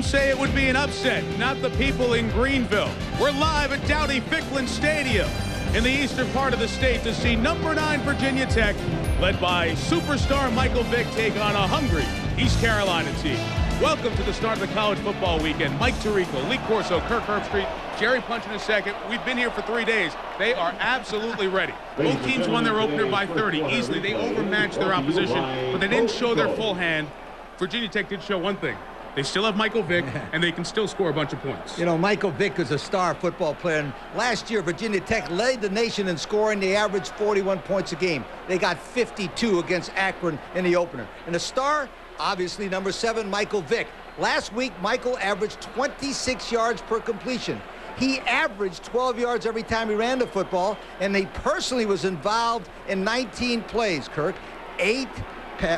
say it would be an upset, not the people in Greenville. We're live at Dowdy-Ficklen Stadium in the eastern part of the state to see number 9 Virginia Tech, led by superstar Michael Vick, take on a hungry East Carolina team. Welcome to the start of the college football weekend. Mike Tirico, Lee Corso, Kirk Herbstreit, Jerry Punch in a second. We've been here for 3 days. They are absolutely ready. Both teams won their opener by 30 easily. They overmatched their opposition, but they didn't show their full hand. Virginia Tech did show one thing. They still have Michael Vick, and they can still score a bunch of points. You know, Michael Vick is a star football player. And last year, Virginia Tech led the nation in scoring. They averaged 41 points a game. They got 52 against Akron in the opener. And the star, obviously, number 7, Michael Vick. Last week, Michael averaged 26 yards per completion. He averaged 12 yards every time he ran the football, and he personally was involved in 19 plays, Kirk. 8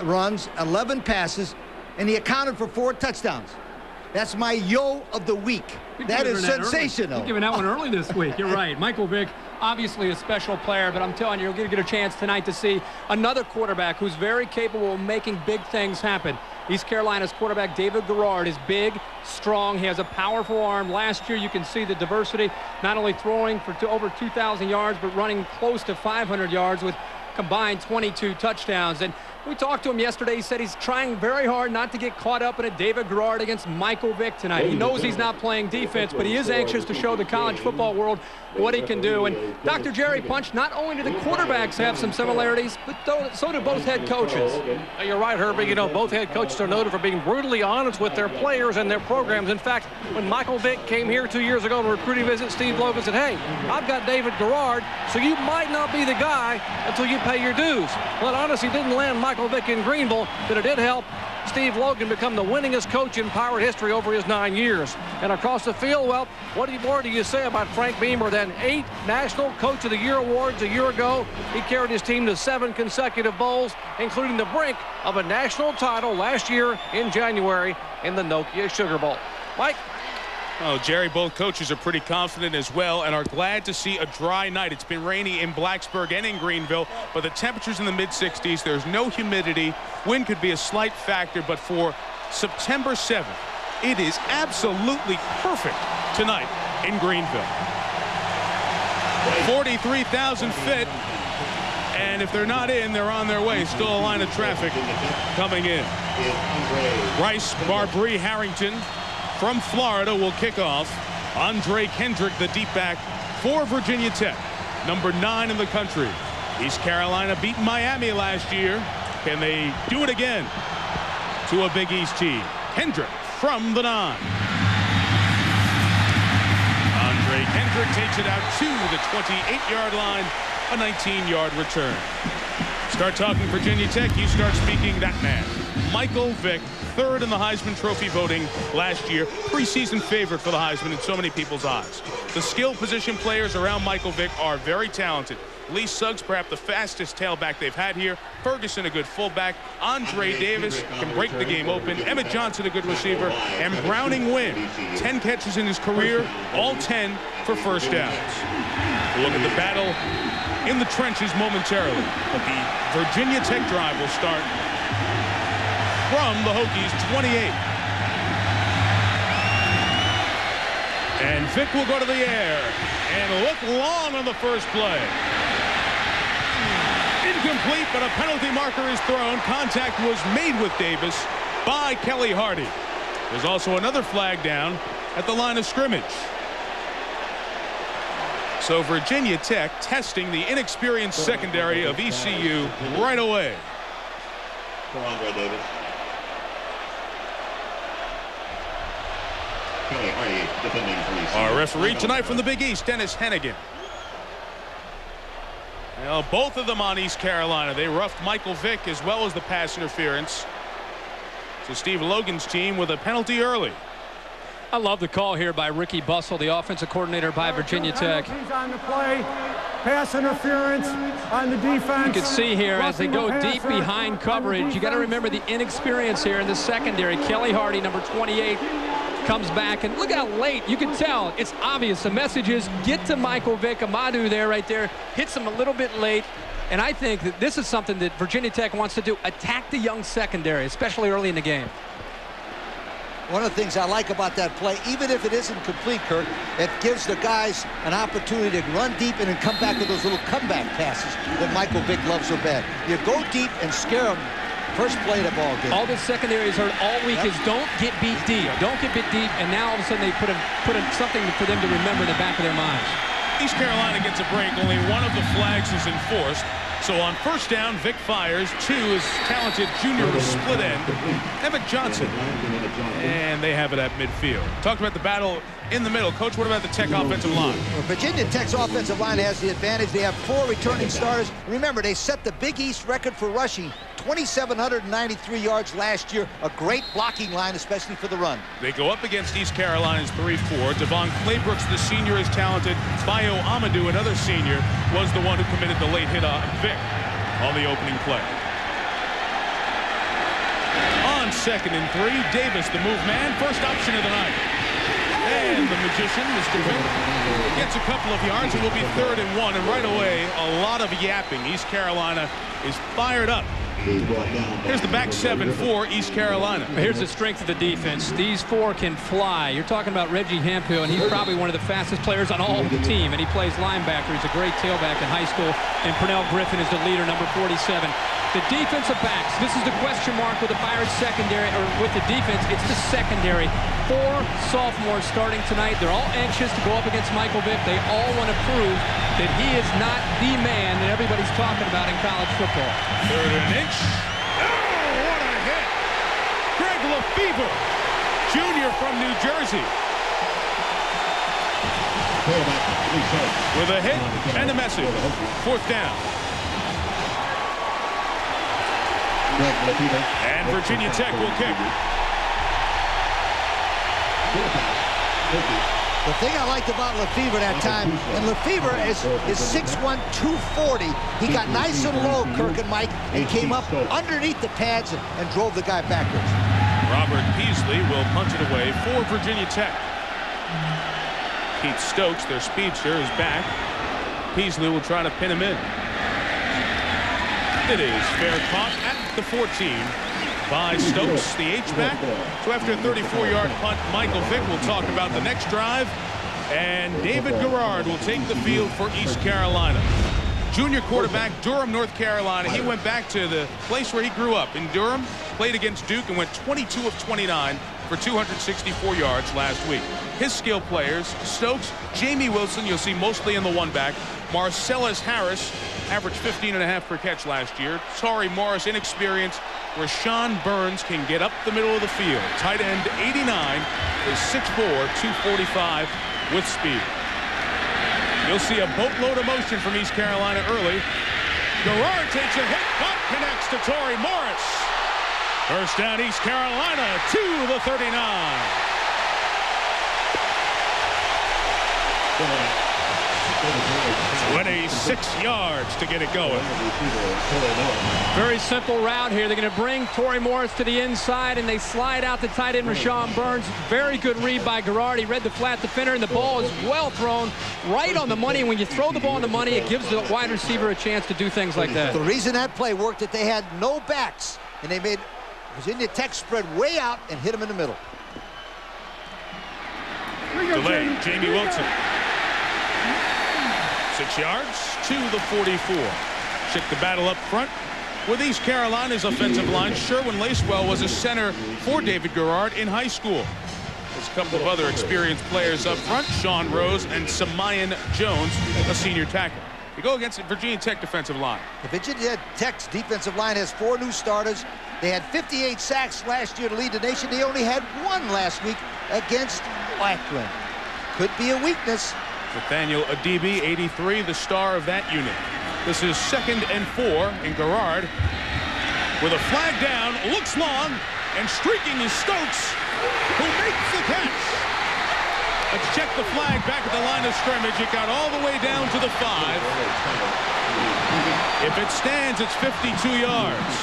runs, 11 passes, and he accounted for 4 touchdowns. That's my yo of the week. That is sensational. You're giving that one early this week. You're right. Michael Vick, obviously a special player, but I'm telling you, you're going to get a chance tonight to see another quarterback who's very capable of making big things happen. East Carolina's quarterback, David Garrard, is big, strong. He has a powerful arm. Last year, you can see the diversity, not only throwing for over 2,000 yards, but running close to 500 yards with combined 22 touchdowns. And we talked to him yesterday. He said he's trying very hard not to get caught up in a David Garrard against Michael Vick tonight. He knows he's not playing defense, but he is anxious to show the college football world what he can do. And Dr. Jerry Punch, not only do the quarterbacks have some similarities, but so do both head coaches. You're right, Herbie. You know, both head coaches are noted for being brutally honest with their players and their programs. In fact, when Michael Vick came here 2 years ago on a recruiting visit, Steve Logan said, hey, I've got David Garrard, so you might not be the guy until you pay your dues. Well, it honestly didn't land Michael Vick in Greenville, but it did help Steve Logan become the winningest coach in Pirate history over his 9 years. And across the field, well, what more do you say about Frank Beamer than 8 National Coach of the Year awards a year ago? He carried his team to 7 consecutive bowls, including the brink of a national title last year in January in the Nokia Sugar Bowl. Mike? Oh, Jerry, both coaches are pretty confident as well and are glad to see a dry night. It's been rainy in Blacksburg and in Greenville, but the temperature's in the mid-60s. There's no humidity. Wind could be a slight factor, but for September 7th, it is absolutely perfect tonight in Greenville. 43,000 fit, and if they're not in, they're on their way. Still a line of traffic coming in. Rice, Barbary, Harrington from Florida will kick off. Andre Kendrick, the deep back for Virginia Tech, number 9 in the country. East Carolina beat Miami last year. Can they do it again to a Big East team? Kendrick from the 9. Andre Kendrick takes it out to the 28-yard line, a 19-yard return. Start talking Virginia Tech, you start speaking that man, Michael Vick, 3rd in the Heisman Trophy voting last year. Preseason favorite for the Heisman in so many people's eyes. The skill position players around Michael Vick are very talented. Lee Suggs, perhaps the fastest tailback they've had here. Ferguson, a good fullback. Andre Davis can break the game open. Emmett Johnson, a good receiver. And Browning Wynn, 10 catches in his career, all 10 for first downs. We'll look at the battle in the trenches momentarily. But the Virginia Tech drive will start from the Hokies 28. And Vick will go to the air and look long on the first play. Incomplete, but a penalty marker is thrown. Contact was made with Davis by Kelly Hardy. There's also another flag down at the line of scrimmage. So Virginia Tech testing the inexperienced secondary of ECU right away. Andre Davis. Kelly Hardy defending for ECU. Our referee tonight from the Big East, Dennis Hennigan. Well, both of them on East Carolina. They roughed Michael Vick as well as the pass interference. So Steve Logan's team with a penalty early. I love the call here by Ricky Bussell, the offensive coordinator by Virginia Tech. On the play, pass interference on the defense. You can see here as they go deep behind coverage. You got to remember the inexperience here in the secondary. Kelly Hardy, number 28, comes back, and look how late. You can tell it's obvious. The message is get to Michael Vick. Amadou there, right there, hits him a little bit late. And I think that this is something that Virginia Tech wants to do. Attack the young secondary, especially early in the game. One of the things I like about that play, even if it isn't complete, Kirk, it gives the guys an opportunity to run deep and then come back with those little comeback passes that Michael Vick loves so bad. You go deep and scare them. First play of the ball game. All the secondary has heard all week is don't get beat deep. Don't get beat deep. And now all of a sudden they put something for them to remember in the back of their minds. East Carolina gets a break. Only one of the flags is enforced. So on first down, Vick fires. 2 is talented junior with split end, Emmett Johnson. And they have it at midfield. Talked about the battle in the middle. Coach, what about the Tech offensive line? Well, Virginia Tech's offensive line has the advantage. They have 4 returning starters. Remember, they set the Big East record for rushing, 2,793 yards last year. A great blocking line, especially for the run. They go up against East Carolina's 3-4. Devon Claybrooks, the senior, is talented. Bayo Amadou, another senior, was the one who committed the late hit on Vick on the opening play. On 2nd and 3, Davis, the move man, first option of the night. And the magician, Mr. Vick, gets a couple of yards. It will be 3rd and 1. And right away, a lot of yapping. East Carolina is fired up. Here's the back 7 for East Carolina. Here's the strength of the defense. These 4 can fly. You're talking about Reggie Hemphill, and he's probably one of the fastest players on all of the team. And he plays linebacker. He's a great tailback in high school. And Pernell Griffin is the leader, number 47. The defensive backs. This is the question mark with the Pirates secondary, or with the defense. It's the secondary. 4 sophomores starting tonight. They're all anxious to go up against Michael Vick. They all want to prove that he is not the man that everybody's talking about in college football. 3rd and inch. Oh, what a hit. Greg Lefevre, junior from New Jersey. With a hit and a message. 4th down. And Virginia Tech will kick. The thing I liked about Lefevre that time, and Lefevre is 6'1", 240. He got nice and low, Kirk and Mike, and came up underneath the pads and drove the guy backwards. Robert Peasley will punt it away for Virginia Tech. Pete Stokes, their speedster, is back. Peasley will try to pin him in. It is fair caught at the 14 by Stokes, the H-back. So after a 34-yard punt, Michael Vick will talk about the next drive. And David Garrard will take the field for East Carolina. Junior quarterback, Durham, North Carolina. He went back to the place where he grew up in Durham, played against Duke, and went 22 of 29 for 264 yards last week. His skill players, Stokes, Jamie Wilson, you'll see mostly in the one-back. Marcellus Harris, averaged 15.5 per catch last year. Tari Morris, inexperienced. Rashawn Burns can get up the middle of the field. Tight end 89 is 6'4", 245 with speed. You'll see a boatload of motion from East Carolina early. Garrard takes a hit, but connects to Tari Morris. First down, East Carolina to the 39. 26 yards to get it going. Very simple route here. They're going to bring Tari Morris to the inside, and they slide out the tight end, Rashawn Burns. Very good read by Garrard. He read the flat defender, and the ball is well thrown, right on the money. And when you throw the ball on the money, it gives the wide receiver a chance to do things like that. The reason that play worked, that they had no backs, and they made Virginia Tech spread way out and hit him in the middle. Delay, Jamie Wilson. 6 yards to the 44. Check the battle up front with East Carolina's offensive line. Sherwin Lacewell was a center for David Garrard in high school. There's a couple of other experienced players up front, Sean Rose and Samayan Jones, a senior tackle. You go against the Virginia Tech defensive line. The Virginia Tech's defensive line has 4 new starters. They had 58 sacks last year to lead the nation. They only had 1 last week against Akron. Could be a weakness. Nathaniel Adibi, 83, the star of that unit. This is 2nd and 4, and Garrard with a flag down, looks long, and streaking is Stokes, who makes the catch. Let's check the flag back at the line of scrimmage. It got all the way down to the 5. If it stands, it's 52 yards.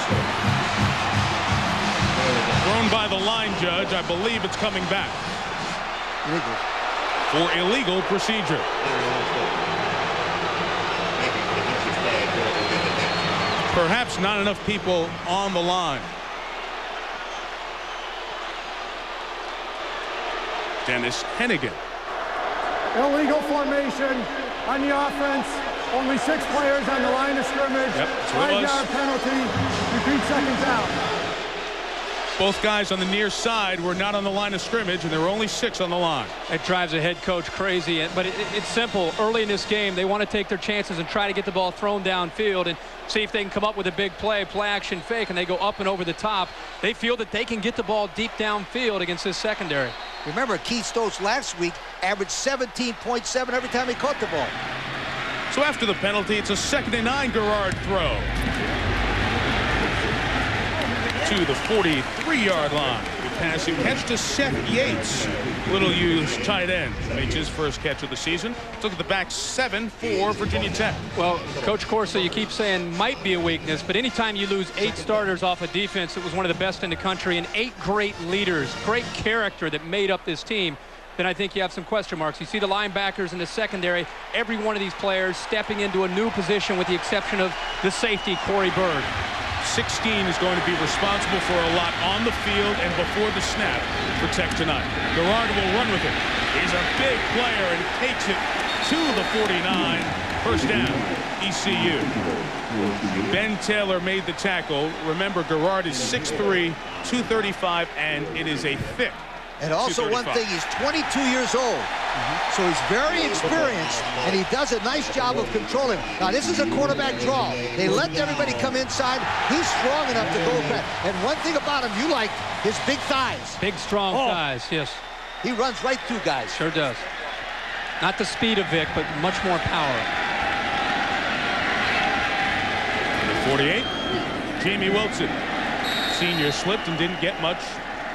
Thrown by the line judge. I believe it's coming back for illegal procedure. Perhaps not enough people on the line. Dennis Hennigan. Illegal formation on the offense. Only 6 players on the line of scrimmage. Yep, that's what it was. 5-yard penalty. Repeat, seconds out. Both guys on the near side were not on the line of scrimmage, and there were only 6 on the line. It drives a head coach crazy, but it's simple. Early in this game, they want to take their chances and try to get the ball thrown downfield and see if they can come up with a big play action fake, and they go up and over the top. They feel that they can get the ball deep downfield against this secondary. Remember, Keith Stokes last week averaged 17.7 every time he caught the ball. So after the penalty, it's a 2nd and 9 Garrard throw to the 43-yard line. The passing catch to Seth Yates, Little U's tight end. Makes his first catch of the season. Let's look at the back 7 for Virginia Tech. Well, Coach Corso, you keep saying might be a weakness, but anytime you lose 8 starters off a defense, it was one of the best in the country, and 8 great leaders, great character that made up this team, then I think you have some question marks. You see the linebackers in the secondary, every one of these players stepping into a new position with the exception of the safety, Cory Bird. 16 is going to be responsible for a lot on the field and before the snap for Tech tonight. Garrard will run with it. He's a big player and takes it to the 49. First down, ECU. Ben Taylor made the tackle. Remember, Garrard is 6'3", 235, and it is a thick. And also one thing, he's 22 years old. So he's very experienced, and he does a nice job of controlling. Now, this is a quarterback draw. They let everybody come inside. He's strong enough to go back. And one thing about him, you like his big thighs. Big, strong thighs, yes. He runs right through guys. Sure does. Not the speed of Vic, but much more power. Number 48, Jamie Wilson. Senior slipped and didn't get much.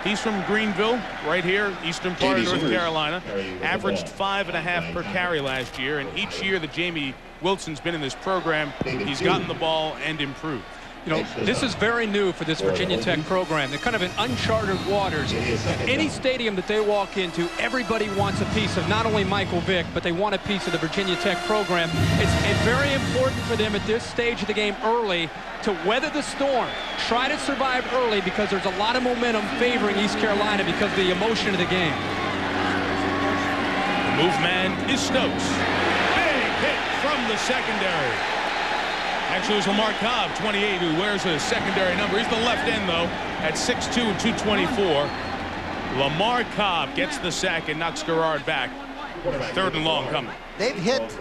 He's from Greenville, right here, eastern part of North Carolina. Averaged 5.5 per carry last year, and each year that Jamie Wilson's been in this program, he's gotten the ball and improved. You know, this is very new for this Virginia Tech program. They're kind of in uncharted waters. Any stadium that they walk into, everybody wants a piece of not only Michael Vick, but they want a piece of the Virginia Tech program. It's very important for them at this stage of the game early to weather the storm, try to survive early, because there's a lot of momentum favoring East Carolina because of the emotion of the game. The move man is Stokes. Big hit from the secondary. Actually, it was Lamar Cobb, 28, who wears a secondary number. He's the left end, though, at 6'2", 224. Lamar Cobb gets the sack and knocks Garrard back. 3rd and long coming. They've hit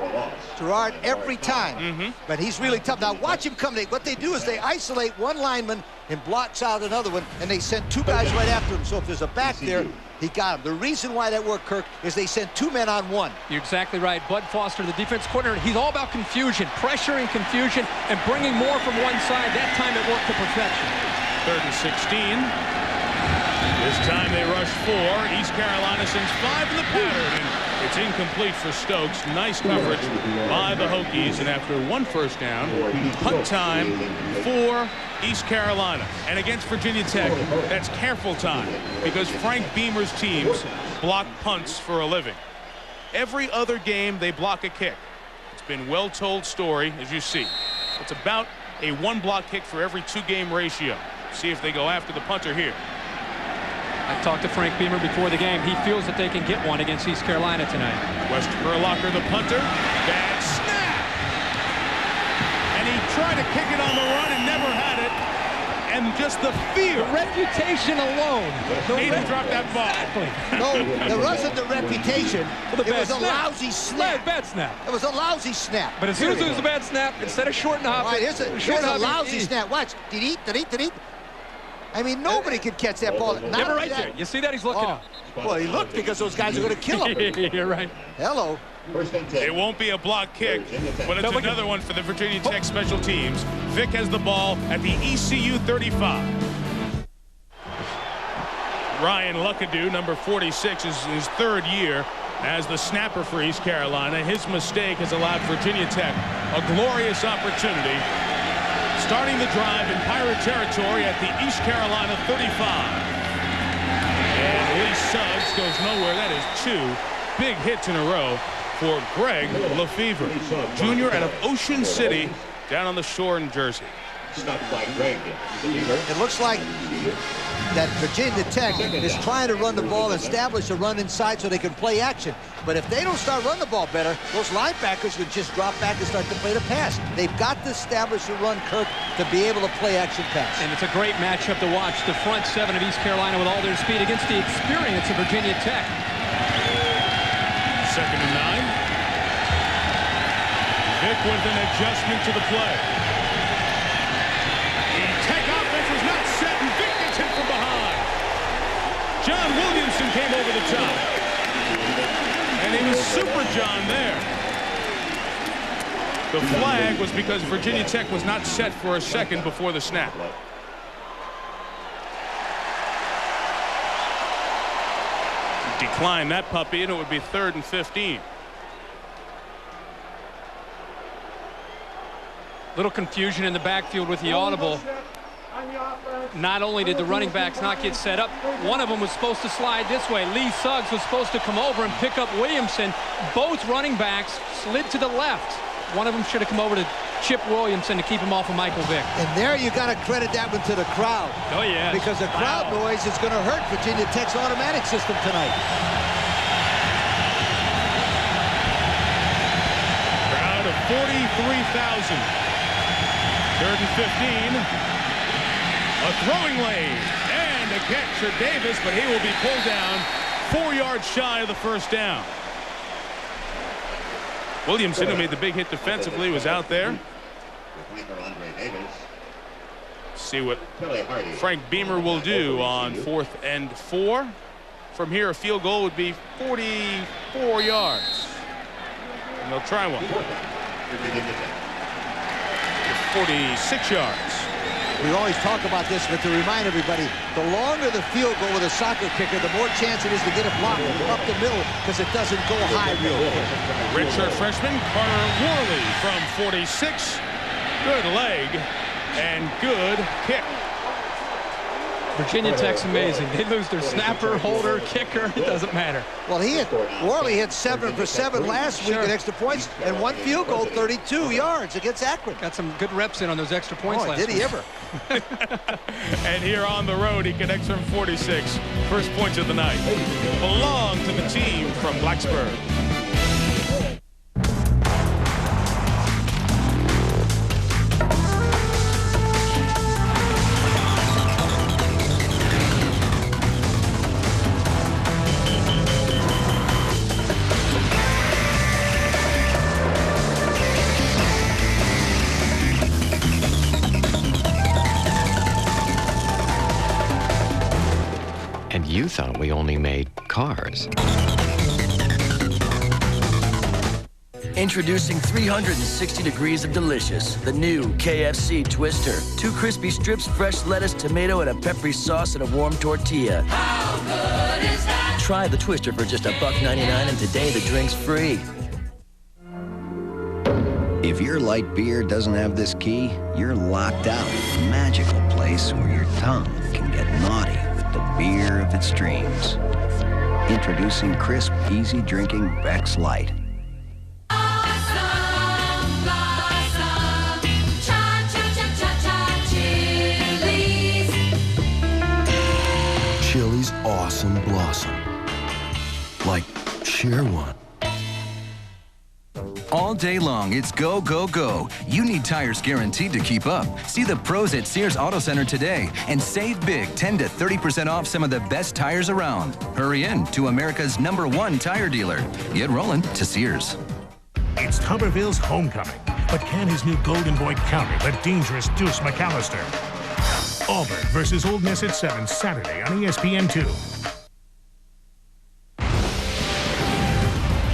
Garrard every time, but he's really tough. Now, watch him come. What they do is they isolate one lineman and blocks out another one, and they send 2 guys right after him. So if there's a back there, he got him. The reason why that worked, Kirk, is they sent 2 men on 1. You're exactly right. Bud Foster, the defense coordinator, he's all about confusion, pressure and confusion, and bringing more from one side. That time it worked to perfection. 3rd and 16. This time they rush 4. East Carolina sends 5 in the pattern, and it's incomplete for Stokes. Nice coverage by the Hokies, and after 1 first down, punt time for East Carolina. And against Virginia Tech, that's careful time, because Frank Beamer's teams block punts for a living. Every other game, they block a kick. It's been well-told story, as you see. It's about a 1 block kick for every 2-game ratio. See if they go after the punter here. I talked to Frank Beamer before the game. He feels that they can get one against East Carolina tonight. West Herlocker, the punter. Bad snap. And he tried to kick it on the run and never had it. And just the fear. The reputation alone. Made him drop that ball. Exactly. No, there wasn't the reputation. It was a lousy snap. Bad snap. It was a lousy snap. But as soon as it was a bad snap, instead of short and hopping. Right, here's a lousy snap. Watch. Delete. I mean, nobody could catch that ball. Never right there. You see that? He's looking up. Well, he looked because those guys are going to kill him. You're right. Hello. It won't be a block kick, but it's another one for the Virginia Tech special teams. Vic has the ball at the ECU 35. Ryan Luckadoo, number 46, is his 3rd year as the snapper for East Carolina. His mistake has allowed Virginia Tech a glorious opportunity, starting the drive in Pirate territory at the East Carolina 35. And Lee Suggs goes nowhere. That is 2 big hits in a row for Greg Lefevre, junior out of Ocean City, down on the shore in Jersey. It looks like that Virginia Tech is trying to run the ball, establish a run inside so they can play action. But if they don't start running the ball better, those linebackers would just drop back and start to play the pass. They've got to establish a run, Kirk, to be able to play action pass. And it's a great matchup to watch. The front seven of East Carolina with all their speed against the experience of Virginia Tech. 2nd and 9. Vick with an adjustment to the play. The Tech offense was not set, and Vick gets hit from behind. John Williamson came over the top. And he was Super John there. The flag was because Virginia Tech was not set for a second before the snap. Decline that puppy, and it would be 3rd and 15. Little confusion in the backfield with the audible. Not only did the running backs not get set up, one of them was supposed to slide this way. Lee Suggs was supposed to come over and pick up Williamson. Both running backs slid to the left. One of them should have come over to Chip Williamson to keep him off of Michael Vick. And there you got to credit that one to the crowd. Oh, yeah. Because the crowd noise is going to hurt Virginia Tech's automatic system tonight. Crowd of 43,000. 3rd and 15. A throwing lane and a catch for Davis, but he will be pulled down 4 yards shy of the first down. Williamson, who made the big hit defensively, was out there. See what Frank Beamer will do on 4th and 4. From here, a field goal would be 44 yards. And they'll try one. 46 yards. We always talk about this, but to remind everybody, the longer the field goal with a soccer kicker, the more chance it is to get it blocked up the middle because it doesn't go high real quick. Redshirt freshman Carter Warley from 46. Good leg and good kick. Virginia Tech's amazing. They lose their snapper, holder, kicker. It doesn't matter. Well, Warley hit 7 for 7 last week at extra points and one field goal, 32 yards against Akron. Got some good reps in on those extra points last week. Did he ever? And here on the road, he connects from 46. First points of the night belong to the team from Blacksburg. You thought we only made cars. Introducing 360 degrees of delicious. The new KFC Twister. 2 crispy strips, fresh lettuce, tomato, and a peppery sauce and a warm tortilla. How good is that? Try the Twister for just $1.99, and today the drink's free. If your light beer doesn't have this key, you're locked out. A magical place where your tongue can get naughty. The beer of its dreams. Introducing crisp, easy drinking Beck's Light. Blossom, blossom, cha-cha-cha-cha-cha, Chili's. Chili's awesome blossom. Like, share one. All day long, it's go, go, go. You need tires guaranteed to keep up. See the pros at Sears Auto Center today and save big, 10 to 30% off some of the best tires around. Hurry in to America's #1 tire dealer. Get rolling to Sears. It's Tuberville's homecoming, but can his new Golden Boy counter the dangerous Deuce McAllister? Auburn versus Ole Miss at 7 Saturday on ESPN2.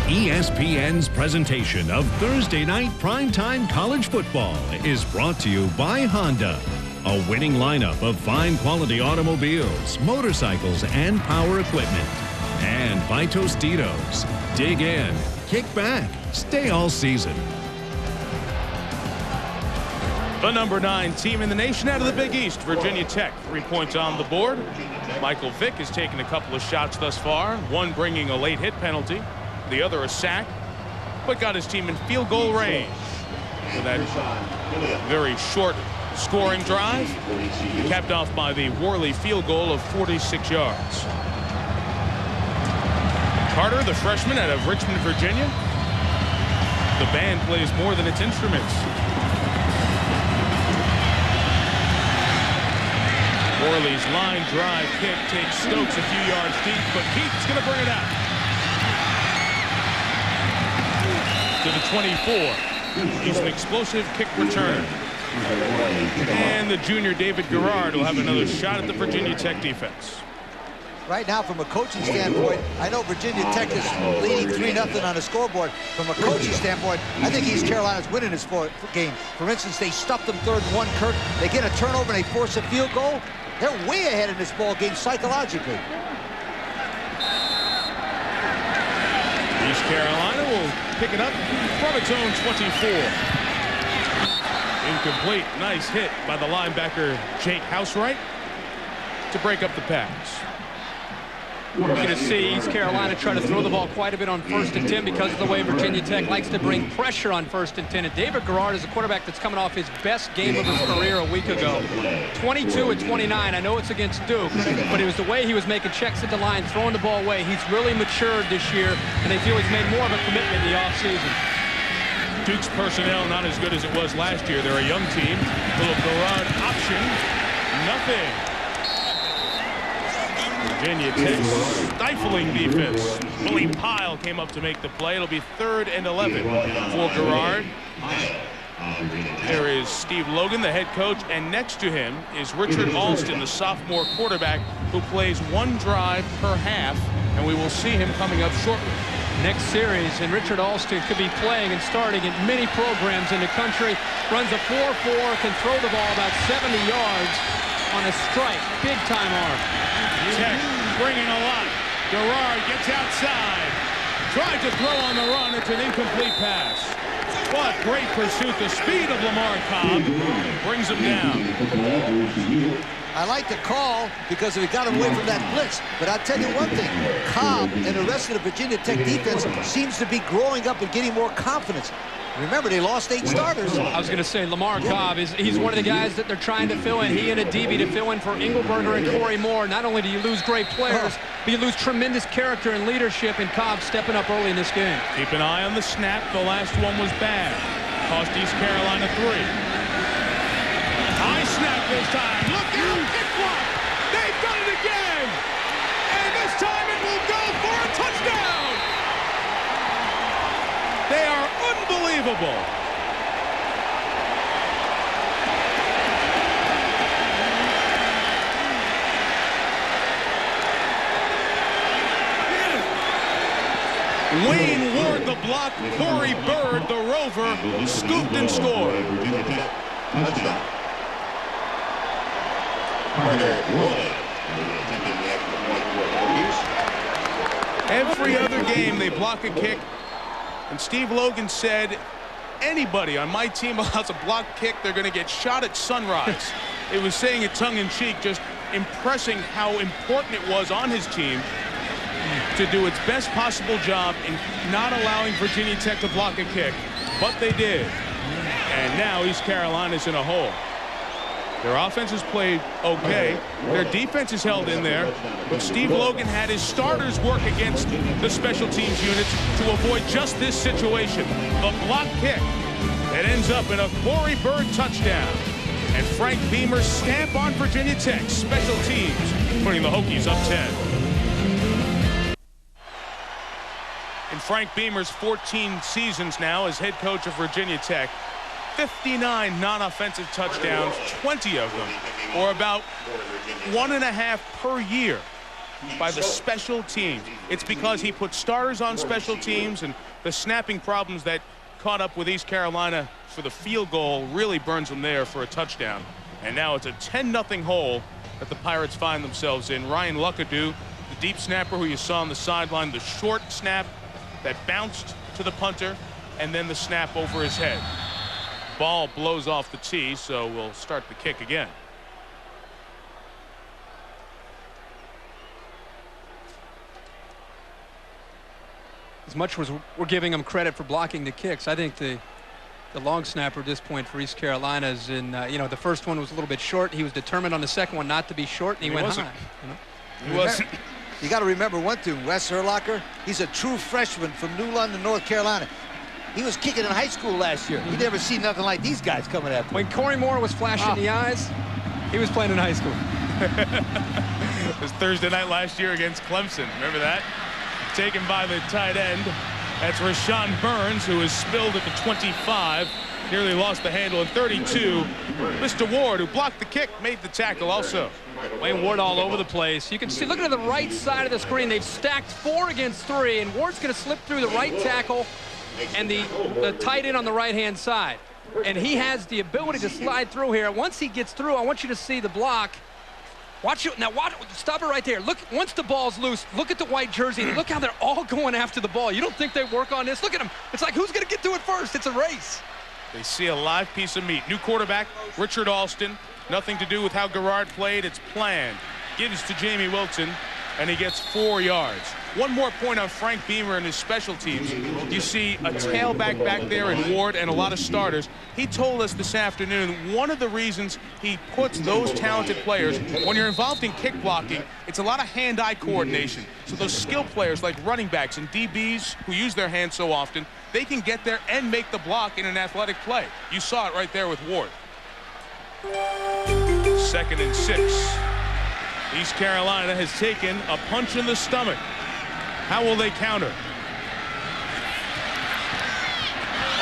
ESPN's presentation of Thursday night primetime college football is brought to you by Honda. A winning lineup of fine quality automobiles, motorcycles, and power equipment. And by Tostitos. Dig in, kick back, stay all season. The #9 team in the nation out of the Big East, Virginia Tech. 3 points on the board. Michael Vick has taken a couple of shots thus far, one bringing a late hit penalty, the other a sack, but got his team in field goal range with that very short Scoring drive, capped off by the Warley field goal of 46 yards. Carter, the freshman out of Richmond, Virginia. The band plays more than its instruments. Warley's line drive kick takes Stokes a few yards deep, but Keith's going to bring it out to the 24. He's an explosive kick returner. And the junior David Garrard will have another shot at the Virginia Tech defense. Right now, from a coaching standpoint, I know Virginia Tech is leading 3-0 on the scoreboard. From a coaching standpoint, I think East Carolina's winning this game. For instance, they stuffed them 3rd and 1, Kirk. They get a turnover and they force a field goal. They're way ahead in this ball game psychologically. East Carolina will pick it up from its own 24. Incomplete. Nice hit by the linebacker Jake Housewright to break up the pass. We're going to see East Carolina try to throw the ball quite a bit on 1st and 10 because of the way Virginia Tech likes to bring pressure on 1st and 10. And David Garrard is a quarterback that's coming off his best game of his career a week ago. 22 and 29. I know it's against Duke, but it was the way he was making checks at the line, throwing the ball away. He's really matured this year, and they feel he's made more of a commitment in the offseason. Duke's personnel not as good as it was last year. They're a young team. Little Garrard option. Nothing. Virginia Tech stifling defense. Willie Pyle came up to make the play. It'll be 3rd and 11 for Garrard. There is Steve Logan, the head coach, and next to him is Richard Alston, the sophomore quarterback, who plays 1 drive per half, and we will see him coming up shortly. Next series, and Richard Alston could be playing and starting in many programs in the country. Runs a 4.4, can throw the ball about 70 yards on a strike. Big-time arm. Tech bringing a lot. Garrard gets outside. Tried to throw on the run. It's an incomplete pass. What great pursuit. The speed of Lamar Cobb brings him down. I like the call because we got him away from that blitz. But I'll tell you one thing. Cobb and the rest of the Virginia Tech defense seems to be growing up and getting more confidence. Remember, they lost 8 starters. I was going to say, Lamar Cobb, he's one of the guys that they're trying to fill in. He and a DB to fill in for Engelberger and Corey Moore. Not only do you lose great players, but you lose tremendous character and leadership, and Cobb stepping up early in this game. Keep an eye on the snap. The last one was bad. Cost East Carolina 3. High snap this time. Look out, kick block. They've done it again. And this time it will go for a touchdown. They are unbelievable. Wayne Ward the block. Cory Bird, the rover, scooped and scored. Every other game they block a kick. And Steve Logan said, anybody on my team allows a block kick, they're going to get shot at sunrise. It was saying it tongue-in-cheek, just impressing how important it was on his team to do its best possible job in not allowing Virginia Tech to block a kick. But they did. And now East Carolina's in a hole. Their offense has played okay. Their defense is held in there. But Steve Logan had his starters work against the special teams units to avoid just this situation. The block kick that ends up in a Cory Bird touchdown. And Frank Beamer's stamp on Virginia Tech. Special teams putting the Hokies up 10. In Frank Beamer's 14 seasons now as head coach of Virginia Tech, 59 non-offensive touchdowns, 20 of them, or about 1.5 per year by the special teams. It's because he put starters on special teams, and the snapping problems that caught up with East Carolina for the field goal really burns them there for a touchdown. And now it's a 10-0 hole that the Pirates find themselves in. Ryan Luckadoo, the deep snapper who you saw on the sideline, the short snap that bounced to the punter, and then the snap over his head. Ball blows off the tee, so we'll start the kick again. As much as we're giving him credit for blocking the kicks, I think the The long snapper at this point for East Carolina is in, the first one was a little bit short. He was determined on the second one not to be short, and he went high. He wasn't. You got to remember one thing, Wes Urlacher, he's a true freshman from New London, North Carolina. He was kicking in high school last year. He never seen nothing like these guys coming after him. When Corey Moore was flashing the eyes, he was playing in high school. It was Thursday night last year against Clemson. Remember that? Taken by the tight end. That's Rashawn Burns, who was spilled at the 25. Nearly lost the handle in 32. Mr. Ward, who blocked the kick, made the tackle also. Wayne Ward all over the place. You can see, looking at the right side of the screen, they've stacked 4 against 3, and Ward's going to slip through the right tackle and the tight end on the right-hand side. And he has the ability to slide through here. Once he gets through, I want you to see the block. Watch it. Now, stop it right there. Look, once the ball's loose, look at the white jersey. Look how they're all going after the ball. You don't think they work on this? Look at them. It's like, who's going to get to it first? It's a race. They see a live piece of meat. New quarterback, Richard Alston. Nothing to do with how Garrard played. It's planned. Gives to Jamie Wilton, and he gets 4 yards. One more point on Frank Beamer and his special teams. You see a tailback back there in Ward and a lot of starters. He told us this afternoon one of the reasons he puts those talented players, when you're involved in kick blocking, it's a lot of hand-eye coordination. So those skill players like running backs and DBs who use their hands so often, they can get there and make the block in an athletic play. You saw it right there with Ward. 2nd and 6. East Carolina has taken a punch in the stomach. How will they counter?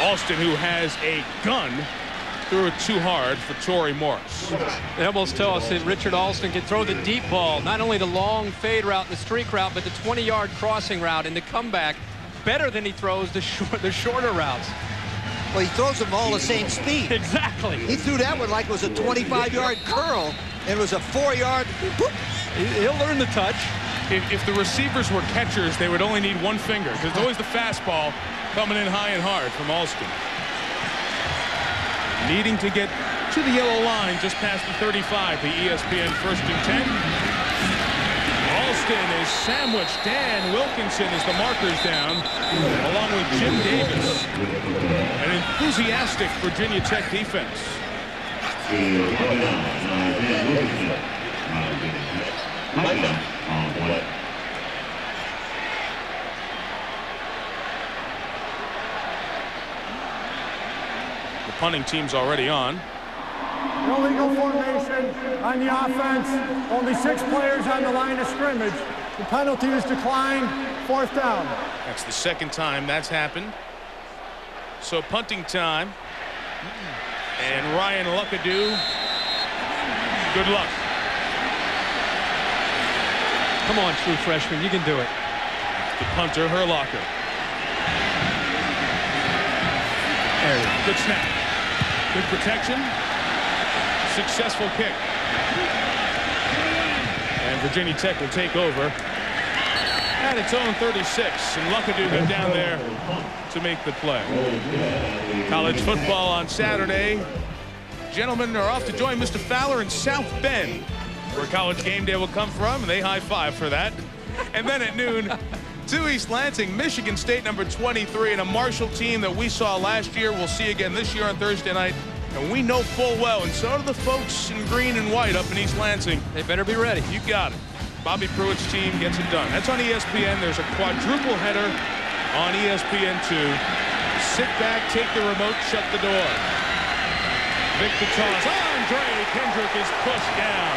Alston, who has a gun, threw it too hard for Torrey Morris. They almost tell us that Richard Alston can throw the deep ball, not only the long fade route, the streak route, but the 20-yard crossing route and the comeback better than he throws the shorter routes. Well, he throws them all the same speed. Exactly. He threw that one like it was a 25-yard curl, and it was a 4-yard. He'll learn the touch. If the receivers were catchers, they would only need one finger, because it's always the fastball coming in high and hard from Alston. Needing to get to the yellow line just past the 35, the ESPN 1st and 10. Alston is sandwiched. Dan Wilkinson is the markers down, along with Jim Davis. An enthusiastic Virginia Tech defense. The punting team's already on. Illegal formation on the offense. Only 6 players on the line of scrimmage. The penalty is declined. 4th down. That's the 2nd time that's happened. So punting time. And Ryan Luckadoo. Good luck. Come on, true freshman. You can do it. The punter, Herlocker. There it is. Good snap. Good protection. Successful kick. And Virginia Tech will take over at its own 36. And Luckadoo got down there to make the play. College football on Saturday. Gentlemen are off to join Mr. Fowler in South Bend, where College Game Day will come from, and they high-five for that. And then at noon, to East Lansing, Michigan State number 23, and a Marshall team that we saw last year we'll see again this year on Thursday night. And we know full well, and so do the folks in green and white up in East Lansing. They better be ready. You got it. Bobby Pruitt's team gets it done. That's on ESPN. There's a quadruple header on ESPN2. Sit back, take the remote, shut the door. Vic the toss. Kendrick is pushed down.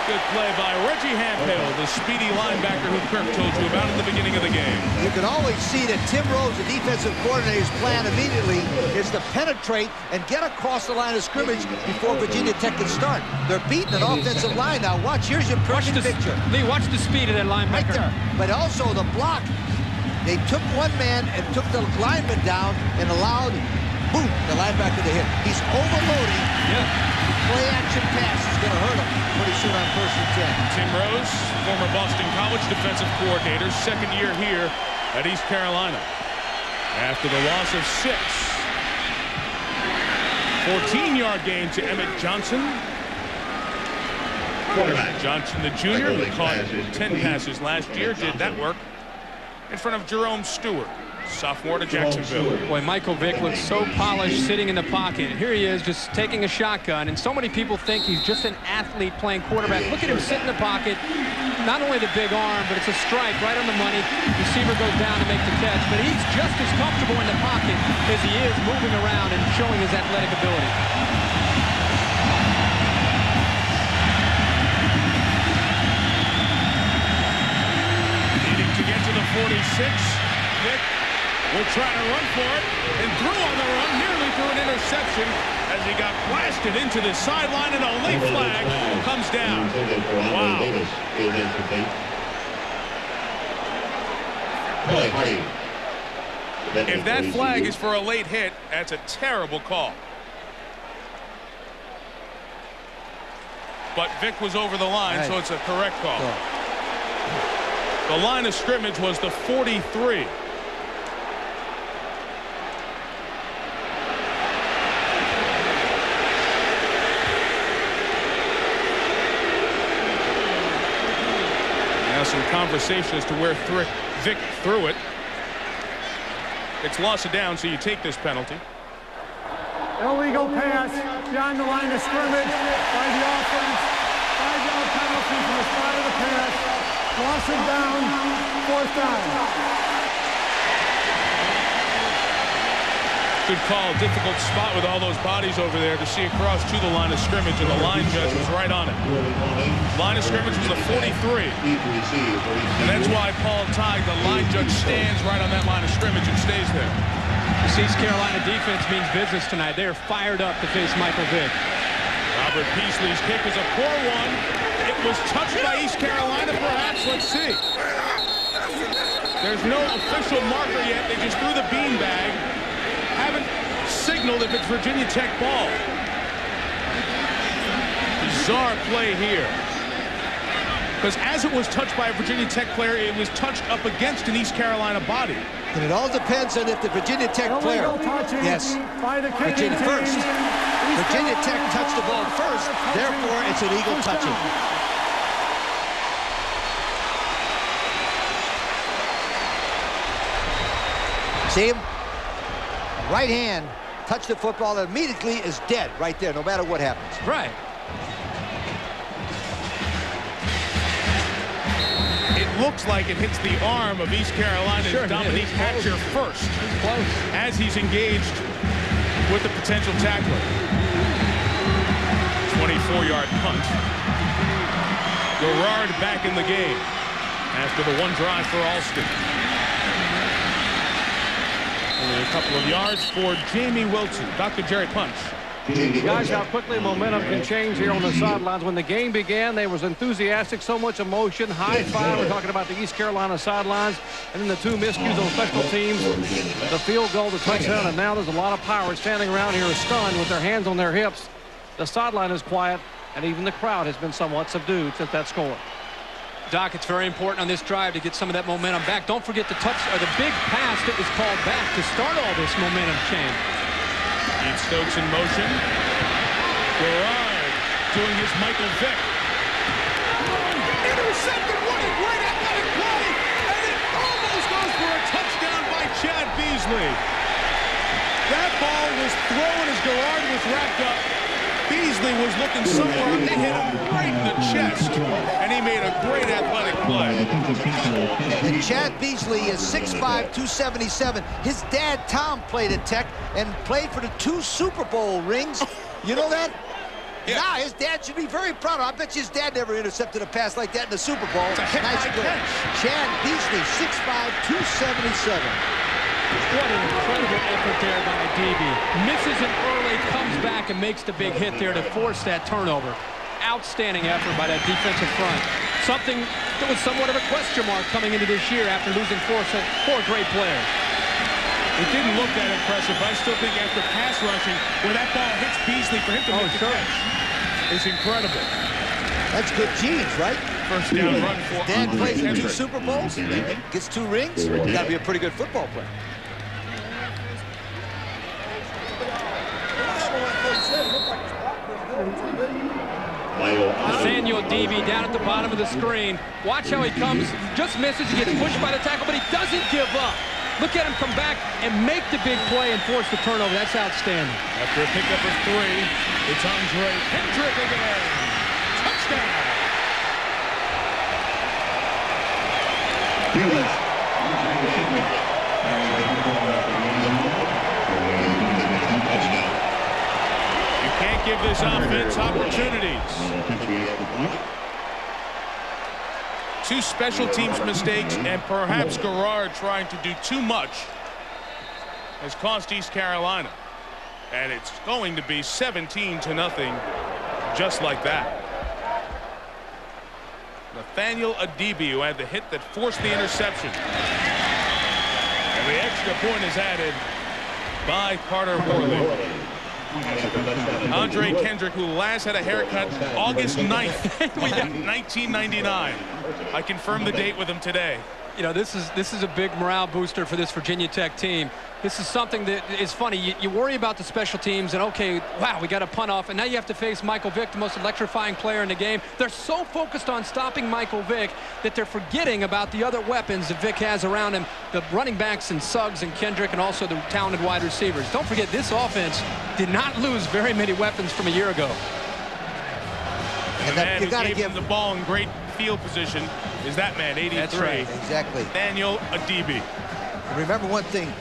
Good play by Reggie Hemphill, the speedy linebacker who Kirk told you about in the beginning of the game. You can always see that Tim Rose, the defensive coordinator's plan immediately is to penetrate and get across the line of scrimmage before Virginia Tech can start. They're beating an offensive line now. Watch, here's your perfect picture. Lee, watch the speed of that linebacker. Right there. But also the block. They took one man and took the lineman down and allowed, boom, the linebacker to hit. He's overloading. Yeah. Play action pass is going to hurt him pretty soon on 1st and 10. Tim Rose, former Boston College defensive coordinator, 2nd year here at East Carolina. After the loss of 6. 14-yard gain to Emmett Johnson. Johnson, the junior, who caught 10 passes last year, did that work in front of Jerome Stewart. sophomore to Jacksonville. Boy, Michael Vick looks so polished sitting in the pocket. Here he is just taking a shotgun, and so many people think he's just an athlete playing quarterback. Look at him sit in the pocket. Not only the big arm, but it's a strike right on the money. Receiver goes down to make the catch, but he's just as comfortable in the pocket as he is moving around and showing his athletic ability. Needing to get to the 46. Vick will try to run for it and threw on the run, nearly threw an interception as he got blasted into the sideline, and a late flag comes down. Wow. If that flag is for a late hit, that's a terrible call. But Vick was over the line, so it's a correct call. The line of scrimmage was the 43. Now some conversation as to where Vick threw it. It's loss of down, so you take this penalty. Illegal pass beyond the line of scrimmage by the offense. 5-yard penalty from the start of the pass. Loss of down, 4th down. Good call. Difficult spot with all those bodies over there to see across to the line of scrimmage, and the line judge was right on it. Line of scrimmage was a 43. And that's why Paul Tighe, the line judge, stands right on that line of scrimmage and stays there. This East Carolina defense means business tonight. They are fired up to face Michael Vick. Robert Beasley's kick is a poor one. It was touched by East Carolina, perhaps. Let's see. There's no official marker yet. They just threw the beanbag. Haven't signaled if it's Virginia Tech ball. Bizarre play here. Because as it was touched by a Virginia Tech player, it was touched up against an East Carolina body. And it all depends on if the Virginia Tech player, yes, Virginia first. Virginia Tech touched the ball first, therefore it's an Eagle touching. See him? Right hand, touch the football, and immediately is dead right there, no matter what happens. Right. It looks like it hits the arm of East Carolina's Dominique Hatcher first, as he's engaged with the potential tackler. 24-yard punt. Gerard back in the game after the one drive for Alston. Only a couple of yards for Jamie Wilson. Dr. Jerry Punch. Guys, how quickly momentum can change here on the sidelines. When the game began, there was enthusiastic, so much emotion, high five. We're talking about the East Carolina sidelines, and then the two miscues on special teams, the field goal, the touchdown, and now there's a lot of power standing around here stunned with their hands on their hips. The sideline is quiet, and even the crowd has been somewhat subdued since that score. Doc, it's very important on this drive to get some of that momentum back. Don't forget the the big pass that was called back to start all this momentum change. Pete Stokes in motion. Gerard doing his Michael Vick. Intercepted. What a great athletic play. And it almost goes for a touchdown by Chad Beasley. That ball was thrown as Gerard was wrapped up. Beasley was looking somewhere up. They hit him right in the chest. And he made a great athletic play. And Chad Beasley is 6'5", 277. His dad, Tom, played at Tech and played for the 2 Super Bowl rings. You know that? Yeah. Now, his dad should be very proud of him. I bet you his dad never intercepted a pass like that in the Super Bowl. It's a hit nice by catch. Chad Beasley, 6'5", 277. What an incredible effort there by DB. Misses it early, comes back, and makes the big hit there to force that turnover. Outstanding effort by that defensive front. Something that was somewhat of a question mark coming into this year after losing four great players. It didn't look that impressive, but I still think after pass rushing, where that ball hits Beasley for him to make the catch, it's incredible. That's good genes, right? First down run for Dad plays in 2 Super Bowls, gets 2 rings. You got to be a pretty good football player. Nathaniel DB down at the bottom of the screen. Watch how he comes, just misses, he gets pushed by the tackle, but he doesn't give up. Look at him come back and make the big play and force the turnover. That's outstanding. After a pickup of 3, it's Andre Kendrick again. Touchdown. You can't give this offense opportunities. 2 special teams mistakes, and perhaps Garrard trying to do too much has cost East Carolina. And it's going to be 17-0 just like that. Nathaniel Adibi, who had the hit that forced the interception. And the extra point is added by Carter Warley. Andre Kendrick, who last had a haircut August 9th, 1999. I confirmed the date with him today. You know, this is a big morale booster for this Virginia Tech team. This is something that is funny. You worry about the special teams, and okay, wow, we got a punt off, and now you have to face Michael Vick, the most electrifying player in the game. They're so focused on stopping Michael Vick that they're forgetting about the other weapons that Vick has around him, the running backs and Suggs and Kendrick, and also the talented wide receivers. Don't forget, this offense did not lose very many weapons from a year ago. And the man who gave him the ball in great field position is that man, 83. That's right, exactly. Daniel Adibi. Remember one thing,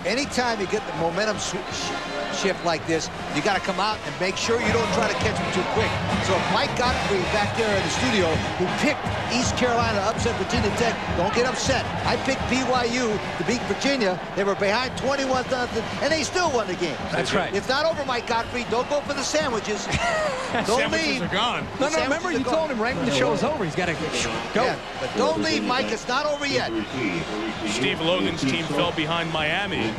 anytime you get the momentum shift like this, you got to come out and make sure you don't try to catch them too quick. So if Mike Godfrey back there in the studio, who picked East Carolina to upset Virginia Tech, don't get upset. I picked BYU to beat Virginia. They were behind 21-0, and they still won the game. That's right. It's not over, Mike Godfrey. Don't go for the sandwiches. Don't sandwiches leave. Are gone. No, remember you told him right when the show's over, he's got to go. Yeah, but don't leave, Mike. It's not over yet. Steve Logan's team fell behind Miami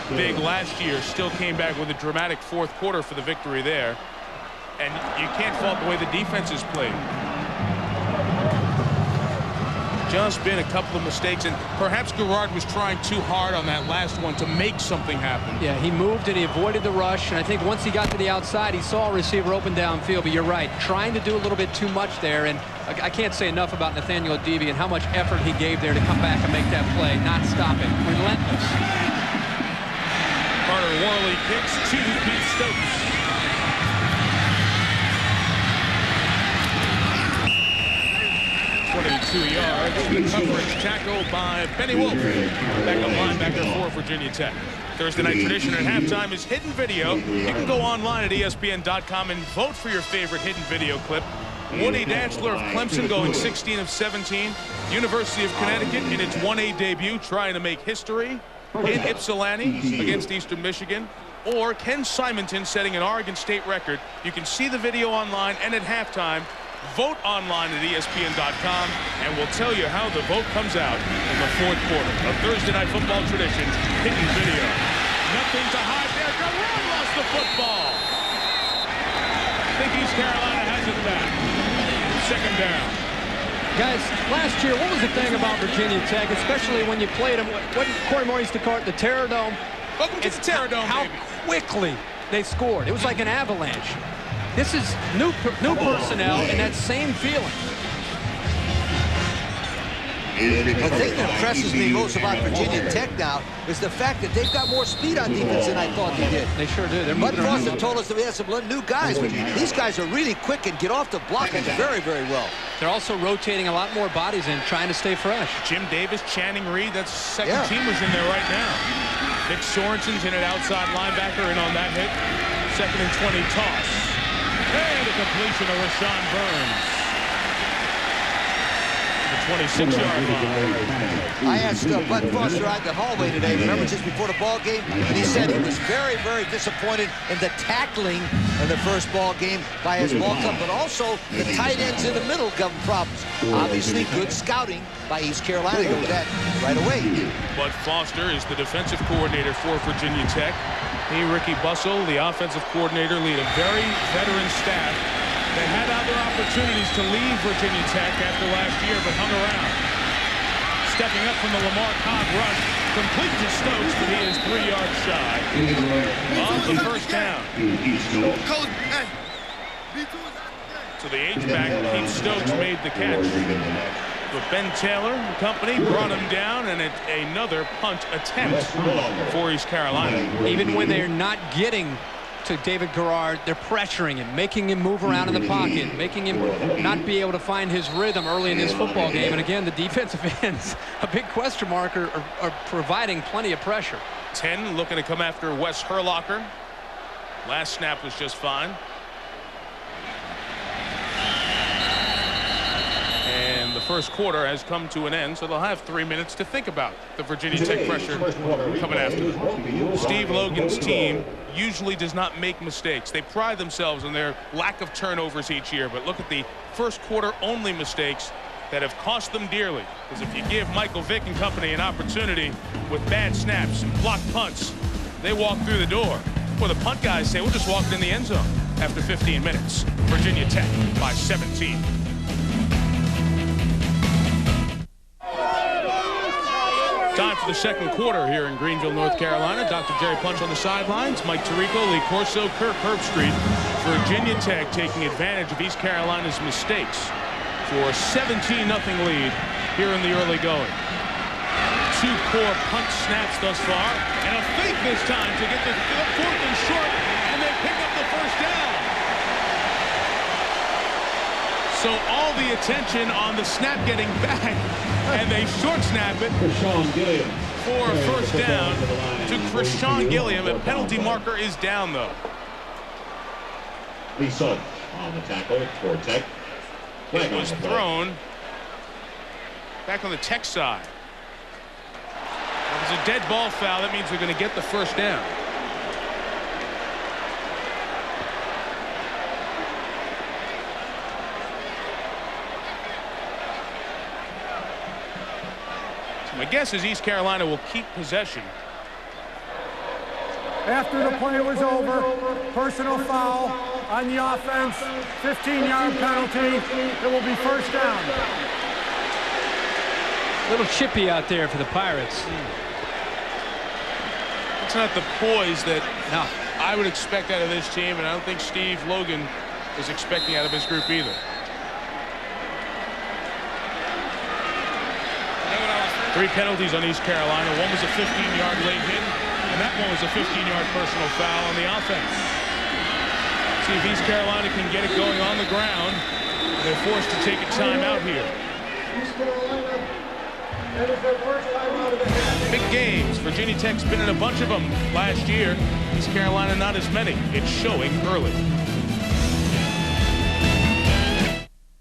big last year, still came back with a dramatic 4th quarter for the victory there. And you can't fault the way the defense is played. Just been a couple of mistakes, and perhaps Garrard was trying too hard on that last one to make something happen. Yeah, he moved and he avoided the rush, and I think once he got to the outside, he saw a receiver open downfield. But you're right, trying to do a little bit too much there, and I can't say enough about Nathaniel Adibi and how much effort he gave there to come back and make that play, not stopping, relentless. Carter Warley kicks to Pete Stokes. .22 yards. The coverage tackle by Benny Wolf, backup linebacker for Virginia Tech. Thursday night tradition at halftime is hidden video. You can go online at ESPN.com and vote for your favorite hidden video clip. Woody Dantzler of Clemson going 16 of 17. University of Connecticut in its 1A debut trying to make history in Ypsilanti against Eastern Michigan. Or Ken Simonton setting an Oregon State record. You can see the video online and at halftime. Vote online at ESPN.com, and we'll tell you how the vote comes out in the 4th quarter of Thursday Night Football Traditions hidden video. Nothing to hide there. Garrard lost the football. I think East Carolina has it back. 2nd down. Guys, last year, what was the thing about Virginia Tech, especially when you played them? What Cory Bird used to call it, the Terror Dome? Welcome to the Terror Dome, how baby. Quickly they scored. It was like an avalanche. This is new personnel and that same feeling. The thing that impresses me most about Virginia Tech now is the fact that they've got more speed on defense than I thought they did. They sure do. Bud Foster told us that we had some new guys, but these guys are really quick and get off the blockers very, very well. They're also rotating a lot more bodies and trying to stay fresh. Jim Davis, Channing Reed, that's second teamers in there right now. Nick Sorensen's in an outside linebacker, and on that hit, 2nd and 20 toss. And a completion of Rashawn Burns. The 26-yard line. I asked Bud Foster out in the hallway today, remember, just before the ball game, and he said he was very, very disappointed in the tackling in the first ball game by his ball club, but also the tight ends in the middle got problems. Obviously, good scouting by East Carolina to go with that right away. Bud Foster is the defensive coordinator for Virginia Tech. He, Ricky Bussell, the offensive coordinator, lead a very veteran staff. They had other opportunities to leave Virginia Tech after last year, but hung around. Stepping up from the Lamar Cobb rush, complete to Stokes, but he is 3 yards shy of the first down. So the H-back, Pete Stokes, made the catch. But Ben Taylor and company brought him down, and it's another punt attempt for East Carolina. Even when they're not getting to David Garrard, they're pressuring him, making him move around in the pocket, making him not be able to find his rhythm early in this football game. And again, the defensive ends, a big question mark, are providing plenty of pressure. 10 looking to come after Wes Herlocker. Last snap was just fine. And the first quarter has come to an end, so they'll have 3 minutes to think about the Virginia Tech pressure coming after them. Steve Logan's team usually does not make mistakes. They pride themselves on their lack of turnovers each year, but look at the first quarter only mistakes that have cost them dearly. Because if you give Michael Vick and company an opportunity with bad snaps and blocked punts, they walk through the door. Or the punt guys say, we'll just walk it in the end zone after 15 minutes. Virginia Tech by 17. Time for the second quarter here in Greenville, North Carolina. Dr. Jerry Punch on the sidelines. Mike Tirico, Lee Corso, Kirk Herbstreit. Virginia Tech taking advantage of East Carolina's mistakes for a 17-0 lead here in the early going. 2 poor punt snaps thus far, and a fake this time to get the 4th and short, and they pick up the first down. So all the attention on the snap getting back, and they short snap it for a first down to Krishawn Gilliam. A penalty marker is down, though. Lee Sugg on the tackle for Tech. It was thrown back on the Tech side. It was a dead ball foul. That means they're going to get the first down. So my guess is East Carolina will keep possession. After the play was over, personal foul on the offense, 15-yard penalty. It will be first down. Little chippy out there for the Pirates. It's not the poise that I would expect out of this team, and I don't think Steve Logan is expecting out of his group either. 3 penalties on East Carolina. One was a 15-yard late hit, and that one was a 15-yard personal foul on the offense. See if East Carolina can get it going on the ground. They're forced to take a timeout here. East Carolina, that is their first timeout of the game. Big games. Virginia Tech's been in a bunch of them last year. East Carolina not as many. It's showing early.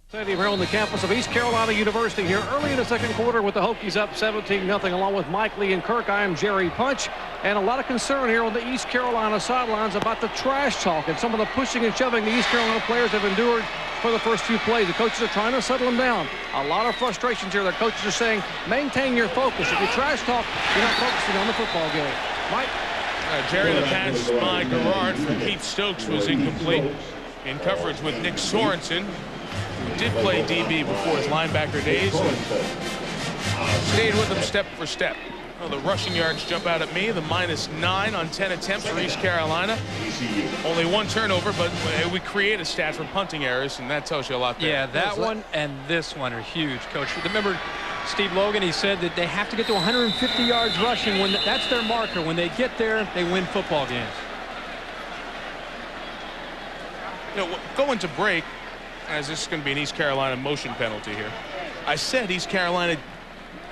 Stadium here on the campus of East Carolina University here early in the second quarter with the Hokies up 17-0 along with Mike Lee and Kirk. I am Jerry Punch, and a lot of concern here on the East Carolina sidelines about the trash talk and some of the pushing and shoving the East Carolina players have endured for the first few plays. The coaches are trying to settle them down. A lot of frustrations here. Their coaches are saying, maintain your focus. If you trash talk, you're not focusing on the football game. Mike? Jerry, the pass by Garrard from Pete Stokes was incomplete. In coverage with Nick Sorensen, who did play DB before his linebacker days. Stayed with him step for step. Well, the rushing yards jump out at me. The -9 on 10 attempts for East Carolina. Only 1 turnover, but we create a stat for punting errors, and that tells you a lot there. Yeah, that one and this one are huge, Coach. Remember Steve Logan, he said that they have to get to 150 yards rushing. When that's their marker. When they get there, they win football games. You know, going to break, as this is going to be an East Carolina motion penalty here. I said East Carolina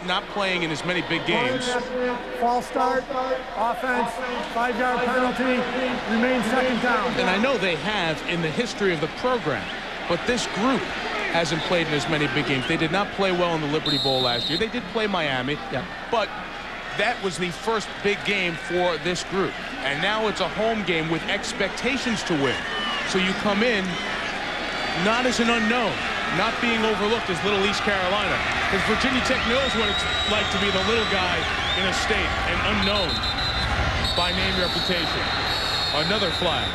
not playing in as many big games. False start, offense, 5-yard penalty, remains second down. And I know they have in the history of the program, but this group hasn't played in as many big games. They did not play well in the Liberty Bowl last year. They did play Miami, but that was the first big game for this group. And now it's a home game with expectations to win. So you come in not as an unknown, not being overlooked as little East Carolina. Because Virginia Tech knows what it's like to be the little guy in a state and unknown by name reputation. Another flag.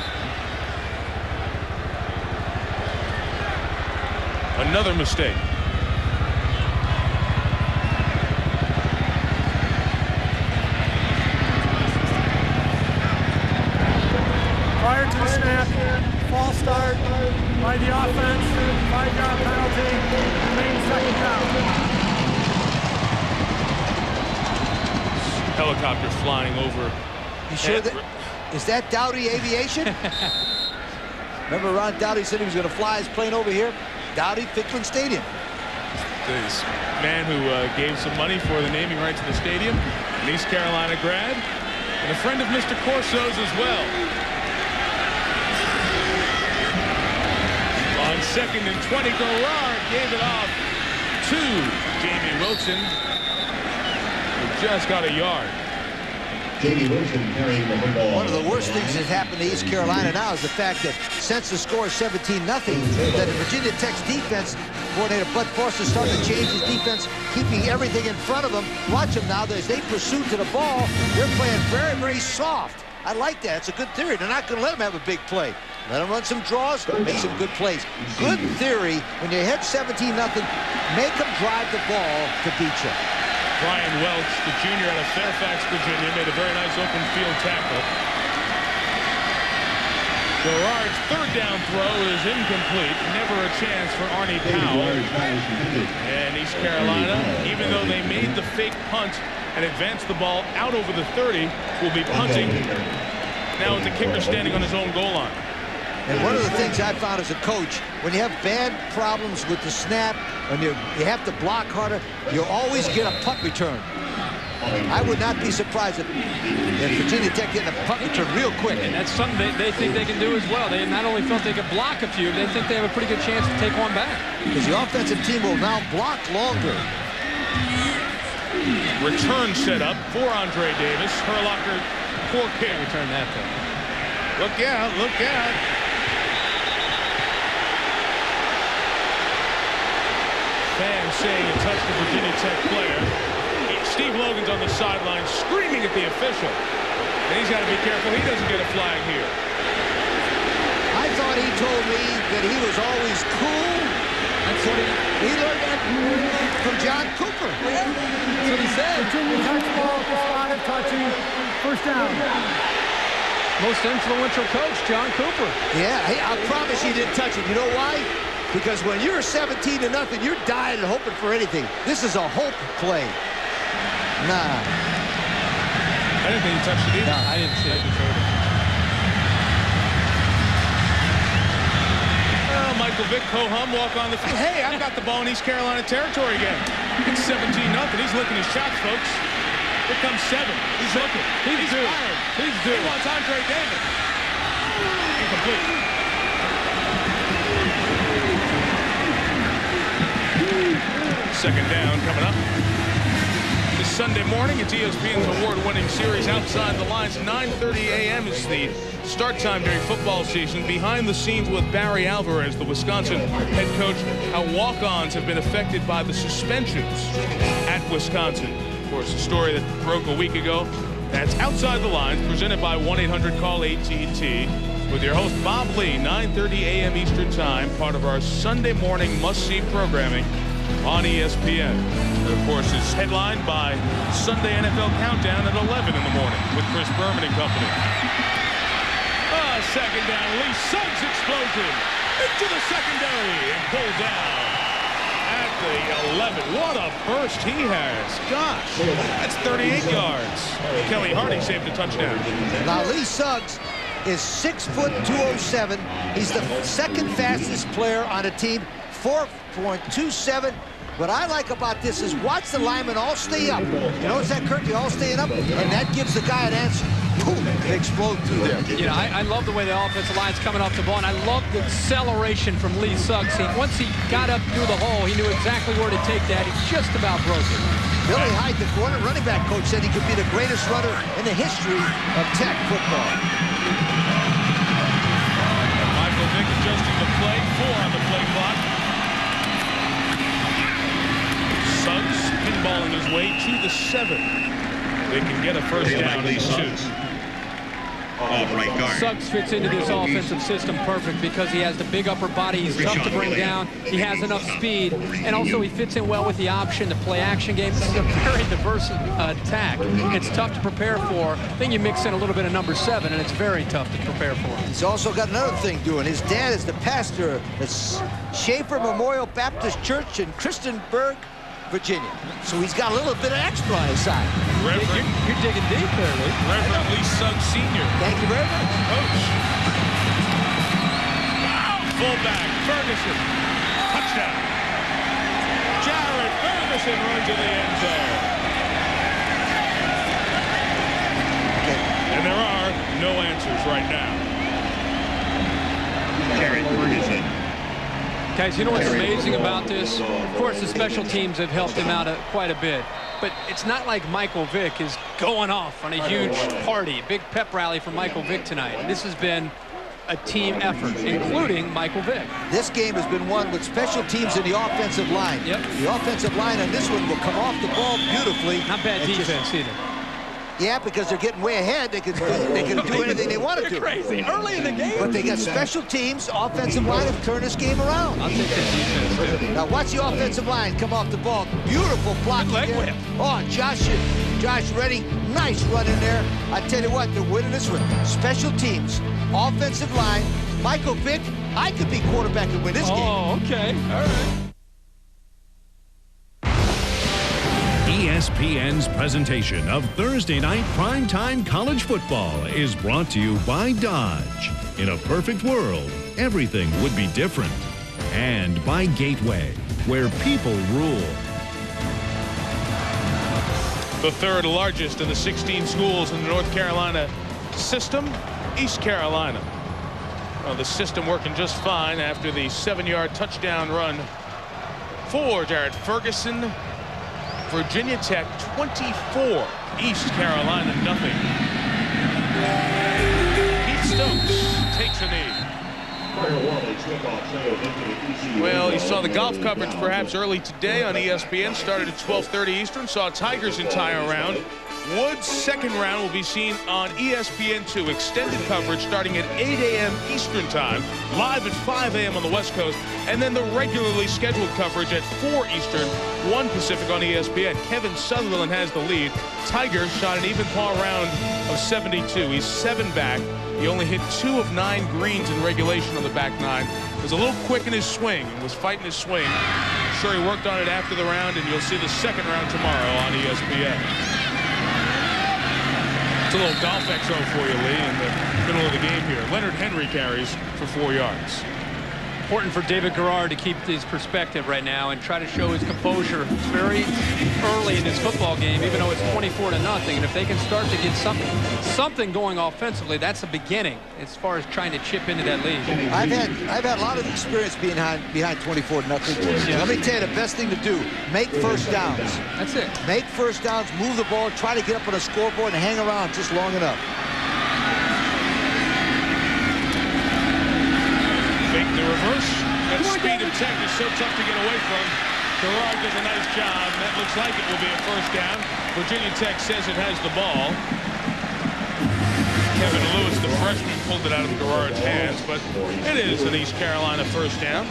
Another mistake. Prior to the snap, false start by the offense, 5-yard penalty, remains second down. helicopter flying over. You sure that is that Dowdy Aviation? Remember Ron Dowdy said he was going to fly his plane over here? Dowdy-Ficklen Stadium. This man who gave some money for the naming rights of the stadium, an East Carolina grad, and a friend of Mr. Corso's as well. On 2nd and 20, Garrard gave it off to Jamie Wilson, who just got a yard. Jamie Wilson carrying the football. One of the worst things that's happened to East Carolina now is the fact that since the score is 17-0, that the Virginia Tech's defense coordinator Bud Foster started to change his defense, keeping everything in front of them. Watch them now as they pursue to the ball. They're playing very, very soft. I like that. It's a good theory. They're not going to let them have a big play. Let them run some draws, make some good plays. Good theory. When you hit 17-0, make them drive the ball to beat you. Brian Welch, the junior out of Fairfax, Virginia, made a very nice open field tackle. Garrard's third down throw is incomplete. Never a chance for Arnie Powell. And East Carolina, even though they made the fake punt and advanced the ball out over the 30, will be punting. Now with the kicker standing on his own goal line. And one of the things I found as a coach, when you have bad problems with the snap, when you have to block harder, you always get a punt return. I would not be surprised if Virginia Tech getting a punt return real quick. And that's something they think they can do as well. They not only felt they could block a few, they think they have a pretty good chance to take one back. Because the offensive team will now block longer. Return set up for Andre Davis. Herlocker, poor kick. Return that though. Look out, look out. Fans saying it touched the Virginia Tech player. Steve Logan's on the sideline screaming at the official. And he's got to be careful he doesn't get a flag here. I thought he told me that he was always cool. That's what he learned that from John Cooper. That's what he said. Virginia Tech's ball at the spot of touching. First down. Most influential coach, John Cooper. Yeah, I promise he didn't touch it. You know why? Because when you're 17-0, you're dying and hoping for anything. This is a hope play. Nah. I didn't think he touched it either. No, I didn't see it. Well, Michael Vick, ho-hum, walk on the field. Hey, I've got the ball in East Carolina territory again. It's 17-0. He's licking his chops, folks. Here comes 7. He's looking. He's due. Fired. He's due. He wants Andre Davis. Incomplete. Second down coming up. This Sunday morning, it's ESPN's award-winning series Outside the Lines. 9:30 a.m. is the start time during football season. Behind the scenes with Barry Alvarez, the Wisconsin head coach, how walk-ons have been affected by the suspensions at Wisconsin. Of course, a story that broke a week ago. That's Outside the Lines, presented by 1-800-CALL-ATT, with your host Bob Lee, 9:30 a.m. Eastern Time, part of our Sunday morning must-see programming on ESPN. And of course, it's headlined by Sunday NFL Countdown at 11 in the morning with Chris Berman and company. Second down, Lee Suggs explosion into the secondary and pulled down at the 11. What a burst he has. Gosh, that's 38 yards. Kelly Hardy saved a touchdown. Now, Lee Suggs is 6'207". He's the second fastest player on the team, 4.27. What I like about this is watch the linemen all stay up. You notice that, Kurt? They all staying up, and that gives the guy an answer. Boom, they explode through there. You know, I love the way the offensive line's coming off the ball, and I love the acceleration from Lee Suggs. Once he got up through the hole, he knew exactly where to take that. He just about broke it. Billy Hyde, the running back coach, said he could be the greatest runner in the history of Tech football. Michael Vick adjusting the play, 4 on the play clock. Suggs pinballing his way to the 7. They can get a first down in 2. Right guard. Suggs fits into this offensive system perfect because he has the big upper body. He's tough to bring down. He has enough speed. And also he fits in well with the option, the play-action game. This is a very diverse attack. It's tough to prepare for. Then you mix in a little bit of number 7, and it's very tough to prepare for. He's also got another thing doing. His dad is the pastor at Schaefer Memorial Baptist Church in Christiansburg, Virginia. So he's got a little bit of extra on his side. You're digging deep there, Lee. Reverend Lee Sugg Sr. Thank you very much. Coach. Wow, fullback, Ferguson. Touchdown. Jarret Ferguson runs to the end zone. And there are no answers right now. Jarret Ferguson. Guys, you know what's amazing about this? Of course, the special teams have helped him out quite a bit. But it's not like Michael Vick is going off on a huge party. Big pep rally for Michael Vick tonight. This has been a team effort, including Michael Vick. This game has been won with special teams in the offensive line. Yep. The offensive line on this one will come off the ball beautifully. Not bad defense either. Yeah, because they're getting way ahead. They can do anything they want to do. Crazy. Early in the game. But they got special teams, offensive line have turned this game around. I'll take that defense, too. Now watch the offensive line come off the ball. Beautiful blocking leg whip. Oh, Josh Reddy, nice run in there. I tell you what, they're winning this one. Special teams, offensive line. Michael Vick, I could be quarterback and win this game. Oh, okay. All right. ESPN's presentation of Thursday night primetime college football is brought to you by Dodge. In a perfect world, everything would be different. And by Gateway, where people rule. The third largest of the 16 schools in the North Carolina system, East Carolina. Well, the system working just fine after the 7-yard touchdown run for Jarret Ferguson. Virginia Tech 24, East Carolina nothing. Pete Stokes takes a knee. Well, he saw the golf coverage perhaps early today on ESPN. Started at 12:30 Eastern. Saw Tigers' entire round. Wood's second round will be seen on ESPN2. Extended coverage starting at 8 a.m. Eastern time, live at 5 a.m. on the West Coast, and then the regularly scheduled coverage at 4 Eastern, 1 Pacific on ESPN. Kevin Sutherland has the lead. Tigers shot an even par round of 72. He's 7 back. He only hit 2 of 9 greens in regulation on the back 9. Was a little quick in his swing and was fighting his swing. I'm sure he worked on it after the round, and you'll see the second round tomorrow on ESPN. It's a little golf exo for you, Lee, in the middle of the game here. Leonard Henry carries for 4 yards. Important for David Garrard to keep his perspective right now and try to show his composure. It's very early in this football game, even though it's 24-0. And if they can start to get something going offensively, that's a beginning as far as trying to chip into that lead. I've had a lot of experience being behind 24-0. Yeah. Let me tell you, the best thing to do, make first downs. That's it. Make first downs, move the ball, try to get up on a scoreboard and hang around just long enough. Fake the reverse. That speed of Tech is so tough to get away from. Garrard does a nice job. That looks like it will be a first down. Virginia Tech says it has the ball. Kevin Lewis, the freshman, pulled it out of Garrard's hands, but it is an East Carolina first down.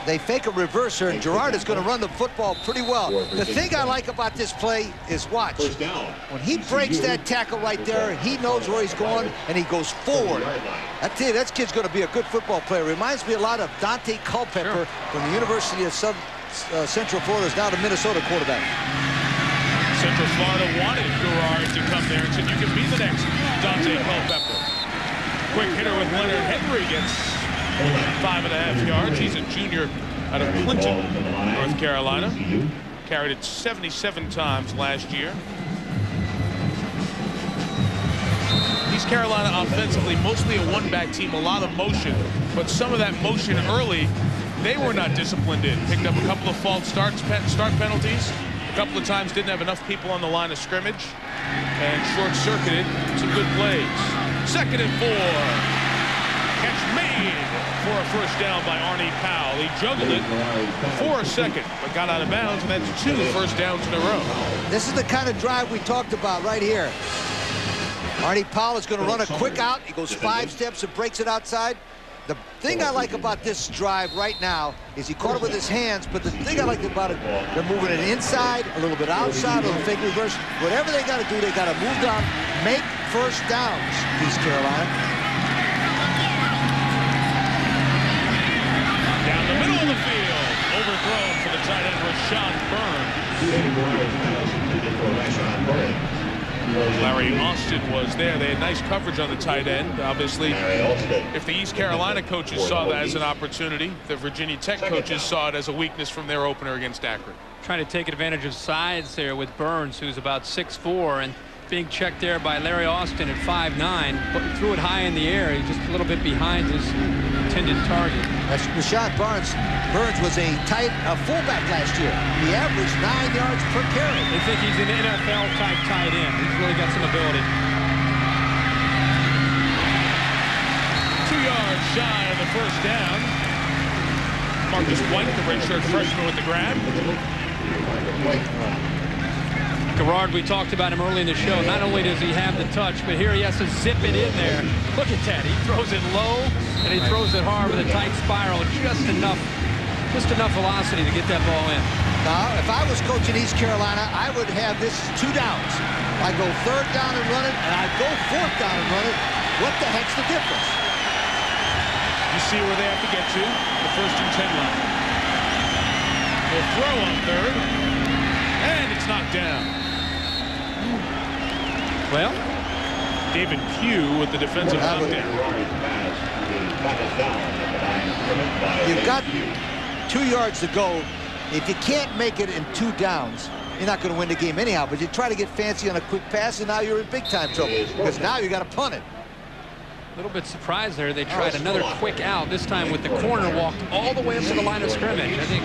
They fake a reverser, and Garrard is going to run the football pretty well. The thing I like about this play is watch. When he breaks that tackle right there, he knows where he's going, and he goes forward. I tell you, that kid's going to be a good football player. Reminds me a lot of Dante Culpepper from the University of Central Florida. Is now the Minnesota quarterback. Central Florida wanted Garrard to come there and said, you can be the next Dante Culpepper. Quick hitter with Leonard Henry gets 5.5 yards. He's a junior out of Clinton, North Carolina. Carried it 77 times last year. East Carolina offensively, mostly a one-back team, a lot of motion, but some of that motion early, they were not disciplined in. Picked up a couple of false start penalties. A couple of times didn't have enough people on the line of scrimmage and short-circuited some good plays. 2nd and 4. Catch made for a first down by Arnie Powell. He juggled it for a second, but got out of bounds, and that's 2 first downs in a row. This is the kind of drive we talked about right here. Arnie Powell is going to run a quick out. He goes 5 steps and breaks it outside. The thing I like about this drive right now is he caught it with his hands, but the thing I like about it, they're moving it inside, a little bit outside, a little fake reverse. Whatever they got to do, they got to move down, make first downs, East Carolina. Down the middle of the field, overthrown for the Larry Austin was there. They had nice coverage on the tight end. Obviously, if the East Carolina coaches saw that as an opportunity, the Virginia Tech coaches saw it as a weakness from their opener against Akron. Trying to take advantage of size there with Burns, who's about 6'4", and being checked there by Larry Austin at 5'9", but threw it high in the air. He's just a little bit behind his intended target. That's Rashad Burns. Burns was a fullback last year. He averaged 9 yards per carry. They think he's an NFL-type tight end. He's really got some ability. 2 yards shy of the first down. Marcus White, the redshirt freshman, with the grab. Garrard, we talked about him early in the show. Not only does he have the touch, but here he has to zip it in there. Look at that. He throws it low, and he throws it hard with a tight spiral. Just enough velocity to get that ball in. Now, if I was coaching East Carolina, I would have this 2 downs. I go 3rd down and run it, and I go 4th down and run it. What the heck's the difference? You see where they have to get to, the 1st and 10 line. They'll throw on 3rd, and it's knocked down. Well, David Pugh with the defensive knockdown. You've got 2 yards to go. If you can't make it in 2 downs, you're not going to win the game anyhow. But you try to get fancy on a quick pass, and now you're in big-time trouble because now you got to punt it. A little bit surprised there. They tried another quick out, this time with the corner walked all the way up to the line of scrimmage. I think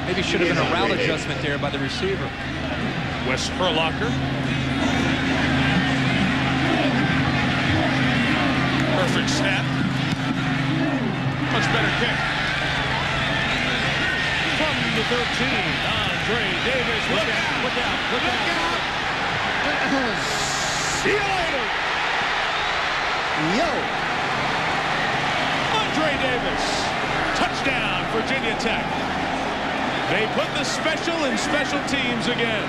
maybe should have been a route adjustment there by the receiver. Wes Herlocker. Perfect snap. Much better kick. From the 13, Andre Davis. Look out, look out, look out. See you later. Yo. Andre Davis. Touchdown, Virginia Tech. They put the special in special teams again.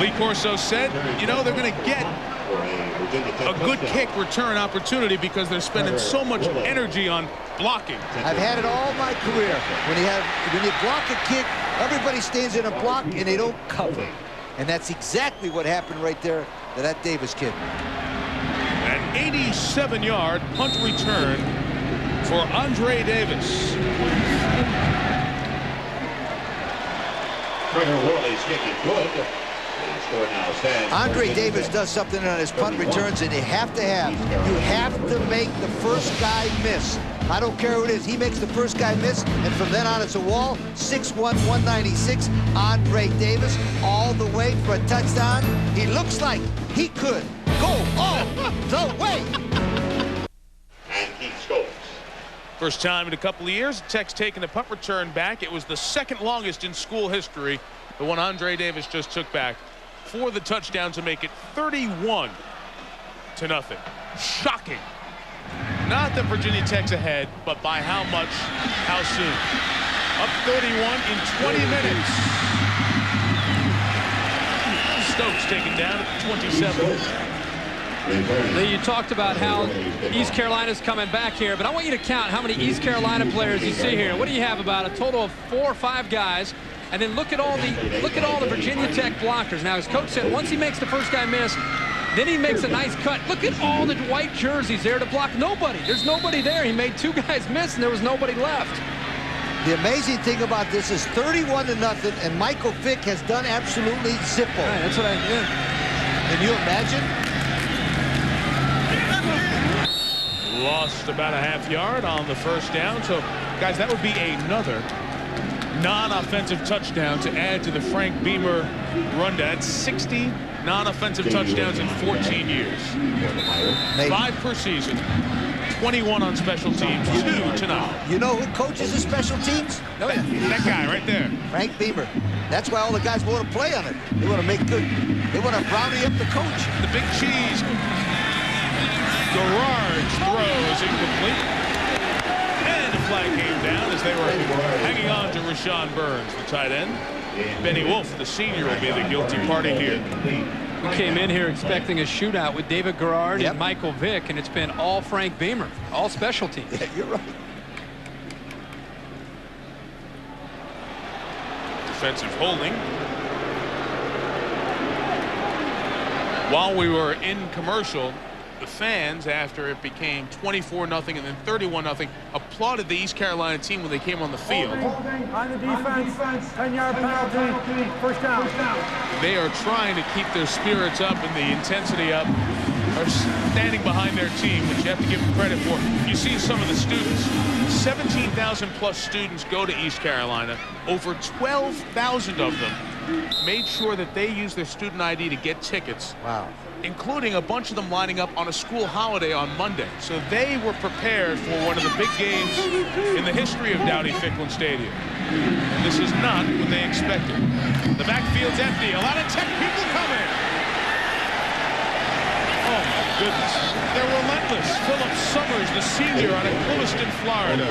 Lee Corso said, you know, they're going to get a good kick return opportunity because they're spending so much energy on blocking. I've had it all my career. When you block a kick, everybody stands in a block and they don't cover. And that's exactly what happened right there to that Davis kid. An 87-yard punt return for Andre Davis. Carter Warley's kicking good. Andre Davis does something on his punt returns that you have to have. You have to make the first guy miss. I don't care who it is. He makes the first guy miss, and from then on it's a wall. 6'1", 196, Andre Davis all the way for a touchdown. He looks like he could go all the way. And Keith Stokes. First time in a couple of years, Tech's taking the punt return back. It was the 2nd longest in school history, the one Andre Davis just took back for the touchdown to make it 31-0. Shocking. Not that Virginia Tech's ahead, but by how much, how soon. Up 31 in 20 minutes. Stokes taken down at 27. Lee, you talked about how East Carolina's coming back here, but I want you to count how many East Carolina players you see here. What do you have, about a total of 4 or 5 guys? And then look at all the Virginia Tech blockers. Now, as coach said, once he makes the first guy miss, then he makes a nice cut. Look at all the white jerseys there to block. Nobody. There's nobody there. He made 2 guys miss, and there was nobody left. The amazing thing about this is 31-0, and Michael Vick has done absolutely zippo. Right, that's what I did. Can you imagine? Lost about a half yard on the first down. So, guys, that would be another non-offensive touchdown to add to the Frank Beamer run. That's 60 non-offensive touchdowns in 14 years. 5 per season, 21 on special teams, 2 tonight. You know who coaches the special teams? Oh, yeah. That guy right there. Frank Beamer. That's why all the guys want to play on it. They want to make good. They want to brownie up the coach. The big cheese. Garrard's throw is incomplete. And the flag came down as they were hanging on to Rashawn Burns, the tight end. Benny Wolf, the senior, will be the guilty party here. We came in here expecting a shootout with David Garrard and Michael Vick, and it's been all Frank Beamer, all special teams. Yeah, you're right. offensive holding. While we were in commercial, the fans, after it became 24-0 and then 31-0, applauded the East Carolina team when they came on the field. On the defense, 10-yard penalty, first down. They are trying to keep their spirits up and the intensity up, are standing behind their team, which you have to give them credit for. You see some of the students, 17,000 plus students go to East Carolina. Over 12,000 of them made sure that they use their student ID to get tickets. Wow. Including a bunch of them lining up on a school holiday on Monday. So they were prepared for one of the big games in the history of Dowdy-Ficklen Stadium. And this is not what they expected. The backfield's empty. A lot of Tech people coming. Oh, my goodness. They're relentless. Philip Summers, the senior out of Clewiston, Florida.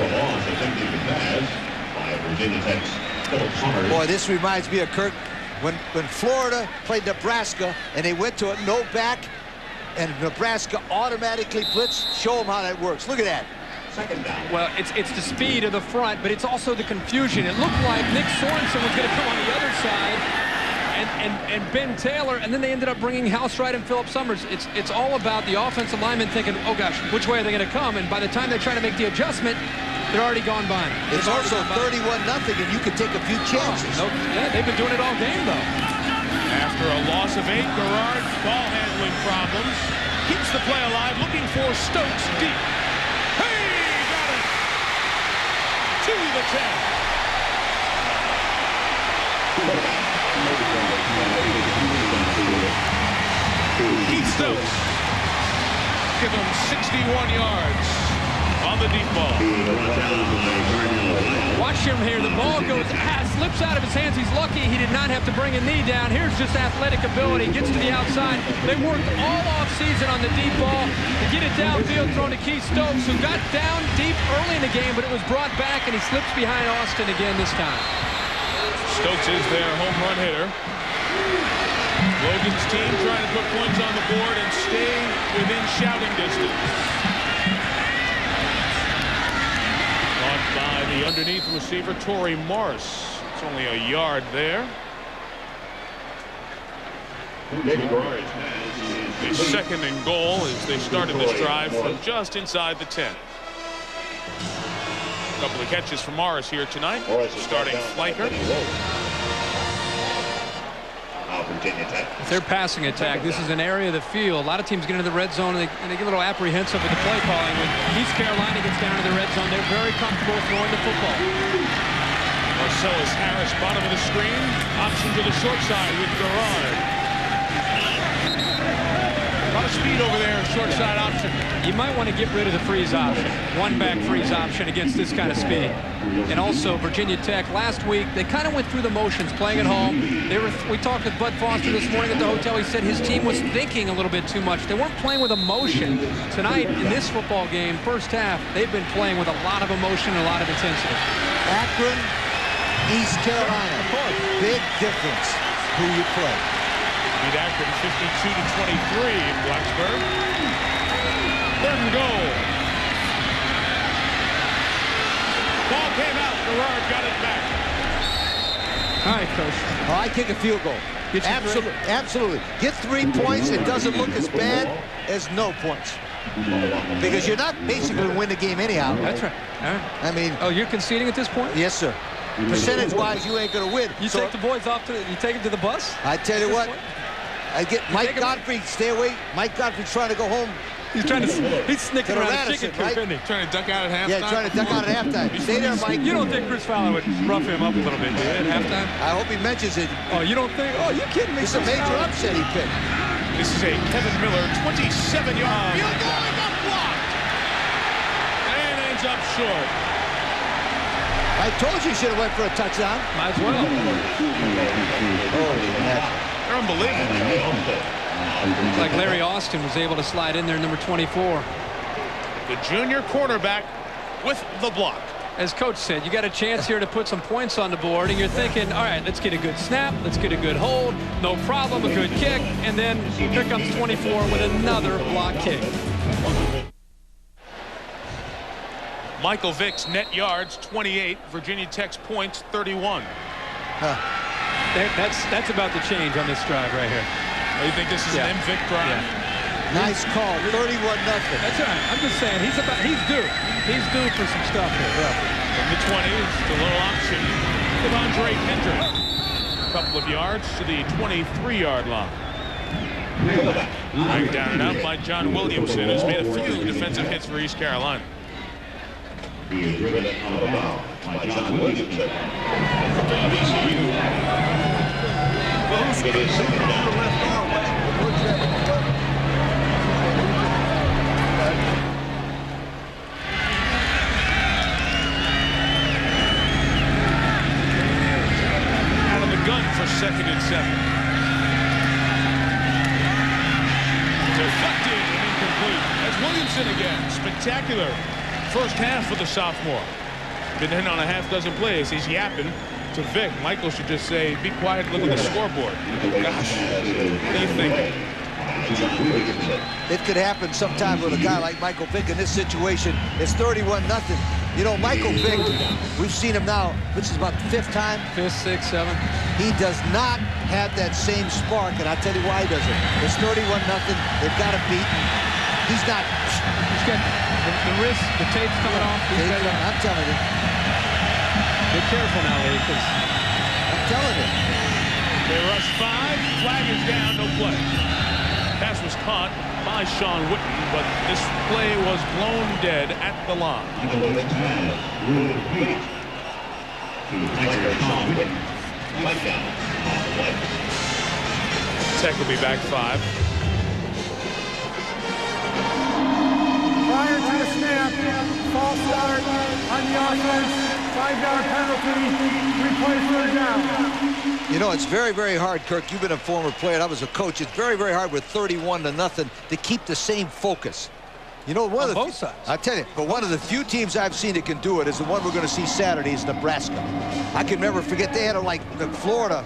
Boy, this reminds me of Kirk. When Florida played Nebraska and they went to a no back and Nebraska automatically blitzed, show them how that works. Look at that. Second down. Well, it's the speed of the front, but it's also the confusion. It looked like Nick Sorensen was going to come on the other side and Ben Taylor, and then they ended up bringing House Wright and Philip Summers. It's all about the offensive linemen thinking, oh gosh, which way are they going to come? And by the time they try to make the adjustment, they're already gone by. It's also 31-0, and you can take a few chances. Oh, yeah, they've been doing it all game, though. After a loss of 8, Garrard, ball handling problems, keeps the play alive, looking for Stokes deep. Hey, got it! To the 10. Keith Stokes. Give him 61 yards on the deep ball. Watch him here. The ball goes, slips out of his hands. He's lucky he did not have to bring a knee down. Here's just athletic ability. Gets to the outside. They worked all off season on the deep ball to get it downfield, thrown to Keith Stokes, who got down deep early in the game, but it was brought back, and he slips behind Austin again this time. Stokes is their home run hitter. Logan's team trying to put points on the board and stay within shouting distance. Caught by the underneath receiver, Torrey Morris. It's only a yard there. The second and goal as they started this drive from just inside the 10. A couple of catches for Morris here tonight. Starting flanker. If they're passing attack, this is an area of the field. A lot of teams get into the red zone and they get a little apprehensive with the play calling. When East Carolina gets down to the red zone, they're very comfortable throwing the football. Marcellus Harris, bottom of the screen. Option to the short side with Garrard. A lot of speed over there, short side option. You might want to get rid of the freeze option. One back freeze option against this kind of speed. And also Virginia Tech last week, they kind of went through the motions playing at home. We talked with Bud Foster this morning at the hotel. He said his team was thinking a little bit too much. They weren't playing with emotion. Tonight in this football game, first half, they've been playing with a lot of emotion and a lot of intensity. Akron, East Carolina. Big difference who you play. Beat Akron 52-23 in Blacksburg. Third and goal. Ball came out. Garrard got it back. All right, Coach. Oh, I kick a field goal. Absolutely. Absolutely. Get 3 points. It doesn't look as bad as no points. Because you're not basically going to win the game anyhow. That's right. All right. I mean. Oh, you're conceding at this point? Yes, sir. Percentage-wise, you ain't going to win. You take the boys off you take them to the bus? I tell you what. I get Mike Godfrey, stay away. Mike Godfrey's trying to go home. He's snicking around the chicken coop, isn't he? Trying to duck out at halftime? Yeah, trying to duck out at halftime. Stay there, Mike. You don't think Chris Fowler would rough him up a little bit, do you, at halftime? I hope he mentions it. Oh, you don't think? Oh, you kidding me? It's a major upset he picked. This is a Kevin Miller 27-yard field goal. It got blocked. And ends up short. I told you should have went for a touchdown. Might as well. Holy heck. They're unbelievable. Looks like Larry Austin was able to slide in there, number 24. The junior quarterback with the block. As Coach said, you got a chance here to put some points on the board, and you're thinking, all right, let's get a good snap, let's get a good hold, no problem, a good kick, and then here comes 24 with another block kick. Michael Vick's net yards, 28. Virginia Tech's points, 31. That's about to change on this drive right here. Oh, you think this is an MVic drive? Yeah. Nice call, 31-0. That's all right. I'm just saying, he's due. He's due for some stuff here. From the 20s, the little option with Kendrick. A couple of yards to the 23-yard line. Dragged down and out by John Williamson, who's made a few defensive hits for East Carolina. He is driven on the bow by John Williamson. It is second down. Out of the gun for 2nd and 7. Deflected and incomplete. That's Williamson again. Spectacular first half for the sophomore. Been in on a half dozen plays. He's yapping to Vic. Michael should just say, be quiet, look at the scoreboard. Gosh, what are you thinking? It could happen sometime with a guy like Michael Vick in this situation. It's 31-0. You know, Michael Vick, we've seen him now, this is about the 5th time. 5th, 6th, 7th. He does not have that same spark, and I'll tell you why he doesn't. It's 31-0. They've got to beat. He's not. He's got the wrist, the tape's coming off. I'm telling you. Be careful now, Lee, because I'm telling you. They rush 5. Flag is down, no play. Pass was caught by Sean Witten, but this play was blown dead at the line. Tech will be back 5. Prior to the snap, false start on the offense, 5-yard penalty, replay 3rd down. You know, it's very, very hard, Kirk. You've been a former player, and I was a coach. It's very, very hard with 31-0 to keep the same focus. You know, one of the both sides. I tell you, but one of the few teams I've seen that can do it is the one we're going to see Saturday is Nebraska. I can never forget they had like Florida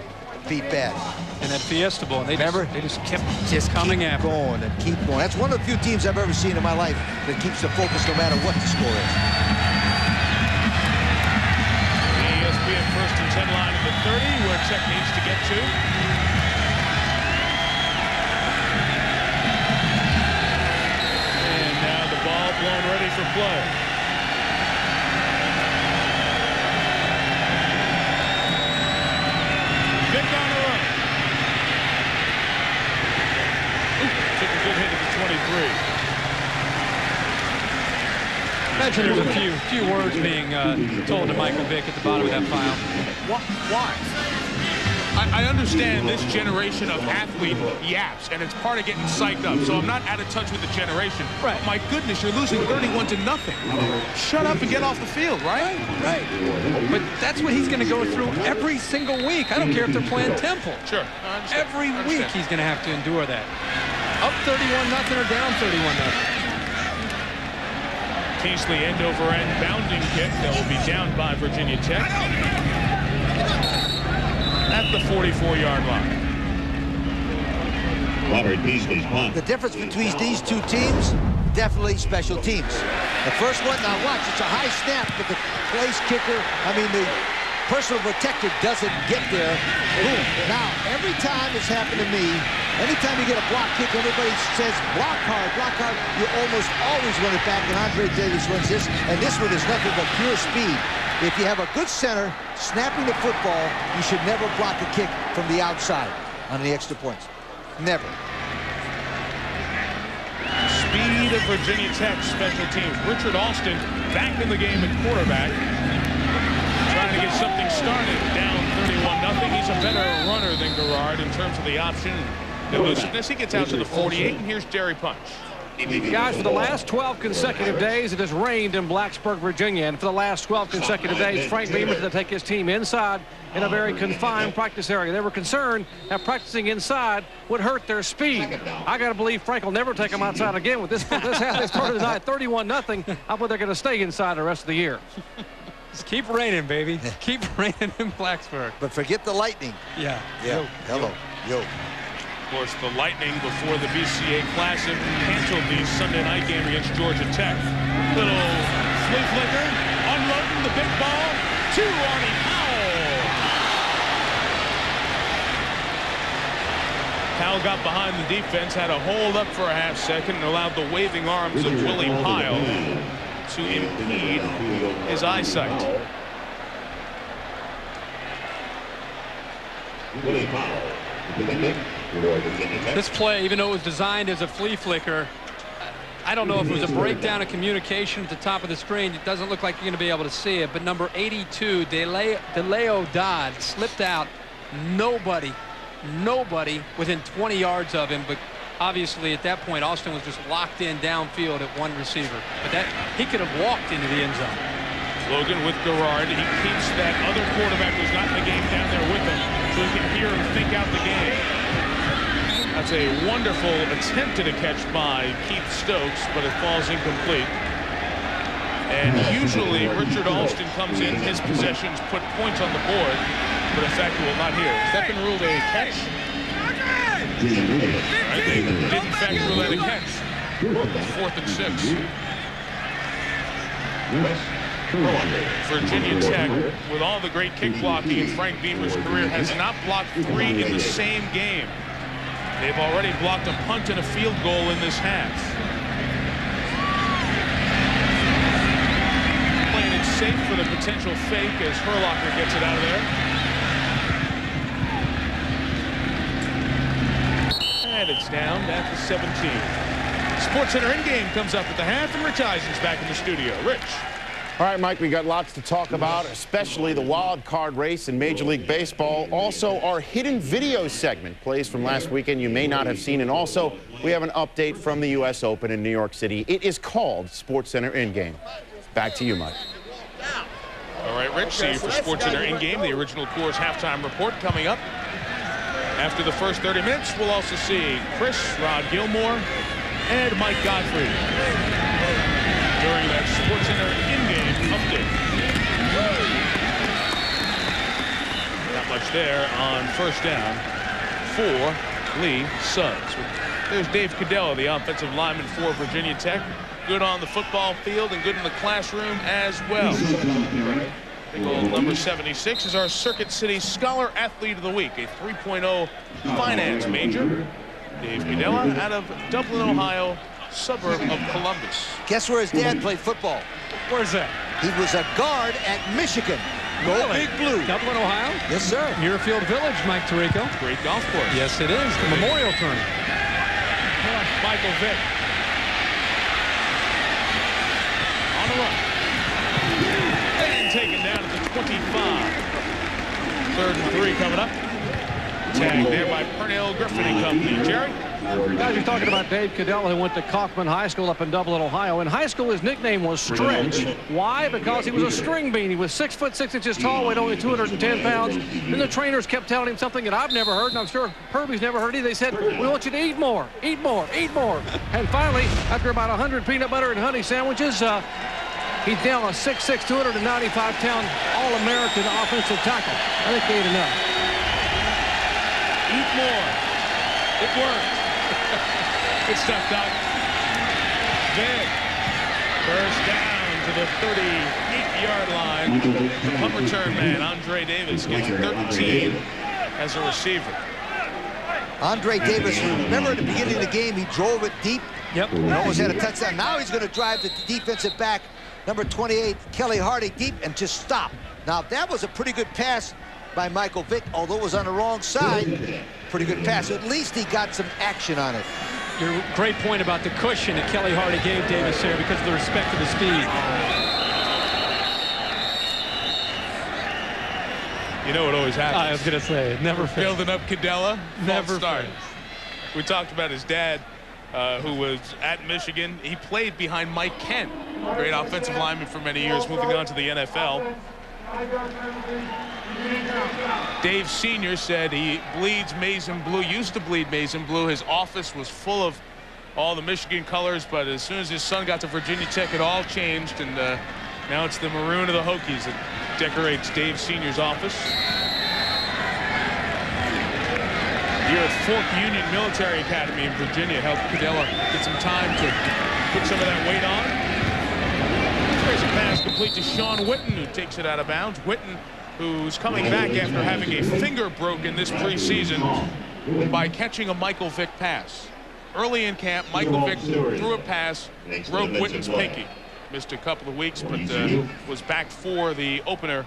beat bad. And that Fiesta Bowl, they just kept coming after. Going and keep going. That's one of the few teams I've ever seen in my life that keeps the focus no matter what the score is. ESPN 1st and 10 line of the 30, where Tech needs to get to. And now the ball blown ready for play. Vic on the run. Took a good hit at the 23. Imagine there's a few words being told to Michael Vick at the bottom of that file. Why? I understand this generation of athlete yaps, and it's part of getting psyched up. So I'm not out of touch with the generation. Right. But my goodness, you're losing 31-0. Shut up and get off the field, right? Right. But that's what he's going to go through every single week. I don't care if they're playing Temple. Sure. Every week he's going to have to endure that. Up 31-0 or down 31-0. Teasley end-over-end bounding kick that will be down by Virginia Tech at the 44-yard line. Robert Beasley's punt. The difference between these two teams, definitely special teams. The first one, now watch, it's a high snap, but the place kicker, the personal protector doesn't get there. Boom. Now, every time it's happened to me, anytime you get a block kick, everybody says block hard, you almost always run it back, and Andre Davis runs this, and this one is nothing but pure speed. If you have a good center snapping the football, you should never block a kick from the outside on the extra points. Never. Speed of Virginia Tech special teams. Richard Alston back in the game at quarterback. Trying to get something started, down 31-0. He's a better runner than Garrard in terms of the option. Elusiveness. He gets out to the 48, and here's Derry Punch. Guys, for the last 12 consecutive days, it has rained in Blacksburg, Virginia. And for the last 12 consecutive days, Frank Beamer's going to take his team inside in a very confined practice area. They were concerned that practicing inside would hurt their speed. I got to believe Frank will never take them outside again with this half. They started tonight 31-0. I believe they're going to stay inside the rest of the year. Just keep raining, baby. Keep raining in Blacksburg. But forget the lightning. Yeah. Yo. Hello. Yo. Of course, the Lightning before the BCA Classic canceled the Sunday night game against Georgia Tech. Little flea flicker, unloading the big ball to Arnie Powell. Howell got behind the defense, had a hold up for a half second, and allowed the waving arms of Willie Pyle to impede his eyesight. This play, even though it was designed as a flea flicker, I don't know if it was a breakdown of communication at the top of the screen. It doesn't look like you're going to be able to see it, but number 82, DeLeo Dodd, slipped out. Nobody within 20 yards of him, but obviously at that point Austin was just locked in downfield at one receiver. But that he could have walked into the end zone. Logan with Garrard. He keeps that other quarterback who's not in the game down there with him so he can hear him think out the game. That's a wonderful attempt at a catch by Keith Stokes, but it falls incomplete. And usually Richard Alston comes in, his possessions put points on the board, but in fact he will not here. Has that been ruled a catch? Right, they did in fact rule that a catch. 4th and 6. Virginia Tech, with all the great kick blocking in Frank Beamer's career, has not blocked 3 in the same game. They've already blocked a punt and a field goal in this half. Playing it safe for the potential fake as Herlocker gets it out of there. And it's down at the 17. SportsCenter in-game comes up at the half, and Rich Eisen's back in the studio. Rich. All right, Mike, we got lots to talk about, especially the wild card race in Major League Baseball. Also, our hidden video segment, plays from last weekend you may not have seen. And also, we have an update from the U.S. Open in New York City. It is called SportsCenter In-Game. Back to you, Mike. All right, Rich, see you for SportsCenter In-Game, the original Coors halftime report coming up. After the first 30 minutes, we'll also see Chris, Rod Gilmore, and Mike Godfrey during that SportsCenter In-Game update. Not much there on first down for Lee Suggs. There's Dave Cadella, the offensive lineman for Virginia Tech. Good on the football field and good in the classroom as well. Big old number 76 is our Circuit City Scholar Athlete of the Week, a 3.0 finance major. Dave Cadella out of Dublin, Ohio, suburb of Columbus. Guess where his dad played football? Where's that? He was a guard at Michigan. Go Really? Big Blue. Dublin, Ohio? Yes, sir. Muirfield Village, Mike Tirico. Great golf course. Yes, it is. The Memorial Tournament. Michael Vick. On the run. And taken down at the 25. 3rd and 3 coming up. Tag there by Purnell Griffin and Company. Jerry? Guys, you're talking about Dave Cadella, who went to Kaufman High School up in Dublin, Ohio. In high school, his nickname was Stretch. Why? Because he was a string bean. He was 6 foot 6 inches tall, weighed only 210 pounds. Then the trainers kept telling him something that I've never heard, and I'm sure Herbie's never heard either. They said, we want you to eat more, eat more, eat more. And finally, after about 100 peanut butter and honey sandwiches, he's now a 6'6", 295-pound All-American offensive tackle. I think they ate enough. Eat more. It worked. Good stuff, Doc. Vick. First down to the 38-yard line. The punt return man, Andre Davis, gets 13 as a receiver. Andre Davis, remember at the beginning of the game, he drove it deep. Yep. And almost had a touchdown. Now he's going to drive the defensive back, number 28, Kelly Hardy, deep and just stop. Now, that was a pretty good pass by Michael Vick, although it was on the wrong side. Pretty good pass. At least he got some action on it. Your great point about the cushion that Kelly Hardy gave Davis there because of the respect for the speed. You know what always happens. I was going to say, it never fails. Building up Cadella, Never start. fails. We talked about his dad, who was at Michigan. He played behind Mike Kent, great offensive lineman for many years, moving on to the NFL. Dave Sr. said he bleeds maize and blue, used to bleed maize and blue. His office was full of all the Michigan colors, but as soon as his son got to Virginia Tech, it all changed, and now it's the maroon of the Hokies that decorates Dave Sr.'s office. Here at Fork Union Military Academy in Virginia helped Cadella get some time to put some of that weight on. There's a pass complete to Sean Witten, who takes it out of bounds. Witten, who's coming back after having a finger broken this preseason, by catching a Michael Vick pass. Early in camp, Michael Vick threw a pass, broke Witten's pinky. Missed a couple of weeks, but was back for the opener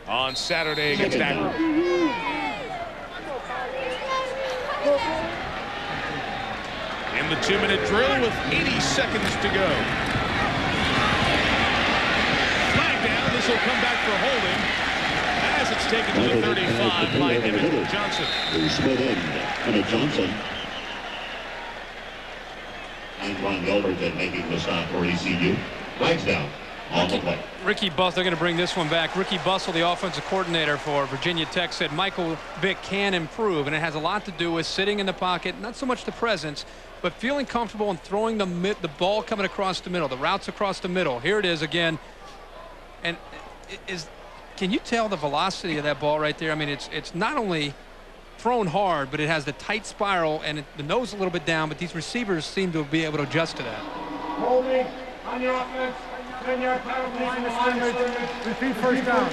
on Saturday against Akron. In the 2-minute drill with 80 seconds to go. Flag down. This will come back for holding as it's taken to the 35 by Emmett Johnson. Emmett Johnson. Antoine Gilbert making the stop for ECU. Flags down. On the play. Ricky Bussell, they're going to bring this one back. Ricky Bussell, the offensive coordinator for Virginia Tech, said Michael Vick can improve, and it has a lot to do with sitting in the pocket, not so much the presence, but feeling comfortable and throwing the ball coming across the middle, the routes across the middle. Here it is again. And can you tell the velocity of that ball right there? I mean, it's not only thrown hard, but it has the tight spiral and the nose a little bit down, but these receivers seem to be able to adjust to that. Holding on your offense. 10-yard penalty line of scrimmage. Repeat first down.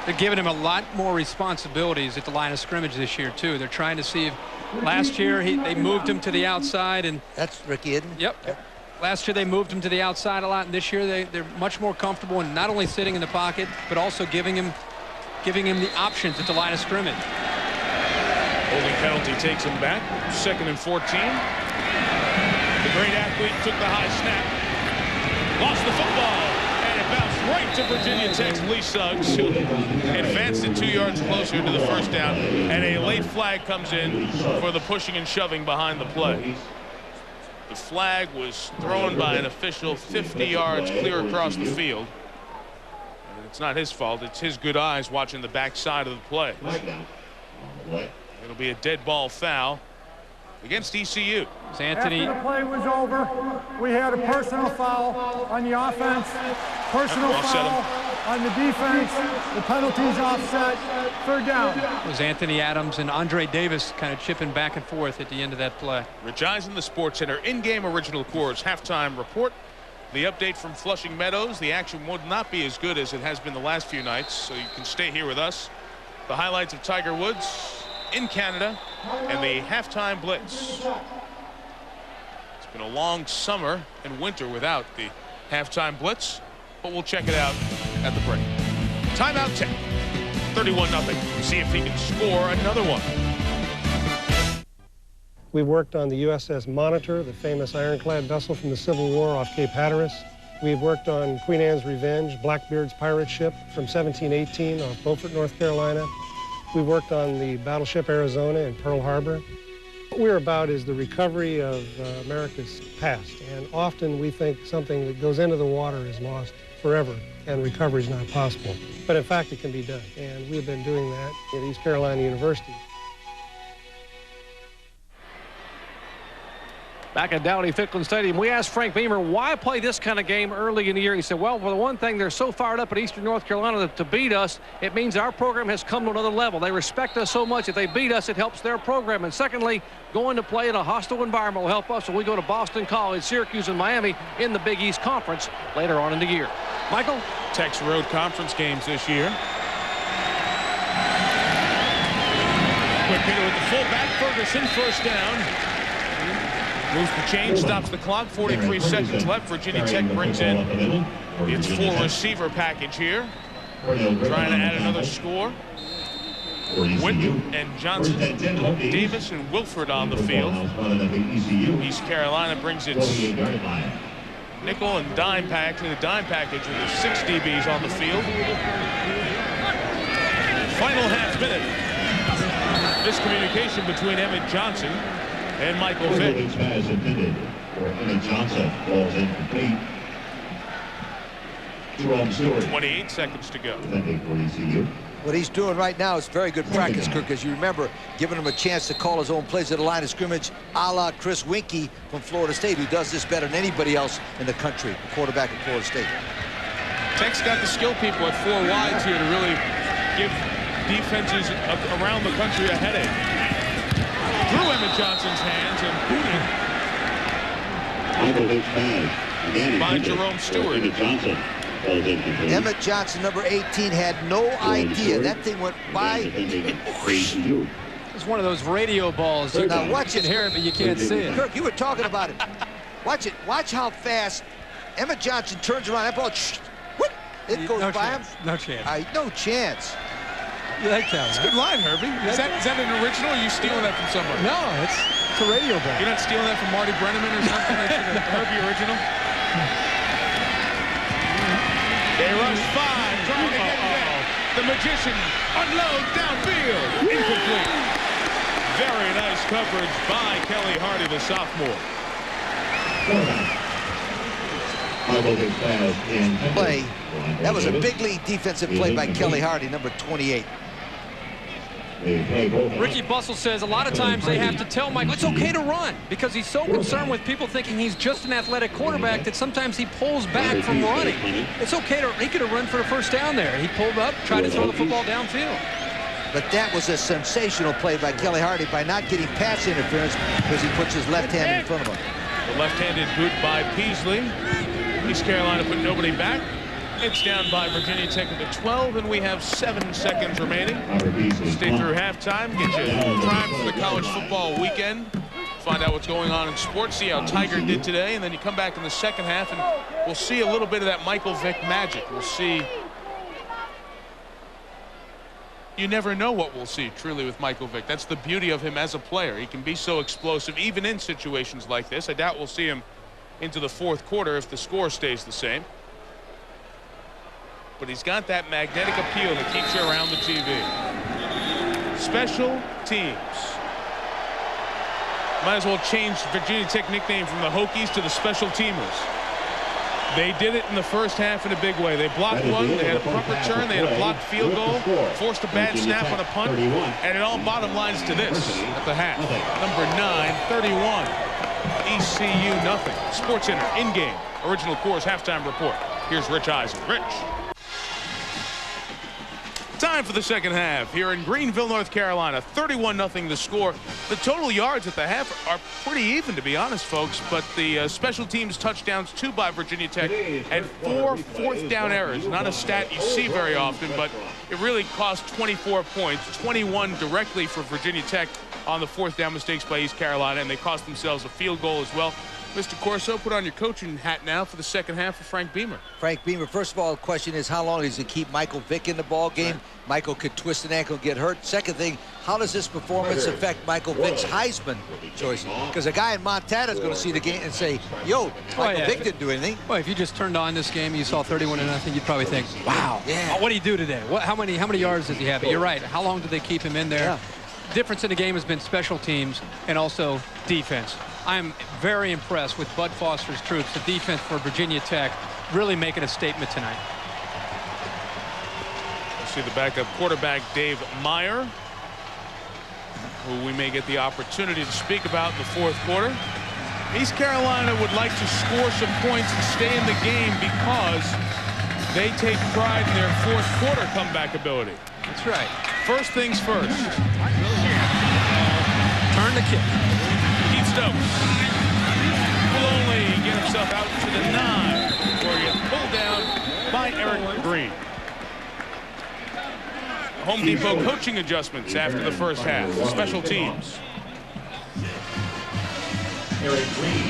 They're giving him a lot more responsibilities at the line of scrimmage this year, too. They're trying to see if last year they moved him to the outside. And that's Ricky, isn't it? Yep. Last year they moved him to the outside a lot, and this year they're much more comfortable in not only sitting in the pocket, but also giving him the options at the line of scrimmage. Holding penalty takes him back. 2nd and 14. The great athlete took the high snap. Lost the football, and it bounced right to Virginia Tech's Lee Suggs, who advanced it 2 yards closer to the first down, and a late flag comes in for the pushing and shoving behind the play. The flag was thrown by an official 50 yards clear across the field. And it's not his fault. It's his good eyes watching the backside of the play. It'll be a dead ball foul against ECU. Anthony. After the play was over, we had a personal foul on the offense, personal foul on the defense. The penalty's offset. 3rd down. It was Anthony Adams and Andre Davis kind of chipping back and forth at the end of that play. Rich Eisen, the Sports Center in-game original Coors halftime report. The update from Flushing Meadows. The action would not be as good as it has been the last few nights, so you can stay here with us. The highlights of Tiger Woods in Canada and the halftime blitz. It's been a long summer and winter without the halftime blitz, but we'll check it out at the break. Timeout Tech. 31-0. See if he can score another one. We worked on the USS Monitor, the famous ironclad vessel from the Civil War off Cape Hatteras. We've worked on Queen Anne's Revenge, Blackbeard's pirate ship from 1718 off Beaufort, North Carolina. We've worked on the battleship Arizona in Pearl Harbor. What we're about is the recovery of America's past, and often we think something that goes into the water is lost forever, and recovery is not possible. But in fact, it can be done, and we've been doing that at East Carolina University. Back at Dowdy-Ficklen Stadium, we asked Frank Beamer, why play this kind of game early in the year? He said, well, for the one thing, they're so fired up at Eastern North Carolina to beat us. It means our program has come to another level. They respect us so much. If they beat us, it helps their program. And secondly, going to play in a hostile environment will help us when we go to Boston College, Syracuse, and Miami in the Big East Conference later on in the year. Michael? Tech's road conference games this year. Quick hitter with the fullback. Ferguson, first down. Moves the chain, stops the clock, 43 seconds left. Virginia Tech brings in its full receiver package here. Trying to add another score. Witten and Johnson, Davis and Wilford on the field. East Carolina brings its nickel and dime package, the dime package with the 6 DBs on the field. Final half minute. Miscommunication between Emmett Johnson and Michael Vick. Pass intended for Emmett Johnson. Ball's incomplete. 28 seconds to go. What he's doing right now is very good practice, Kirk, as you remember, giving him a chance to call his own plays at the line of scrimmage, a la Chris Winkie from Florida State, who does this better than anybody else in the country, the quarterback at Florida State. Tech's got the skill people at 4 wides here to really give defenses around the country a headache. Through Emmett Johnson's hands and by Jerome Stewart. Emmett Johnson, number 18, had no idea. That thing went by. It's one of those radio balls. You now watch can it. hear it, but you can't see it. Kirk, you were talking about it. Watch it. Watch how fast Emmett Johnson turns around. That ball, whoop, it goes by him. No chance. No chance. You like that? It's a good line, Herbie. Is that an original, or are you stealing that from somewhere? No, it's a radio ball. You're not stealing that from Marty Brenneman or something? That's a Herbie original? They rush 5, trying to get there. The magician unloads downfield. Incomplete. Very nice coverage by Kelly Hardy, the sophomore. Play. That was a big league defensive play by Kelly Hardy, number 28. Ricky Bussell says a lot of times they have to tell Michael it's okay to run because he's so concerned with people thinking he's just an athletic quarterback that sometimes he pulls back from running. It's okay to, he could have run for the first down there. He pulled up, tried to throw the football downfield. But that was a sensational play by Kelly Hardy by not getting pass interference because he puts his left hand in front of him. The left-handed boot by Peasley. East Carolina put nobody back. It's down by Virginia Tech at the 12, and we have 7 seconds remaining. Stay through halftime, get you primed for the college football weekend. Find out what's going on in sports, see how Tiger did today, and then you come back in the second half, and we'll see a little bit of that Michael Vick magic. We'll see. You never know what we'll see, truly, with Michael Vick. That's the beauty of him as a player. He can be so explosive, even in situations like this. I doubt we'll see him into the fourth quarter if the score stays the same. But he's got that magnetic appeal that keeps you around the TV. Special teams. Might as well change Virginia Tech nickname from the Hokies to the Special Teamers. They did it in the first half in a big way. They blocked one, they had a punt return, they had a blocked field goal, forced a bad snap on a punt, and it all bottom lines to this at the half. Number 9, 31. ECU nothing. SportsCenter in-game original Coors halftime report. Here's Rich Eisen. Rich. Time for the second half here in Greenville, North Carolina. 31-0 the score. The total yards at the half are pretty even, to be honest, folks. But the special teams touchdowns, 2 by Virginia Tech, and 4 fourth down errors. Not a stat you see very often, but it really cost 24 points. 21 directly for Virginia Tech on the fourth down mistakes by East Carolina, and they cost themselves a field goal as well. Mr. Corso, put on your coaching hat now for the second half of Frank Beamer. Frank Beamer, first of all, the question is how long does he keep Michael Vick in the ball game? Right. Michael could twist an ankle and get hurt. Second thing, how does this performance affect Michael Vick's Heisman choices? Because a guy in Montana is going to see the game and say, yo, Michael Vick didn't do anything. Well, if you just turned on this game and you saw 31-0, you'd probably think, wow, what did he do today? How many yards does he have? But you're right. How long did they keep him in there? Yeah. Difference in the game has been special teams and also defense. I'm very impressed with Bud Foster's troops, the defense for Virginia Tech, really making a statement tonight. We'll see the backup quarterback, Dave Meyer, who we may get the opportunity to speak about in the fourth quarter. East Carolina would like to score some points and stay in the game because they take pride in their fourth quarter comeback ability. That's right. First things first. Turn the kick. Keith Stokes will only get himself out to the 9 before he gets pulled down by Eric Green. Home Depot coaching adjustments after the first half. Special teams.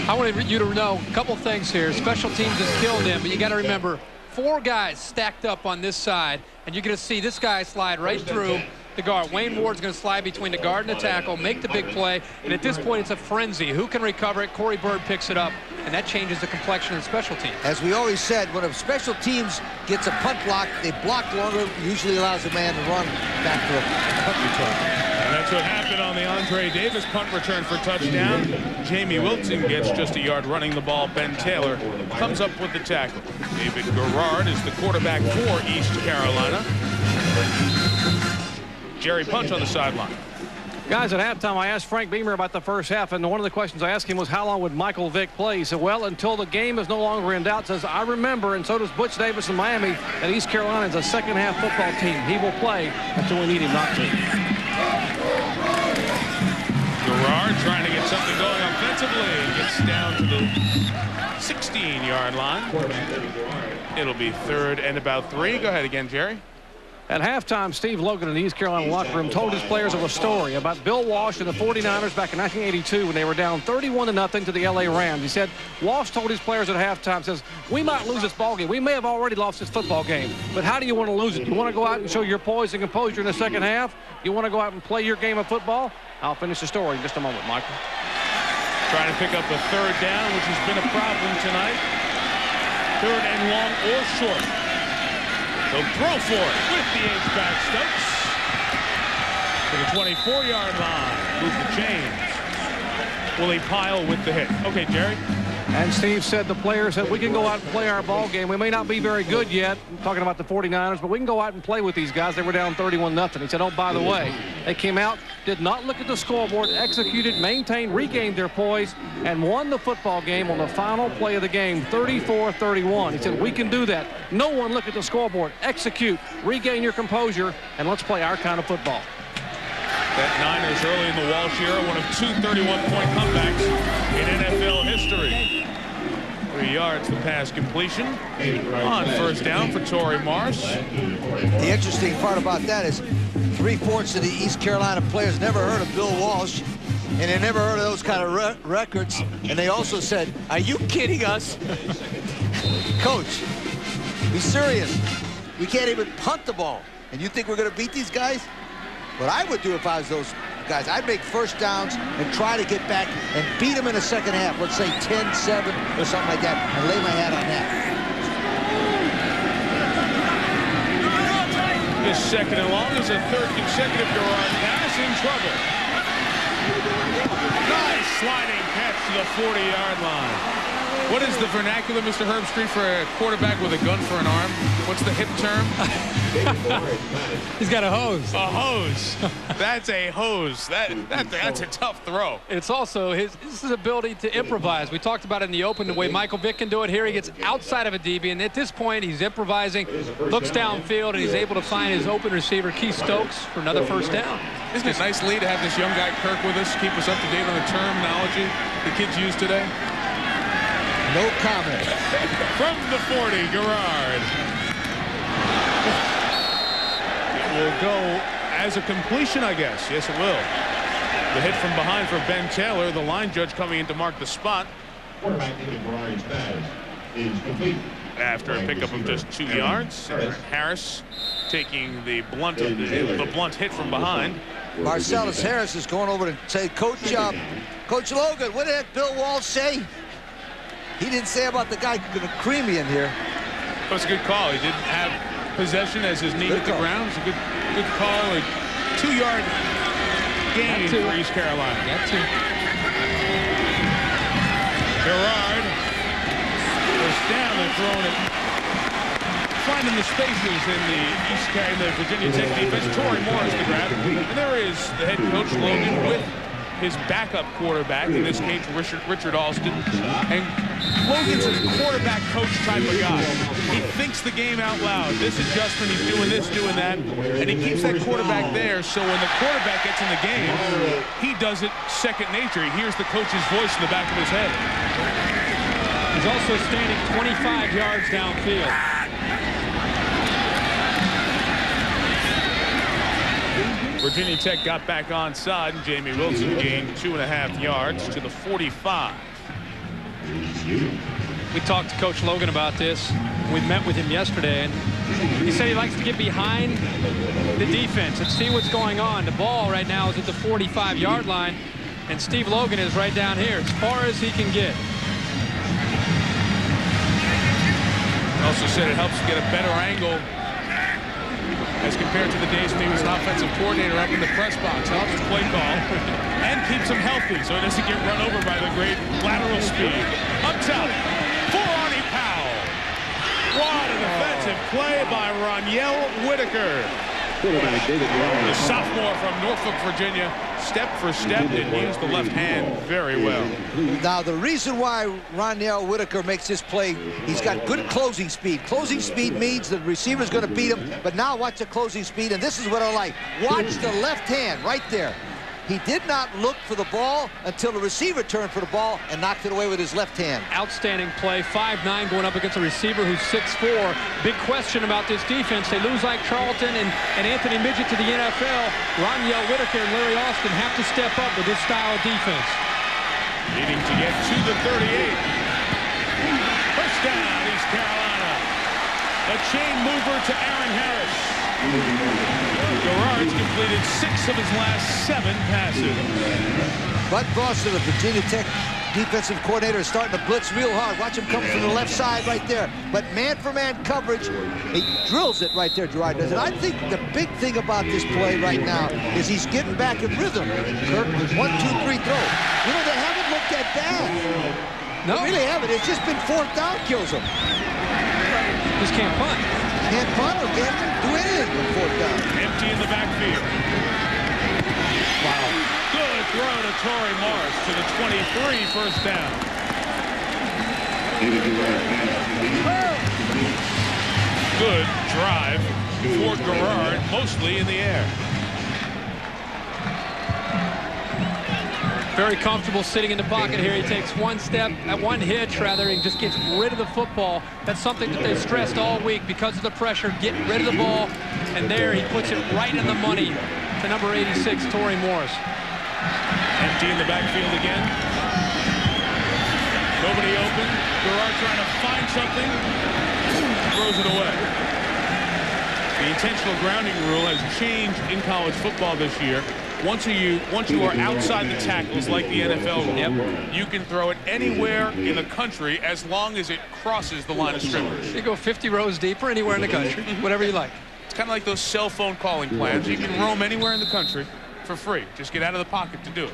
I want you to know a couple things here. Special teams has killed him, but you got to remember 4 guys stacked up on this side, and you're going to see this guy slide right through the guard. Wayne Ward's going to slide between the guard and the tackle, make the big play, and at this point it's a frenzy. Who can recover it? Cory Bird picks it up, and that changes the complexion of the special team. As we always said, when a special teams gets a punt block, they block longer, usually allows a man to run back for a punt return. And that's what happened on the Andre Davis punt return for touchdown. Jamie Wilson gets just a yard running the ball. Ben Taylor comes up with the tackle. David Garrard is the quarterback for East Carolina. Jerry Punch on the sideline. Guys, at halftime, I asked Frank Beamer about the first half, and one of the questions I asked him was how long would Michael Vick play? He said, well, until the game is no longer in doubt. Says, I remember, and so does Butch Davis in Miami, that East Carolina is a second-half football team. He will play until we need him not to. Garrard trying to get something going offensively. Gets down to the 16-yard line. It'll be third and about 3. Go ahead again, Jerry. At halftime, Steve Logan in the East Carolina locker room told his players of a story about Bill Walsh and the 49ers back in 1982 when they were down 31-0 to the LA Rams. He said Walsh told his players at halftime, says, we might lose this ball game. We may have already lost this football game, but how do you want to lose it? You want to go out and show your poise and composure in the second half? You want to go out and play your game of football? I'll finish the story in just a moment, Michael. Trying to pick up the third down, which has been a problem tonight. Third and long or short. They'll throw for it with the H-back Stokes to the 24-yard line. Move the chains. Willie Pyle with the hit. Okay, Jerry. And Steve said the players said we can go out and play our ball game. We may not be very good yet, I'm talking about the 49ers, but we can go out and play with these guys. They were down 31-0. He said, oh, by the way, they came out, did not look at the scoreboard, executed, maintained, regained their poise, and won the football game on the final play of the game, 34-31. He said, we can do that. No one look at the scoreboard. Execute, regain your composure, and let's play our kind of football. That Niners early in the Walsh era, one of 2 31-point comebacks in NFL history. 3 yards the pass completion on first down for Torrey Morris. The interesting part about that is 3/4 of the East Carolina players never heard of Bill Walsh, and they never heard of those kind of records. And they also said, are you kidding us? Coach, be serious. We can't even punt the ball. And you think we're going to beat these guys? What I would do if I was those guys, I'd make first downs and try to get back and beat them in the second half. Let's say 10-7 or something like that, and lay my hat on that. This second and long is a third consecutive Gerard pass in trouble. Nice sliding catch to the 40-yard line. What is the vernacular, Mr. Herbstreit, for a quarterback with a gun for an arm? What's the hip term? He's got a hose. A hose. That's a hose. That's a tough throw. It's also his ability to improvise. We talked about it in the open, the way Michael Vick can do it here. He gets outside of a DB, and at this point, he's improvising, looks downfield, and he's able to find his open receiver, Keith Stokes, for another first down. Isn't it nice, Lee, to have this young guy Kirk with us, keep us up to date on the terminology the kids use today? No comment. From the 40, Gerard. It will go as a completion, I guess. Yes, it will. The hit from behind for Ben Taylor. The line judge coming in to mark the spot. Quarterback David Gerard's pass is complete. After a pickup of just 2 yards, Harris taking the blunt hit from behind. Marcellus Harris is going over to say, Coach Logan, what did Bill Walsh say? He didn't say about the guy going to cream me in here. That was a good call. He didn't have possession as his knee hit the ground. It's a good call. A 2-yard gain for East Carolina. Got to. Gerard was down and throwing it. Finding the spaces in the Virginia Tech defense. Torrey Morris to grab. And there is the head coach, Logan, with his backup quarterback, in this case, Richard Alston. And Logan's a quarterback coach type of guy. He thinks the game out loud. This adjustment, he's doing this, doing that. And he keeps that quarterback there, so when the quarterback gets in the game, he does it second nature. He hears the coach's voice in the back of his head. He's also standing 25 yards downfield. Virginia Tech got back onside, and Jamie Wilson gained 2.5 yards to the 45. We talked to Coach Logan about this. We met with him yesterday, and he said he likes to get behind the defense and see what's going on. The ball right now is at the 45-yard line, and Steve Logan is right down here, as far as he can get. Also said it helps get a better angle as compared to the days when he was an offensive coordinator up in the press box. Helps the play call and keeps him healthy so he doesn't get run over by the great lateral speed. Up top for Arnie Powell. What a defensive play by Roniel Whitaker. The sophomore from Norfolk, Virginia, step for step, and used the left hand very well. Now, the reason why Roniel Whitaker makes this play, he's got good closing speed. Closing speed means the receiver's going to beat him, but now watch the closing speed, and this is what I like. Watch the left hand right there. He did not look for the ball until the receiver turned for the ball and knocked it away with his left hand. Outstanding play. 5'9", going up against a receiver who's 6'4". Big question about this defense. They lose like Charlton and Anthony Midget to the NFL. Roniel Whitaker and Larry Austin have to step up with this style of defense. Needing to get to the 38. First down, East Carolina. A chain mover to Aaron Harris. Garrard's completed 6 of his last 7 passes. Bud Foster, the Virginia Tech defensive coordinator, is starting to blitz real hard. Watch him come from the left side right there. But man-for-man coverage, he drills it right there, Gerard does it. I think the big thing about this play right now is he's getting back in rhythm. Kirk, 1, 2, 3, throw. You know, they haven't looked that bad. No. They really haven't. It's just been 4th down kills them. Just can't punt. Can't punt or can't do anything with 4th down. Empty in the backfield. Wow. Good throw to Tory Morris to the 23, first down. Good drive for Garrard, mostly in the air. Very comfortable sitting in the pocket here. He takes one step, one hitch rather, and just gets rid of the football. That's something that they stressed all week because of the pressure. Get rid of the ball, and there he puts it right in the money to number 86, Tory Morris. Empty in the backfield again. Nobody open. Garrard trying to find something. Throws it away. The intentional grounding rule has changed in college football this year. Once you are outside the tackles like the NFL rule, you can throw it anywhere in the country as long as it crosses the line of scrimmage. You go 50 rows deeper anywhere in the country, whatever you like. It's kind of like those cell phone calling plans. You can roam anywhere in the country for free. Just get out of the pocket to do it.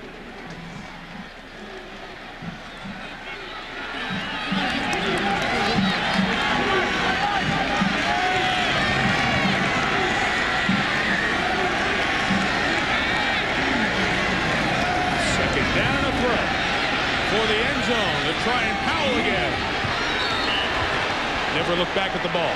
For the end zone, they're trying Powell again. Never look back at the ball.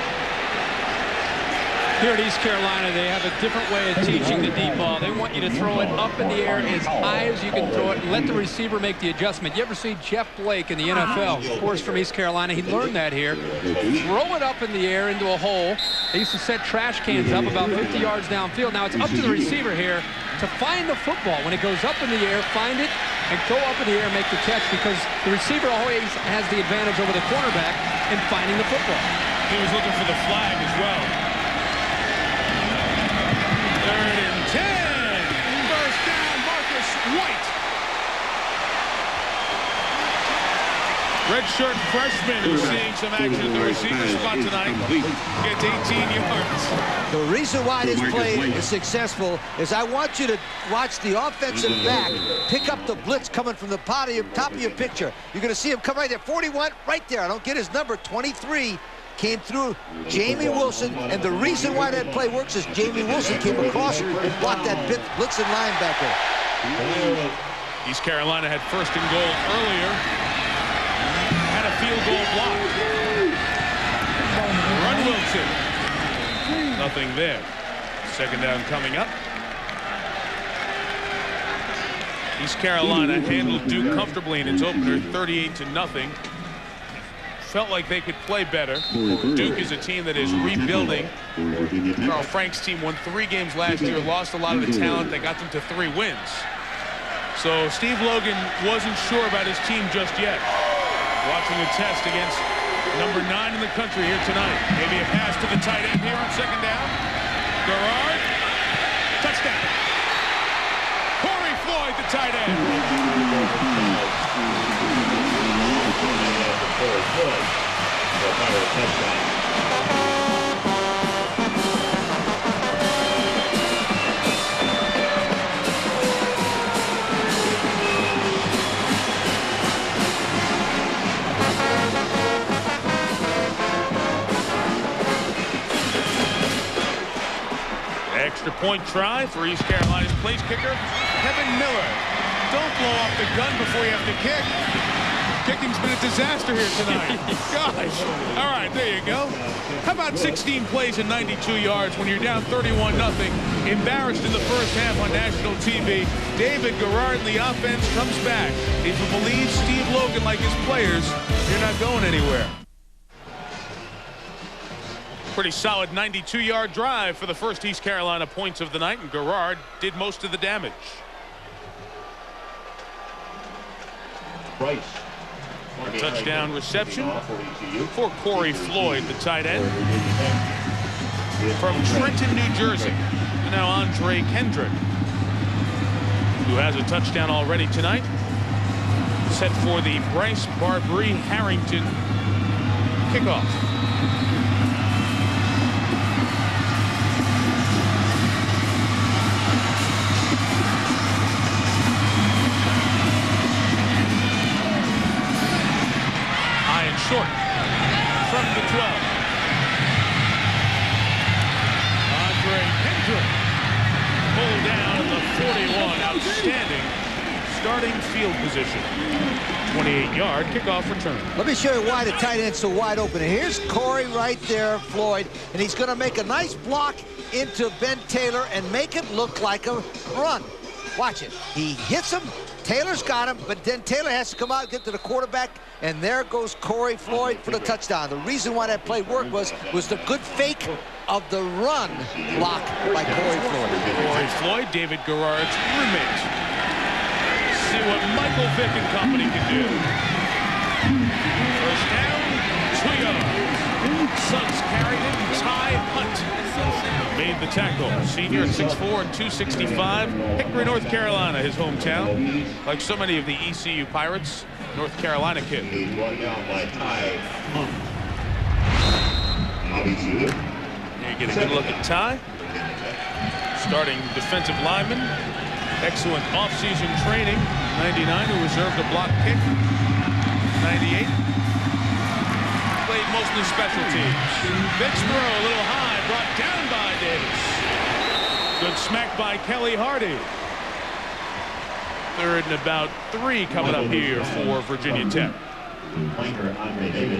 Here at East Carolina, they have a different way of teaching the deep ball. They want you to throw it up in the air as high as you can throw it and let the receiver make the adjustment. You ever see Jeff Blake in the NFL? Of course, from East Carolina, he learned that here. Throw it up in the air into a hole. They used to set trash cans up about 50 yards downfield. Now it's up to the receiver here to find the football. When it goes up in the air, find it, and go up in the air and make the catch, because the receiver always has the advantage over the cornerback in finding the football. He was looking for the flag as well. 3rd and 10. First down, Marcus White. Redshirt freshman who's seeing some action at the receiver spot tonight. Gets 18 yards. The reason why this play is successful is I want you to watch the offensive back pick up the blitz coming from the top of your picture. You're going to see him come right there. 41, right there. I don't get his number. 23 came through Jamie Wilson, and the reason why that play works is Jamie Wilson came across and blocked that blitzing linebacker. East Carolina had 1st and goal earlier. Had a field goal block. Run Wilson. Nothing there. 2nd down coming up. East Carolina handled Duke comfortably in its opener, 38-0. Felt like they could play better. Duke is a team that is rebuilding. Carl Frank's team won 3 games last year, lost a lot of the talent that got them to 3 wins. So Steve Logan wasn't sure about his team just yet. Watching the test against number 9 in the country here tonight. Maybe a pass to the tight end here on 2nd down. Garrard. Touchdown. Corey Floyd, the tight end. Extra point try for East Carolina's place kicker, Kevin Miller. Don't blow off the gun before you have to kick. Kicking's been a disaster here tonight. Gosh. All right, there you go. How about 16 plays and 92 yards when you're down 31-0, embarrassed in the first half on national TV? David Garrard in the offense comes back. If you believe Steve Logan like his players, you're not going anywhere. Pretty solid 92-yard drive for the first East Carolina points of the night, and Garrard did most of the damage. Price. A touchdown reception for Cory Floyd, the tight end. From Trenton, New Jersey. And now Andre Kendrick, who has a touchdown already tonight. Set for the Bryce Barbary Harrington kickoff. Short from the 12. Andre Kendrick pulled down at the 41. Outstanding starting field position. 28-yard kickoff return. Let me show you why the tight end's so wide open. And here's Cory right there, Floyd, and he's going to make a nice block into Ben Taylor and make it look like a run. Watch it. He hits him. Taylor's got him, but then Taylor has to come out and get to the quarterback, and there goes Cory Floyd for the touchdown. The reason why that play worked was the good fake of the run block by Cory Floyd. Cory Floyd, David Garrard's roommate. See what Michael Vick and company can do. First down, 2 yards. Suggs carried it, and Ty Hunt made the tackle. Senior at 6'4" and 265. Hickory, North Carolina, his hometown. Like so many of the ECU Pirates, North Carolina kid. He's brought down by Ty Hunt. Here you get a good look at Ty. Starting defensive lineman. Excellent offseason training. 99, who reserved a block kick. 98. Played most of the special teams. Vick's throw a little high, brought down by Davis. Good smack by Kelly Hardy. Third and about 3 coming up here for Virginia Tech.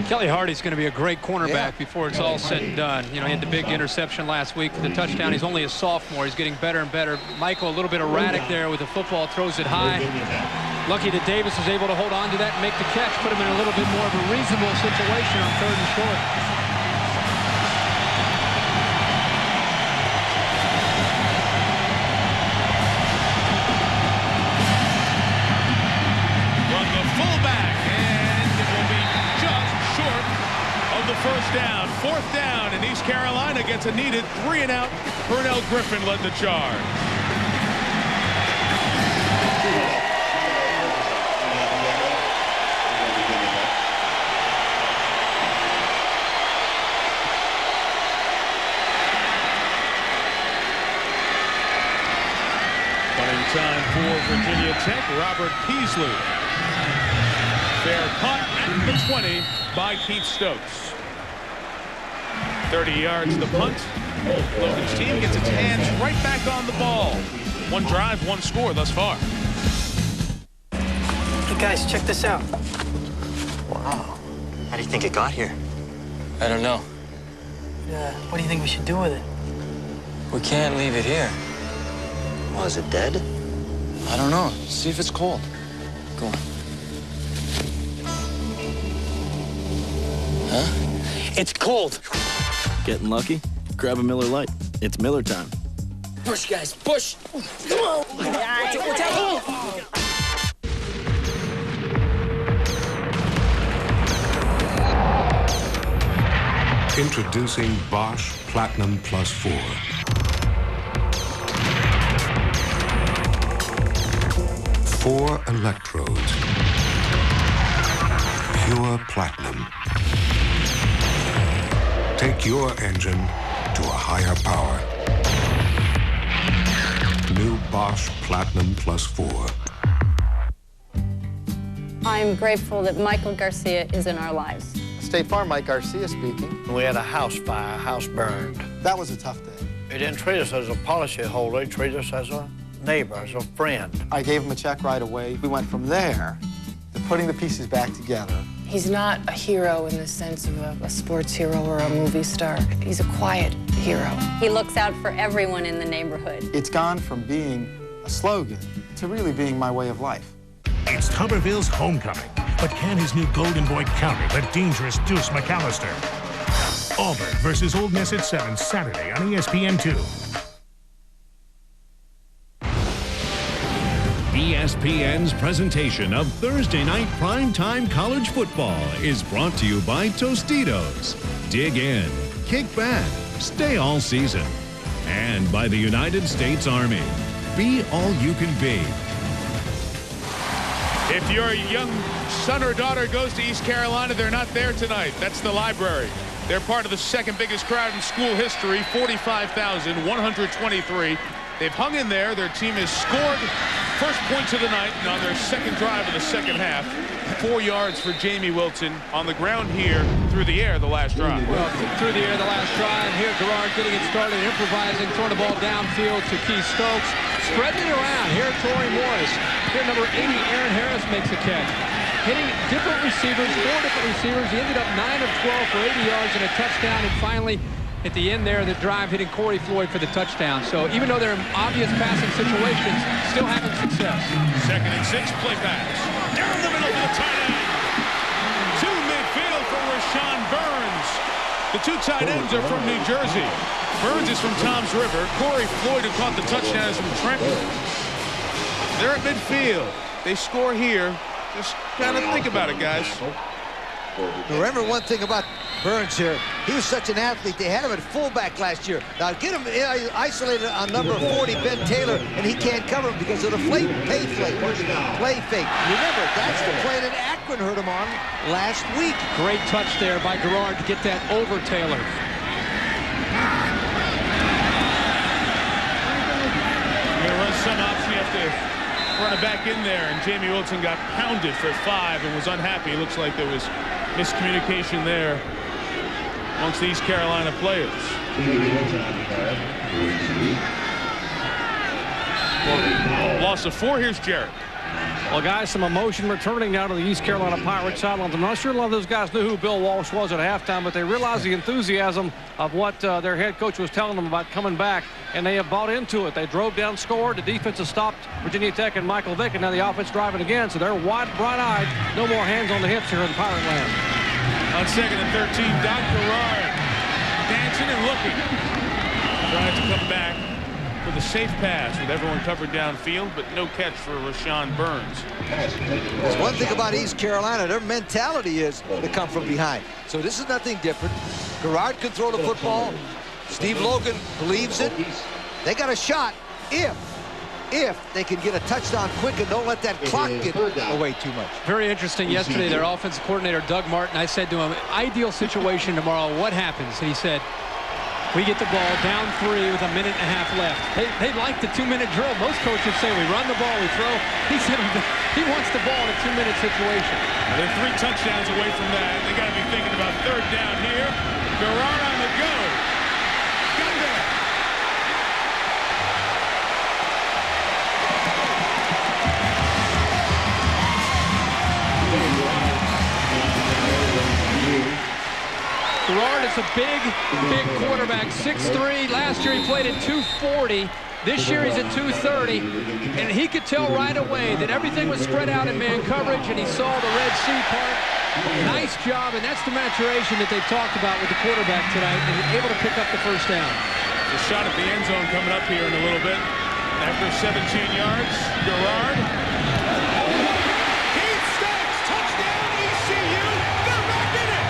Kelly Hardy's going to be a great cornerback before it's all said and done. You know, he had the big interception last week for the touchdown. He's only a sophomore. He's getting better and better. Michael a little bit erratic there with the football, throws it high. Lucky that Davis was able to hold on to that and make the catch, put him in a little bit more of a reasonable situation on 3rd and short. First down, 4th down, and East Carolina gets a needed 3 and out. Pernell Griffin led the charge. Running time for Virginia Tech, Robert Peasley. Fair punt at the 20 by Keith Stokes. 30 yards the punt. Logan's team gets its hands right back on the ball. 1 drive, 1 score thus far. Hey guys, check this out. Wow. How do you think it got here? I don't know. What do you think we should do with it? We can't leave it here. Well, is it dead? I don't know. See if it's cold. Go on. Huh? It's cold. Getting lucky? Grab a Miller Lite. It's Miller time. Push, guys, push. Come on. Watch out. Introducing Bosch Platinum Plus 4. 4 electrodes. Pure platinum. Take your engine to a higher power. New Bosch Platinum Plus 4. I'm grateful that Michael Garcia is in our lives. State Farm, Mike Garcia speaking. We had a house fire, house burned. That was a tough day. They didn't treat us as a policyholder, they treated us as a neighbor, as a friend. I gave him a check right away. We went from there. The putting the pieces back together. He's not a hero in the sense of a sports hero or a movie star. He's a quiet hero. He looks out for everyone in the neighborhood. It's gone from being a slogan to really being my way of life. It's Tuberville's homecoming, but can his new Golden Boy counter the dangerous Deuce McAllister? Auburn versus Old Miss at 7 Saturday on ESPN2. ESPN's presentation of Thursday night primetime college football is brought to you by Tostitos. Dig in, kick back, stay all season. And by the United States Army. Be all you can be. If your young son or daughter goes to East Carolina, they're not there tonight. That's the library. They're part of the second biggest crowd in school history, 45,123. They've hung in there. Their team has scored first points of the night, and on their second drive of the second half, 4 yards for Jamie Wilton on the ground here, through the air the last drive. Well, through the air the last drive. Here, Garrard getting it started, improvising, throwing the ball downfield to Keith Stokes. Spreading it around. Here, Torrey Morris. Here, number 80, Aaron Harris makes a catch. Hitting different receivers, 4 different receivers. He ended up 9 of 12 for 80 yards and a touchdown, and finally, at the end there, the drive hitting Corey Floyd for the touchdown. So even though they're in obvious passing situations, still having success. 2nd and 6, play pass. Down the middle for the tight end. To midfield for Rashawn Burns. The 2 tight ends are from New Jersey. Burns is from Toms River. Corey Floyd, who caught the touchdown, is from Trenton. They're at midfield. They score here. Just kind of think about it, guys. Remember one thing about Burns here. He was such an athlete. They had him at fullback last year. Now get him isolated on number 40, Ben Taylor, and he can't cover him because of the play fake. Remember, that's the play that Akron hurt him on last week. Great touch there by Garrard to get that over Taylor. You're going to run some option. You have to run it back in there, and Jamie Wilton got pounded for 5 and was unhappy. It looks like there was miscommunication there amongst the East Carolina players. Loss of 4. Here's Jarret. Well, guys, some emotion returning now to the East Carolina Pirates sidelines. I'm not sure a lot of those guys knew who Bill Walsh was at halftime, but they realized the enthusiasm of what their head coach was telling them about coming back, and they have bought into it. They drove down, scored. The defense has stopped Virginia Tech and Michael Vick, and now the offense driving again, so they're wide, bright-eyed. No more hands on the hips here in Pirate Land. On 2nd and 13, Doc Garrard dancing and looking. Trying to come back for the safe pass with everyone covered downfield, but no catch for Rashawn Burns. There's one thing about East Carolina. Their mentality is to come from behind. So this is nothing different. Garrard can throw the football. Steve Logan believes it. They got a shot if they can get a touchdown quick and don't let that clock get away too much. Very interesting. Yesterday, their offensive coordinator, Doug Martin, I said to him, ideal situation tomorrow, what happens? And he said, we get the ball down 3 with a minute and a half left. They like the 2-minute drill. Most coaches say we run the ball, we throw. He said he wants the ball in a 2-minute situation. They're 3 touchdowns away from that. They got to be thinking about 3rd down here. Garrard on the go. Got there. Garrard is a big quarterback, 6'3". Last year he played at 240. This year he's at 230. And he could tell right away that everything was spread out in man coverage, and he saw the Red Sea part. Nice job, and that's the maturation that they've talked about with the quarterback tonight, and able to pick up the 1st down. The shot at the end zone coming up here in a little bit. After 17 yards, Garrard. Keith Stokes, touchdown ECU. They're back in it.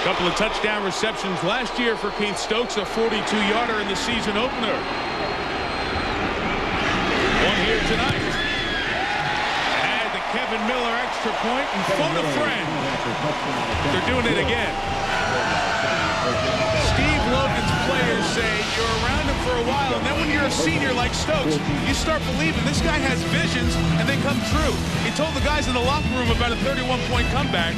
Couple of touchdown receptions last year for Keith Stokes, a 42-yarder in the season opener. One here tonight. And to Kevin Kevin Miller extra point and phone a friend. They're doing it again. Steve Logan's players say you're around him for a while, and then when you're a senior like Stokes, you start believing this guy has visions, and they come true. He told the guys in the locker room about a 31-point comeback.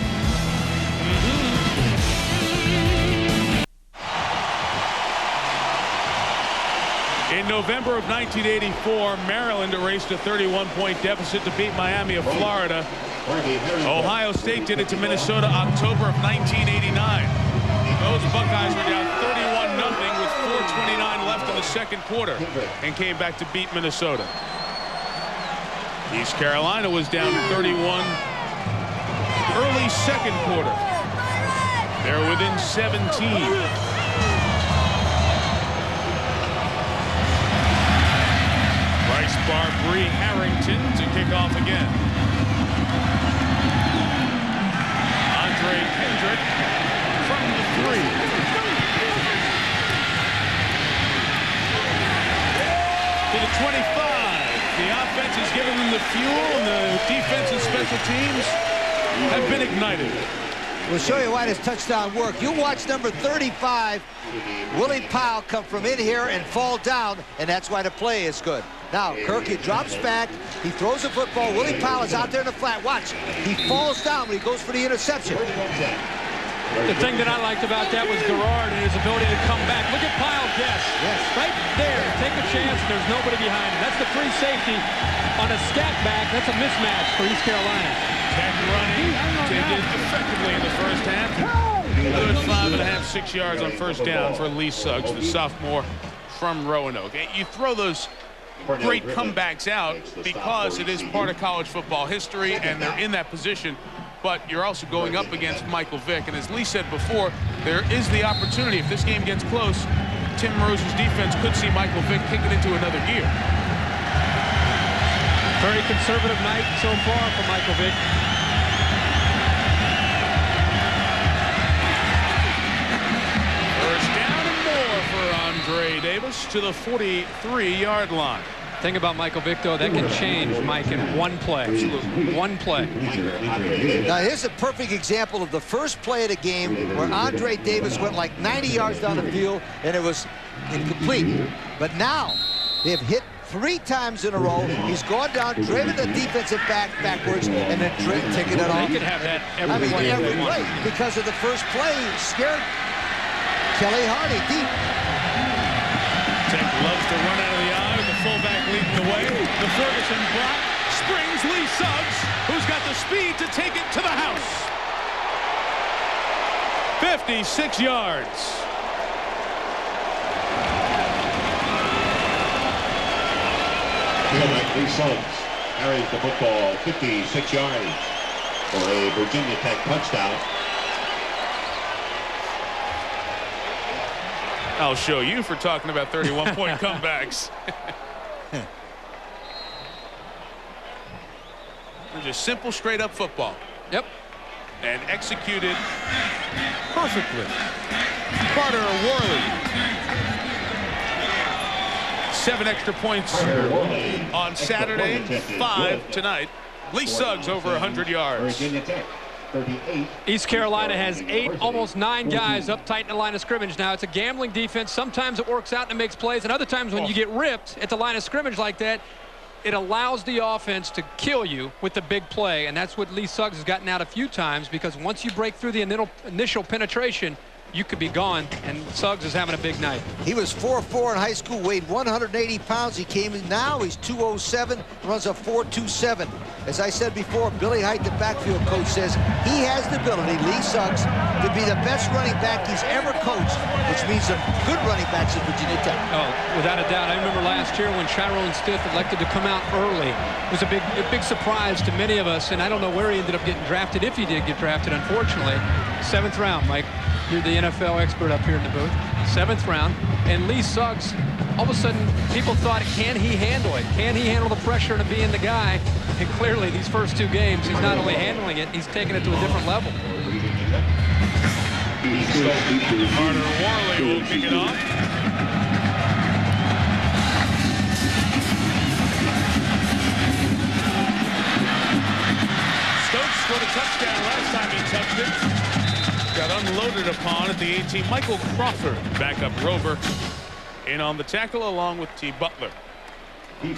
In November of 1984, Maryland erased a 31-point deficit to beat Miami of Florida. Ohio State did it to Minnesota October of 1989. Those Buckeyes were down 31-0 with 4:29 left in the second quarter and came back to beat Minnesota. East Carolina was down 31 early second quarter. They're within 17. Barbary Harrington to kick off again. Kendrick from the 3. To the 25. The offense is giving them the fuel, and the defense and special teams have been ignited. We'll show you why this touchdown worked. You watch number 35, Willie Powell, come from in here and fall down, and that's why the play is good. Now, Kirky drops back. He throws the football. Willie Powell is out there in the flat. Watch. He falls down when he goes for the interception. The thing that I liked about that was Garrard and his ability to come back. Look at Powell guess. Yes. Right there. Take a chance. There's nobody behind him. That's the free safety on a scat back. That's a mismatch for East Carolina. Tech running. They did effectively in the first half. Good 5.5, 6 yards on first down for Lee Suggs, the sophomore from Roanoke. You throw those great comebacks out because it is part of college football history and they're in that position, but you're also going up against Michael Vick, and as Lee said before, there is the opportunity, if this game gets close, Tim Rose's defense could see Michael Vick kick it into another gear. Very conservative night so far for Michael Vick. First down and more for Andre Davis to the 43-yard line. Thing about Michael Vick, though, that can change, Mike, in one play. Absolutely. One play. Now, here's a perfect example of the first play of the game where Andre Davis went like 90 yards down the field, and it was incomplete. But now, they've hit 3 times in a row. He's gone down, driven the defensive back backwards, and then taking it off. They could have that every one. Because of the first play, scared Kelly Hardy deep. Tech loves to run out of the eye with the fullback leading the way. The Ferguson block springs Lee Suggs, who's got the speed to take it to the house. 56 yards. Lee Suggs carries the football 56 yards for a Virginia Tech touchdown. I'll show you for talking about 31-point comebacks. Just simple, straight-up football. Yep. And executed perfectly. Carter Warley. 7 extra points on Saturday, 5 tonight. Lee Suggs over 100 yards. East Carolina has 8, almost 9 guys up tight in the line of scrimmage. Now, it's a gambling defense. Sometimes it works out and it makes plays, and other times when you get ripped at the line of scrimmage like that, it allows the offense to kill you with the big play, and that's what Lee Suggs has gotten out a few times, because once you break through the initial penetration, you could be gone, and Suggs is having a big night. He was 4'4" in high school, weighed 180 pounds. He came in now, he's 207, runs a 4.27. As I said before, Billy Height, the backfield coach, says he has the ability, Lee Suggs, to be the best running back he's ever coached, which means some good running backs at Virginia Tech. Oh, without a doubt. I remember last year when Chiron Stiff elected to come out early. It was a big surprise to many of us, and I don't know where he ended up getting drafted, if he did get drafted, unfortunately. 7th round, Mike. You're the NFL expert up here in the booth. 7th round. And Lee Suggs, all of a sudden, people thought, can he handle it? Can he handle the pressure and being the guy? And clearly, these first 2 games, he's not only handling it, he's taking it to a different level. Carter Warley will kick it off. arrested. Got unloaded upon at the 18. Michael Crawford, backup rover, in on the tackle along with T. Butler.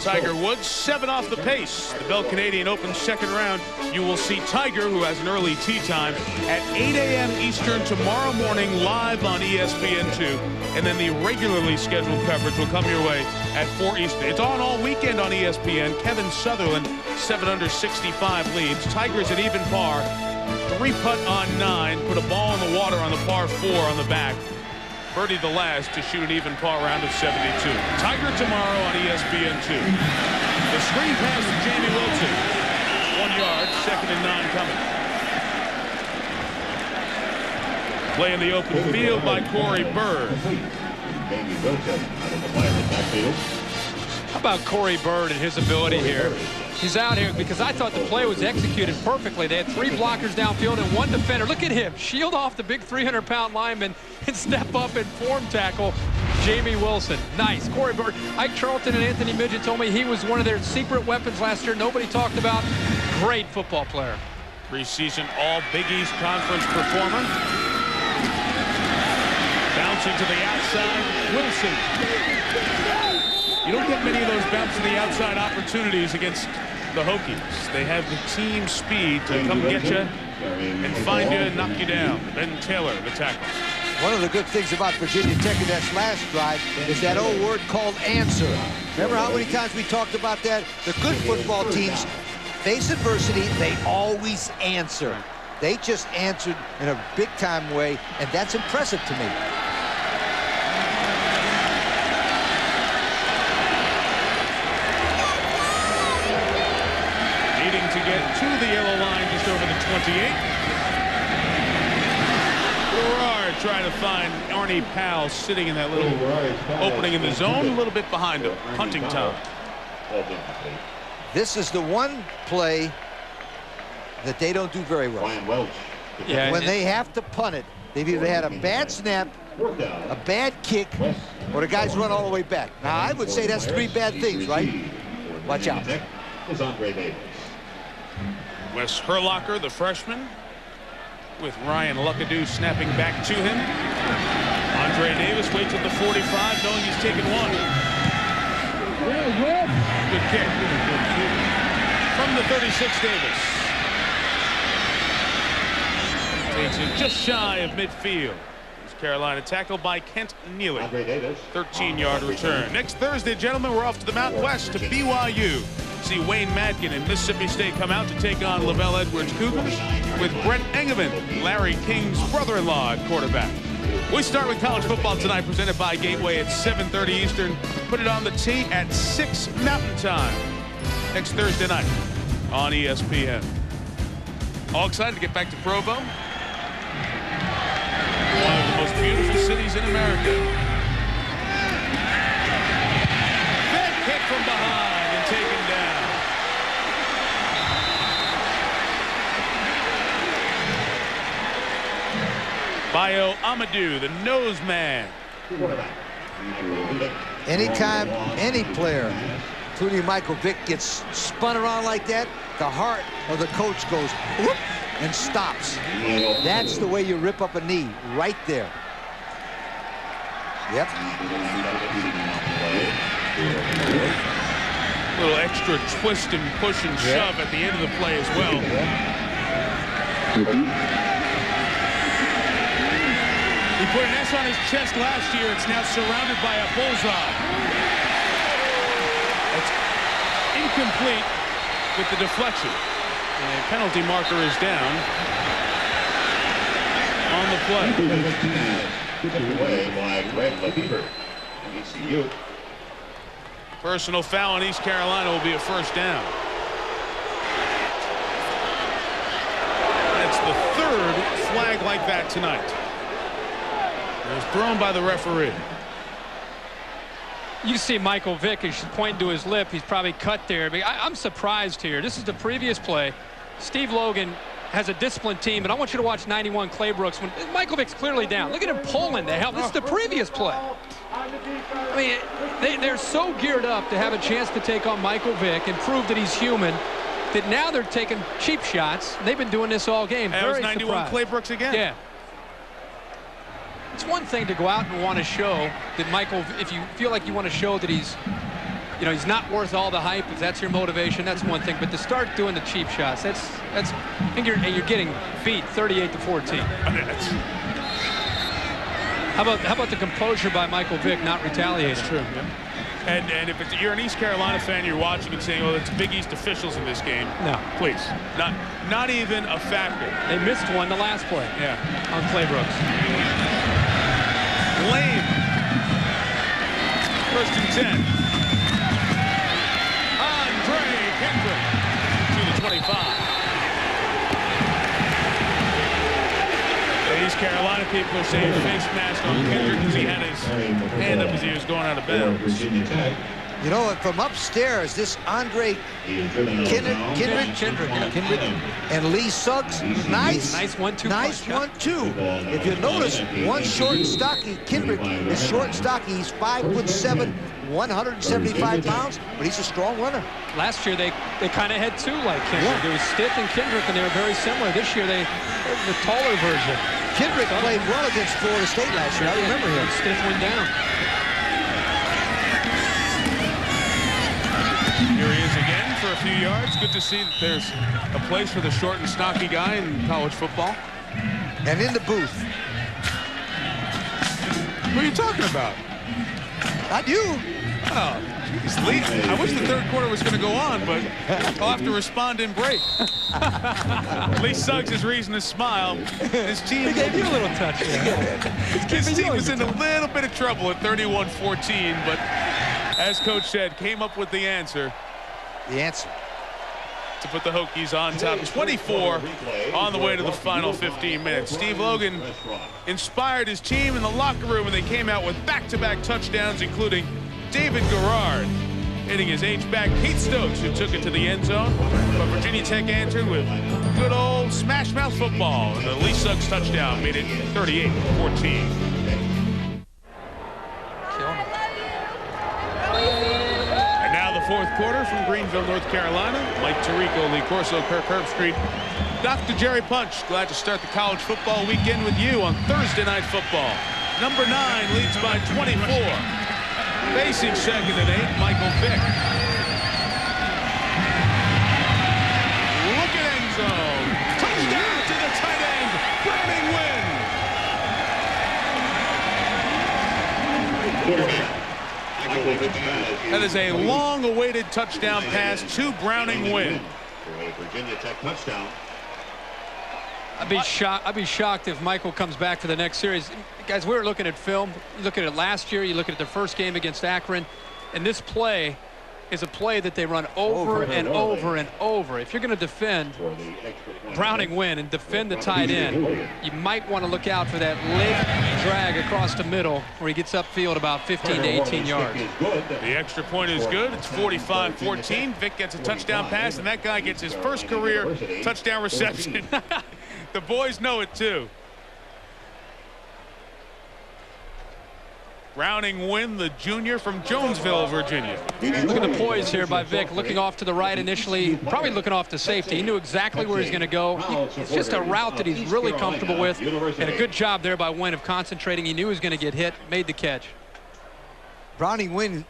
Tiger Woods 7 off the pace. The Bell Canadian Open second round. You will see Tiger, who has an early tee time, at 8 a.m. Eastern tomorrow morning live on ESPN2. And then the regularly scheduled coverage will come your way at 4 Eastern. It's on all weekend on ESPN. Kevin Sutherland, 7 under 65 leads. Tiger's at even par. 3-putt on 9. Put a ball in the water on the par 4 on the back. Birdie the last to shoot an even par round of 72. Tiger tomorrow on ESPN2. The screen pass to Jamie Wilson. 1 yard, 2nd and 9 coming. Play in the open field by Cory Bird. Jamie Wilson out of the fire in the backfield. How about Cory Bird and his ability here? He's out here because I thought the play was executed perfectly. They had 3 blockers downfield and 1 defender. Look at him. Shield off the big 300-pound lineman and step up and form tackle Jamie Wilson. Nice. Cory Bird. Ike Charlton and Anthony Midget told me he was one of their secret weapons last year. Nobody talked about. Great football player. Preseason All Big East Conference performer. Bouncing to the outside. Wilson. You don't get many of those bounce to the outside opportunities against the Hokies. They have the team speed to come get you and find you and knock you down. Ben Taylor, the tackle. One of the good things about Virginia Tech in that last drive is that old word called answer. Remember how many times we talked about that? The good football teams face adversity, they always answer. They just answered in a big-time way, and that's impressive to me. To get to the yellow line just over the 28. Gerard trying to find Arnie Powell sitting in that little opening in the zone, a little bit behind him. Punting time. This is the one play that they don't do very well. Yeah, when they have to punt it, they've either had a bad snap, a bad kick, or the guys run all the way back. Now, I would say that's 3 bad things, right? Watch out. Is Andre Davis. Wes Herlocker, the freshman, with Ryan Luckadoo snapping back to him. Andre Davis waits at the 45, knowing he's taken 1. Good kick. From the 36, Davis. Takes it just shy of midfield. It's Carolina tackled by Kent Neely. 13-yard return. Next Thursday, gentlemen, we're off to the Mountain West to BYU. See Wayne Madkin and Mississippi State come out to take on Lavelle Edwards Cougars with Brent Engelman, Larry King's brother-in-law at quarterback. We start with college football tonight, presented by Gateway at 7:30 Eastern. Put it on the tee at 6 Mountain Time next Thursday night on ESPN. All excited to get back to Provo. One of the most beautiful cities in America. Big hit from behind and taken down. Bayo Amadou, the nose man. Anytime any player, including Michael Vick, gets spun around like that, the heart of the coach goes whoop and stops. That's the way you rip up a knee, right there. Yep. A little extra twist and push and shove at the end of the play as well. He put an S on his chest last year. It's now surrounded by a bullseye. It's incomplete with the deflection. And penalty marker is down on the play. Away by Greg LeBeaver. ECU. Personal foul on East Carolina will be a first down. That's the 3rd flag like that tonight. It was thrown by the referee. You see Michael Vick, he's pointing to his lip. He's probably cut there. But I'm surprised here. This is the previous play. Steve Logan has a disciplined team, and I want you to watch 91 Claybrooks when Michael Vick's clearly down. Look at him pulling to help. This is the previous play. I mean, they're so geared up to have a chance to take on Michael Vick and prove that he's human. that now they're taking cheap shots. They've been doing this all game. That was Very 91 surprised. Clay Brooks again. Yeah. It's one thing to go out and want to show that Michael, if you feel like you want to show that he's, you know, he's not worth all the hype, if that's your motivation, that's one thing. But to start doing the cheap shots, and you're getting beat 38-14. How about the composure by Michael Vick not retaliating? That's true. Yeah. And if you're an East Carolina fan, you're watching and saying, "Oh, it's Big East officials in this game." No, please, not even a factor. They missed one the last play. Yeah, on Clay Brooks. Lane. 1st and 10. Kendrick to the 25. The East Carolina people are saying face mask on Kendrick because he had his hand up as he was going out of bounds. You know, from upstairs, this Kendrick and Lee Suggs, nice 1-2. Nice 1-2. If you notice, one's short and stocky. Kendrick is short and stocky. He's 5'7", 175 pounds, but he's a strong runner. Last year, they kind of had two like Kendrick. Yeah. There was Stiff and Kendrick, and they were very similar. This year, the taller version. Kendrick played well against Florida State last year. I remember him. Stiff went down. Here he is again for a few yards. Good to see that there's a place for the short and stocky guy in college football. And in the booth. What are you talking about? Not you. Oh, geez, Lee. I wish the third quarter was going to go on, but I'll have to respond in break. Lee Suggs has reason to smile. His team gave you a little touch. His team was in a little bit of trouble at 31-14, but as Coach said, came up with the answer. The answer. To put the Hokies on top. 24 on the way to the final 15 minutes. Steve Logan inspired his team in the locker room, and they came out with back-to-back touchdowns, including David Garrard hitting his H-back Pete Stokes, who took it to the end zone. But Virginia Tech answered with good old smash-mouth football, and the Lee Suggs touchdown made it 38-14. Fourth quarter from Greenville, North Carolina. Mike Tirico, Lee Corso, Kirk Herbstreit, Dr. Jerry Punch. Glad to start the college football weekend with you on Thursday Night Football. Number 9 leads by 24. Facing 2nd and 8, Michael Vick. Look at end zone. Touchdown to the tight end. Browning win. That is a long-awaited touchdown pass to Browning win. Virginia Tech touchdown. I'd be shocked if Michael comes back for the next series. Guys, we were looking at film. You look at it last year. You look at the first game against Akron, and this play is a play that they run over and over and over. If you're going to defend Browning win and defend the tight end, you might want to look out for that late drag across the middle where he gets upfield about 15 to 18 yards. The extra point is good. It's 45-14. Vick gets a touchdown pass, and that guy gets his first career touchdown reception. The boys know it, too. Browning win, the junior from Jonesville, Virginia. Look at the poise here by Vick, looking off to the right initially, probably looking off to safety. He knew exactly where he's going to go. It's just a route that he's really comfortable with, and a good job there by Wynn of concentrating. He knew he was going to get hit, made the catch. Browning Wynn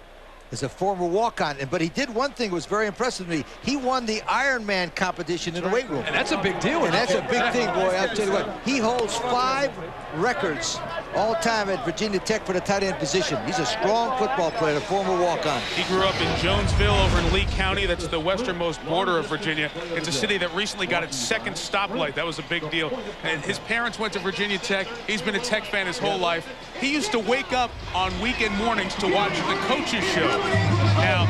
is a former walk-on, but he did one thing that was very impressive to me. He won the Ironman competition in the weight room. And that's a big deal. And that's a big thing, boy. I'll tell you what. He holds 5 records all time at Virginia Tech for the tight end position. He's a strong football player, a former walk-on. He grew up in Jonesville over in Lee County. That's the westernmost border of Virginia. It's a city that recently got its 2nd stoplight. That was a big deal. And his parents went to Virginia Tech. He's been a Tech fan his whole life. He used to wake up on weekend mornings to watch the coaches show. Now,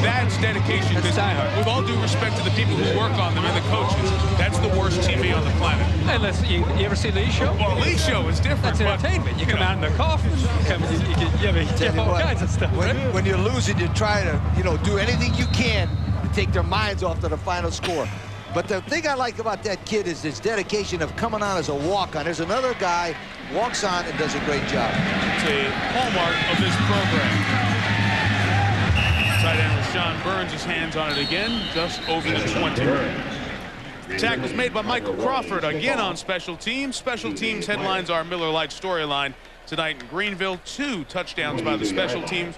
that's dedication. With all due respect to the people who work on them and the coaches, that's the worst TV on the planet. Unless you ever see Lee's show? Well, Lee's show is different. That's entertainment. You come out in the coffee. You have all kinds of stuff. When you're losing, you try to, do anything you can to take their minds off to the final score. But the thing I like about that kid is his dedication of coming on as a walk-on. There's another guy walks on and does a great job. It's a hallmark of this program. Tight end Sean Burns, his hands on it again, just over the 20. Tackles made by Michael Crawford, again on special teams. Special teams headlines our Miller Lite storyline tonight in Greenville. 2 touchdowns by the special teams,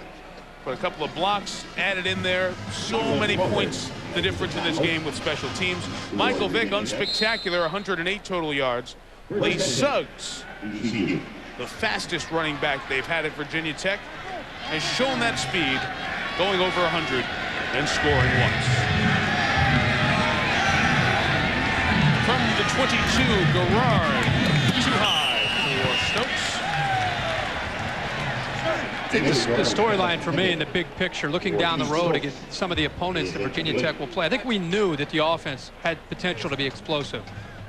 but a couple of blocks added in there. So many points, the difference in this game with special teams. Michael Vick, unspectacular, 108 total yards. Lee Suggs, the fastest running back they've had at Virginia Tech, has shown that speed, going over 100 and scoring once. From the 22, Garrard, too high for Stokes. The storyline for me in the big picture, looking down the road against some of the opponents that Virginia Tech will play, I think we knew that the offense had potential to be explosive.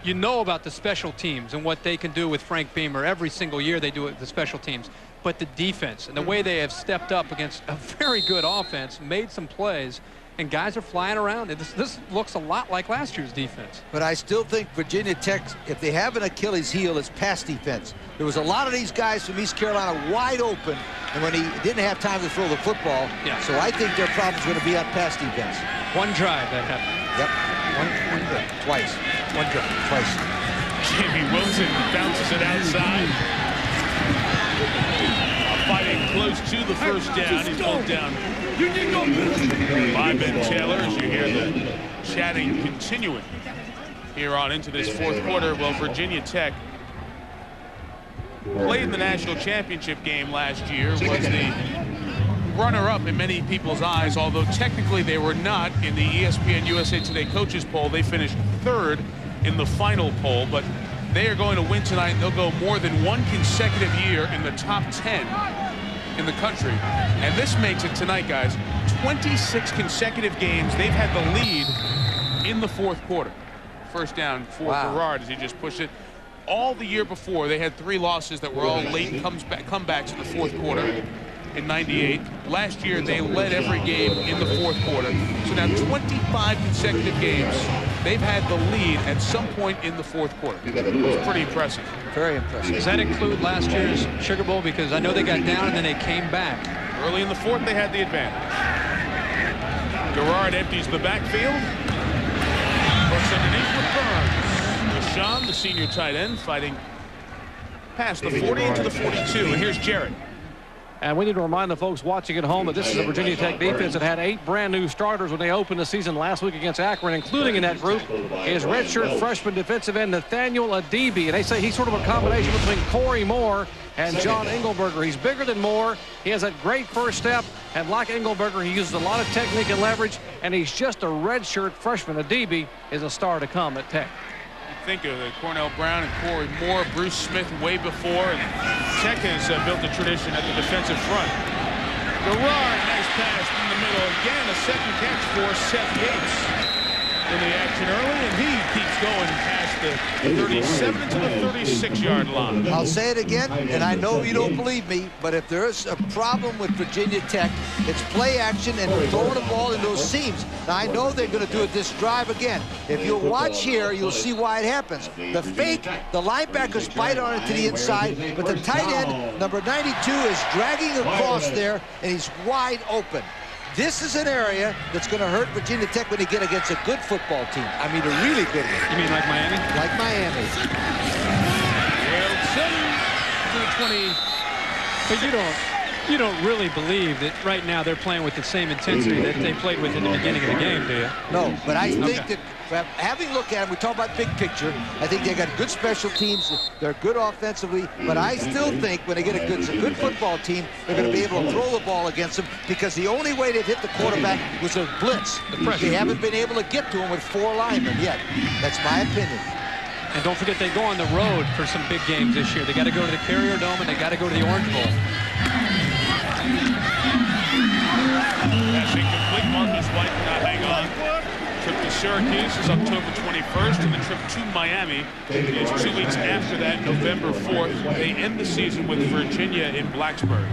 You know about the special teams and what they can do with Frank Beamer. Every single year they do it with the special teams. But the defense and the way they have stepped up against a very good offense, made some plays, and guys are flying around. This looks a lot like last year's defense. But I still think Virginia Tech, if they have an Achilles heel, it's pass defense. There was a lot of these guys from East Carolina wide open, and when he didn't have time to throw the football, so I think their problem's going to be on pass defense. One drive that happened. Yep. Twice. One drive. Twice. Jamie Wilson bounces it outside. Fighting close to the first down. He's pulled down by Ben Taylor, as you hear the chatting continuing here on into this fourth quarter. Well, Virginia Tech played in the national championship game last year, was the runner-up in many people's eyes, although technically they were not. In the ESPN USA Today coaches poll, they finished 3rd in the final poll, but they are going to win tonight, and they'll go more than one consecutive year in the top 10 in the country. And this makes it tonight, guys, 26 consecutive games they've had the lead in the fourth quarter. First down for Garrard as he just pushed it. All the year before, they had 3 losses that were all late comebacks in the fourth quarter in '98. Last year, they led every game in the fourth quarter. So now 25 consecutive games, they've had the lead at some point in the fourth quarter. It's pretty impressive. Very impressive. Does that include last year's Sugar Bowl? Because I know they got down and then they came back. Early in the fourth, they had the advantage. Garrard empties the backfield. Works underneath with Burns. Rashawn, the senior tight end, fighting past the 40 into the 42. And here's Jarret. And we need to remind the folks watching at home that this is a Virginia Tech defense that had 8 brand new starters when they opened the season last week against Akron, including in that group is redshirt freshman defensive end Nathaniel Adibi. And they say he's sort of a combination between Corey Moore and John Engelberger. He's bigger than Moore. He has a great first step. And like Engelberger, he uses a lot of technique and leverage. And he's just a redshirt freshman. Adibi is a star to come at Tech. Think of the Cornell Brown and Corey Moore, Bruce Smith way before, and Tech has built a tradition at the defensive front. Garrard, nice pass in the middle. Again, a second catch for Seth Yates in the action early, and he keeps going past the 37 to the 36-yard line. I'll say it again, and I know you don't believe me, but if there's a problem with Virginia Tech, it's play action and throwing the ball in those seams. Now, I know they're going to do it this drive again. If you'll watch here, you'll see why it happens. The fake, the linebackers bite on it to the inside, but the tight end, number 92, is dragging across there, and he's wide open. This is an area that's going to hurt Virginia Tech when they get against a good football team. I mean, a really good one. You mean like Miami? Like Miami. Wilson to the 20. But you don't really believe that right now they're playing with the same intensity that they played with in the beginning of the game, do you? No, but I think that having looked at them, we talk about big picture. I think they got good special teams. They're good offensively, but I still think when they get a good football team, they're going to be able to throw the ball against them because the only way they've hit the quarterback was a blitz. They haven't been able to get to him with 4 linemen yet. That's my opinion. And don't forget, they go on the road for some big games this year. They got to go to the Carrier Dome and they got to go to the Orange Bowl. Pass incomplete. Marcus White cannot hang on. Trip to Syracuse is October 21st, and the trip to Miami is 2 weeks after that, November 4th. They end the season with Virginia in Blacksburg.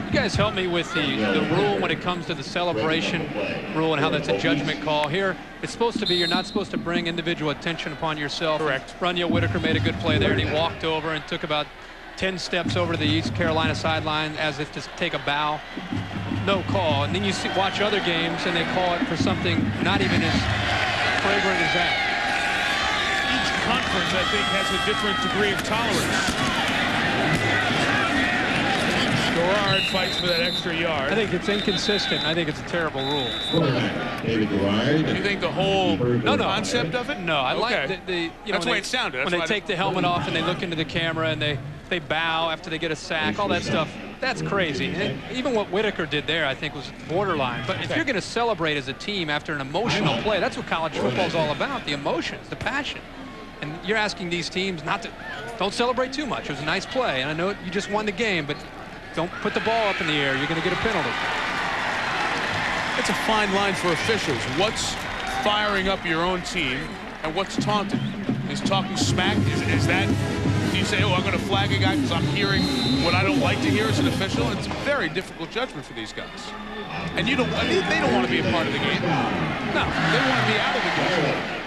You guys help me with the rule when it comes to the celebration rule and how that's a judgment call. Here, it's supposed to be you're not supposed to bring individual attention upon yourself. Correct. Runya Whitaker made a good play there, and he walked over and took about 10 steps over to the East Carolina sideline as if to take a bow. no call. And then you watch other games, and they call it for something not even as flagrant as that. Each conference, I think, has a different degree of tolerance. Gerard fights for that extra yard. I think it's inconsistent. I think it's a terrible rule. David Gerard. You think the whole concept of it? No, I like the that's the way it sounded. When they take the helmet off and they look into the camera and they bow after they get a sack, all that stuff. That's crazy. Even what Whitaker did there, I think, was borderline. But if you're going to celebrate as a team after an emotional play, that's what college football is all about, the emotions, the passion. And you're asking these teams don't celebrate too much. It was a nice play, and I know you just won the game, but don't put the ball up in the air. You're going to get a penalty. It's a fine line for officials. What's firing up your own team and what's taunting? Is talking smack, is that, do you say, oh, I'm going to flag a guy because I'm hearing what I don't like to hear as an official? It's a very difficult judgment for these guys. And they don't want to be a part of the game. No, they want to be out of the game.